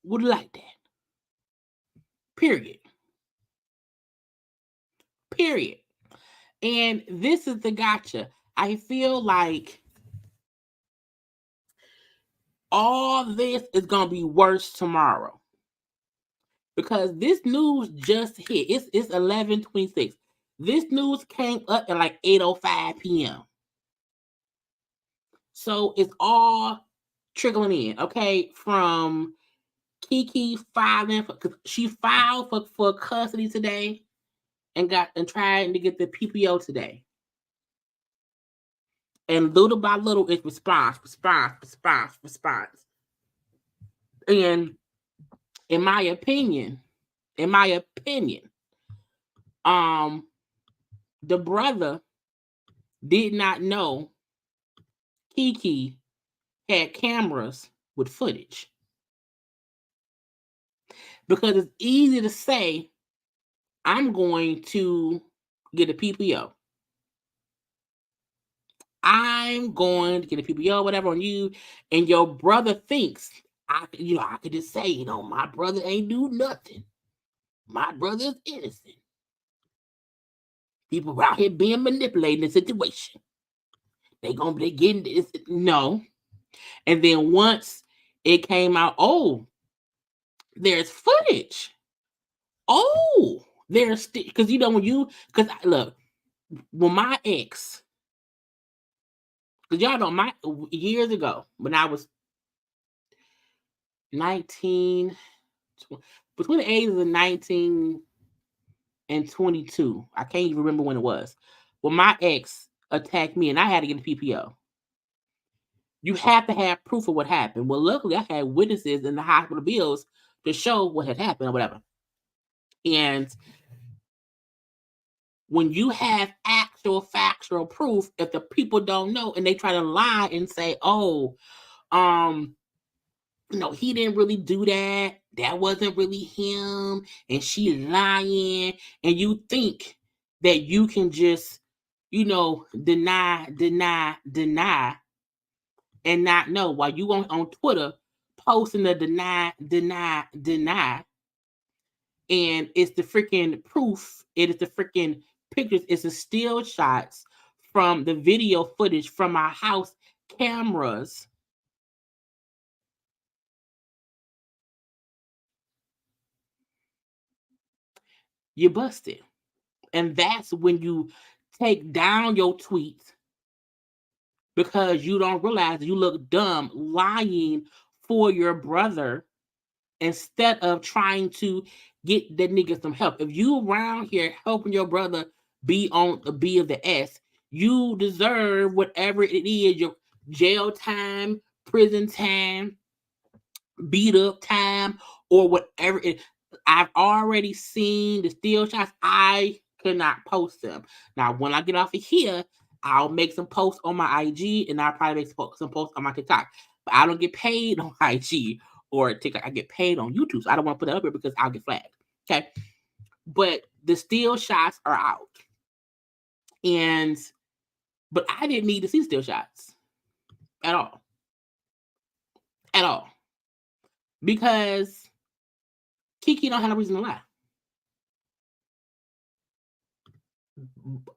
would like that. Period. And this is the gotcha. I feel like all this is going to be worse tomorrow. Because this news just hit. It's 11:26. This news came up at like 8:05 p.m. So it's all trickling in, okay? From Keke filing because she filed for custody today and trying to get the PPO today. And little by little, it's response. And in my opinion, the brother did not know Keke had cameras with footage. Because it's easy to say, I'm going to get a PPO. I'm going to get a PPO, whatever, on you. And your brother thinks, I could just say, my brother ain't do nothing. My brother is innocent. People out here being manipulated in the situation. They getting this. No. And then once it came out, there's footage. There's because when my ex, because y'all know years ago when I was 19, between the ages of 19 and 22, I can't even remember when it was. When my ex attacked me and I had to get a PPO. You have to have proof of what happened. Well, luckily I had witnesses in the hospital bills to show what had happened or whatever. And when you have actual factual proof, if the people don't know and they try to lie and say, he didn't really do that. That wasn't really him. And she lying. And you think that you can just, deny, and not know while you on Twitter posting the deny. And it's the freaking proof. It is the freaking pictures. It's the still shots from the video footage from our house cameras. You're busted. And that's when you take down your tweets because you don't realize you look dumb lying for your brother instead of trying to get that nigga some help. If you around here helping your brother be on the B of the S, you deserve whatever it is, your jail time, prison time, beat up time, or whatever it is. I've already seen the still shots. I could not post them. Now, when I get off of here, I'll make some posts on my IG and I'll probably make some posts on my TikTok. But I don't get paid on IG or TikTok. I get paid on YouTube. So I don't want to put it up here because I'll get flagged. Okay. But the still shots are out. But I didn't need to see still shots at all. At all. Because Keke don't have no reason to lie.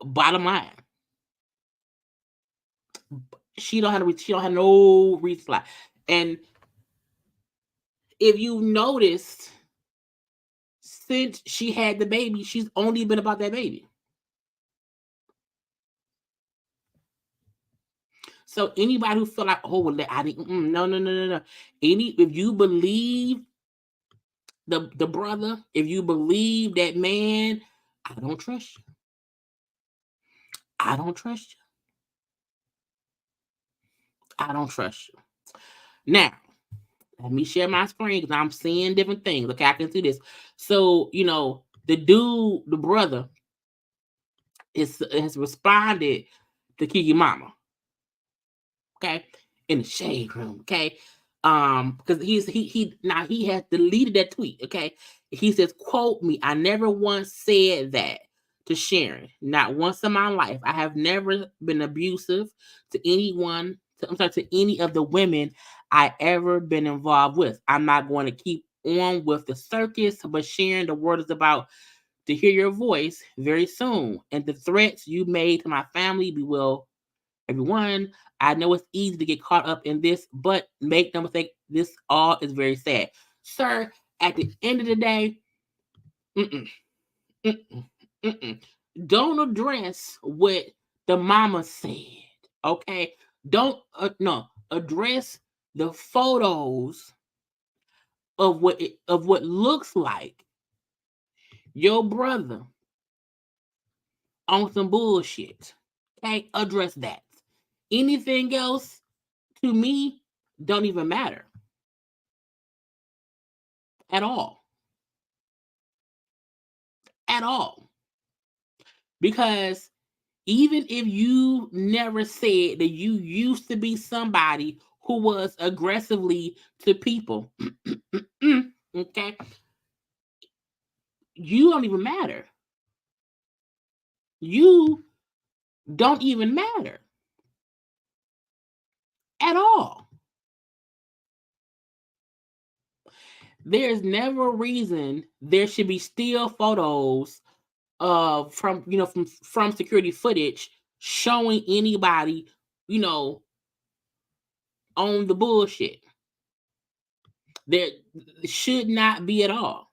Bottom line. She don't have no reason to lie. And if you noticed, since she had the baby, she's only been about that baby. So anybody who feel like, oh, well, I didn't, no. If you believe the brother, if you believe that man, I don't trust you. I don't trust you. I don't trust you. Now, let me share my screen because I'm seeing different things. Okay, I can see this. So, the dude, the brother, has responded to Keke mama. Okay, in the shade room. Okay, because he has deleted that tweet. Okay, he says, "Quote me. I never once said that to Sharon. Not once in my life. I have never been abusive to anyone. To any of the women I ever been involved with. I'm not going to keep on with the circus, but Sharon, the word is about to hear your voice very soon. And the threats you made to my family, we will, everyone. I know it's easy to get caught up in this, but make no mistake, this all is very sad. Sir, at the end of the day, don't address what the mama said, okay? Don't address the photos of what looks like your brother on some bullshit. Okay, address that. Anything else to me don't even matter at all. At all. Because even if you never said that you used to be somebody who was aggressively to people, okay, you don't even matter. You don't even matter at all. There's never a reason there should be still photos from security footage showing anybody, on the bullshit. There should not be at all.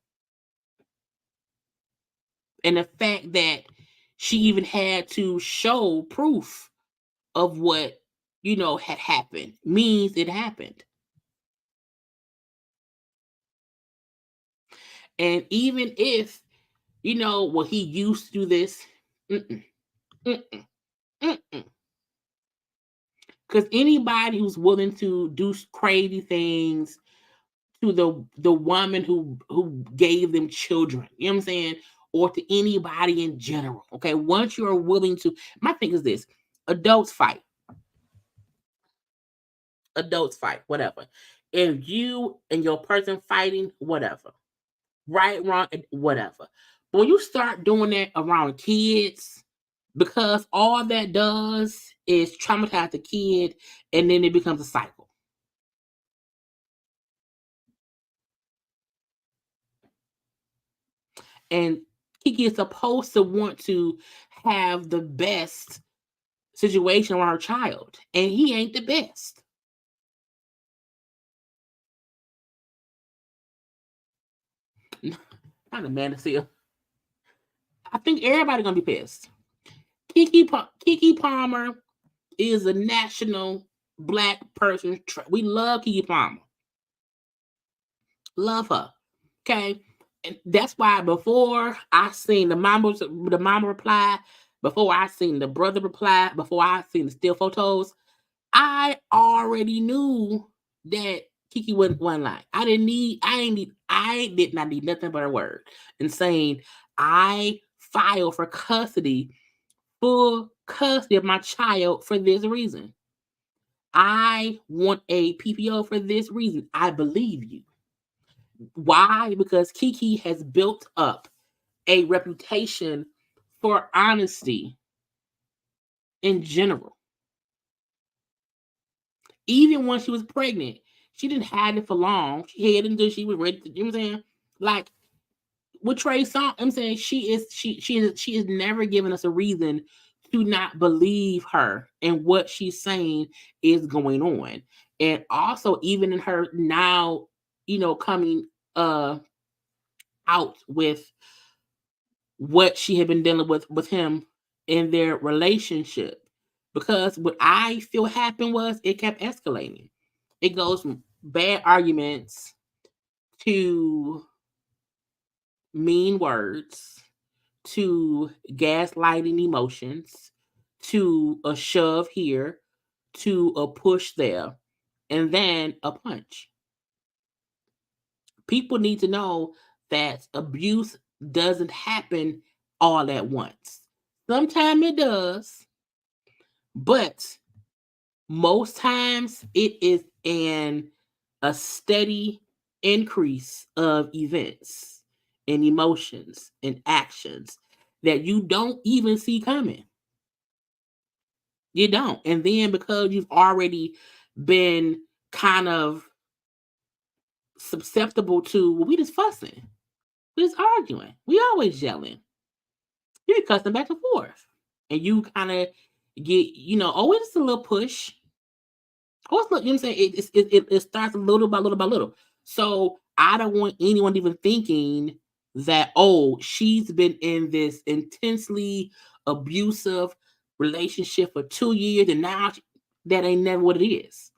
And the fact that she even had to show proof of what, had happened means it happened. And even if, he used to do this, because anybody who's willing to do crazy things to the woman who gave them children, you know what I'm saying? Or to anybody in general. Okay. Once you're willing to, my thing is this: adults fight, whatever. If you and your person fighting, whatever. Right, wrong, whatever. But when you start doing that around kids, because all that does is traumatize the kid, and then it becomes a cycle. And Keke is supposed to want to have the best situation around her child, and he ain't the best. Not a man to see. I think everybody's gonna be pissed. Keke Palmer is a national Black person. We love Keke Palmer. Love her. Okay. And that's why before I seen the mama reply, before I seen the brother reply, before I seen the still photos, I already knew that Keke wasn't lying. I did not need nothing but a word and saying I filed for full custody of my child for this reason. I want a PPO for this reason. I believe you. Why? Because Keke has built up a reputation for honesty in general. Even when she was pregnant, she didn't hide it for long. She had it until she was ready to, you know what I'm saying? Like with Trey Songz, I'm saying she is never giving us a reason to not believe her and what she's saying is going on. And also even in her now, you know, coming out with what she had been dealing with him in their relationship. Because what I feel happened was it kept escalating. It goes from bad arguments to mean words to gaslighting emotions to a shove here to a push there and then a punch. People need to know that abuse doesn't happen all at once. Sometimes it does, but most times it is a steady increase of events and emotions and actions that you don't even see coming. You don't. And then because you've already been kind of susceptible to, well, we just fussing. We just arguing. We always yelling. You be cussing back and forth. And you kind of get, you know, oh, it's a little push. Oh, it's, you know what I'm saying? It starts little by little by little. So I don't want anyone even thinking that, oh, she's been in this intensely abusive relationship for 2 years and now that ain't never what it is.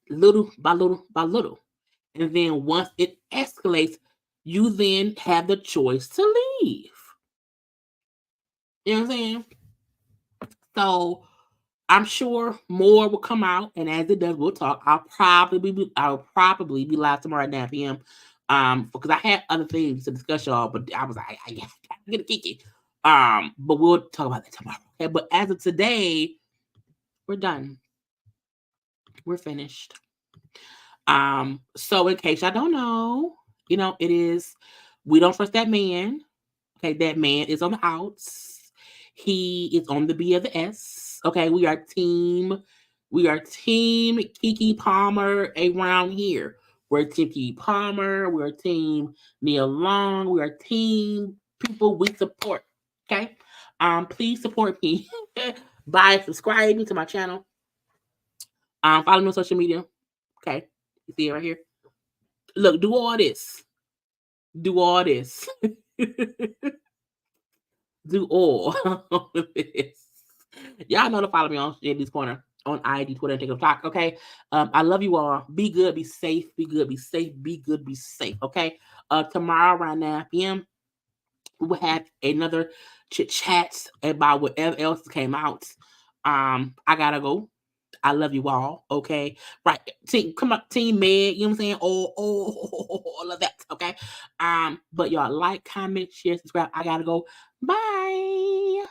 Little by little by little. And then once it escalates, you then have the choice to leave. You know what I'm saying? So I'm sure more will come out, and as it does, we'll talk. I'll probably be live tomorrow at 9 p.m. Because I had other things to discuss, y'all, but I was like, I gotta get a Keke. But we'll talk about that tomorrow. Okay, but as of today, we're done. We're finished. So in case I don't know, you know, it is we don't trust that man. Okay, that man is on the outs. He is on the B of the S. Okay, we are team Keke Palmer around here. We're team Keke Palmer. We're team Neil Long. We are team people we support. Okay, please support me by subscribing to my channel. Follow me on social media. Okay, you see it right here. Look, do all this. Do all this. Do all this. Y'all know to follow me on JayLeesCorner on IG, Twitter, and TikTok. Okay. I love you all. Be good, be safe, be good, be safe, be good, be safe. Okay. Tomorrow around 9 p.m. we will have another chit chats about whatever else came out. I gotta go. I love you all. Okay. Right. Come up, Team Meg. You know what I'm saying? All of that. Okay. But y'all like, comment, share, subscribe. I gotta go. Bye.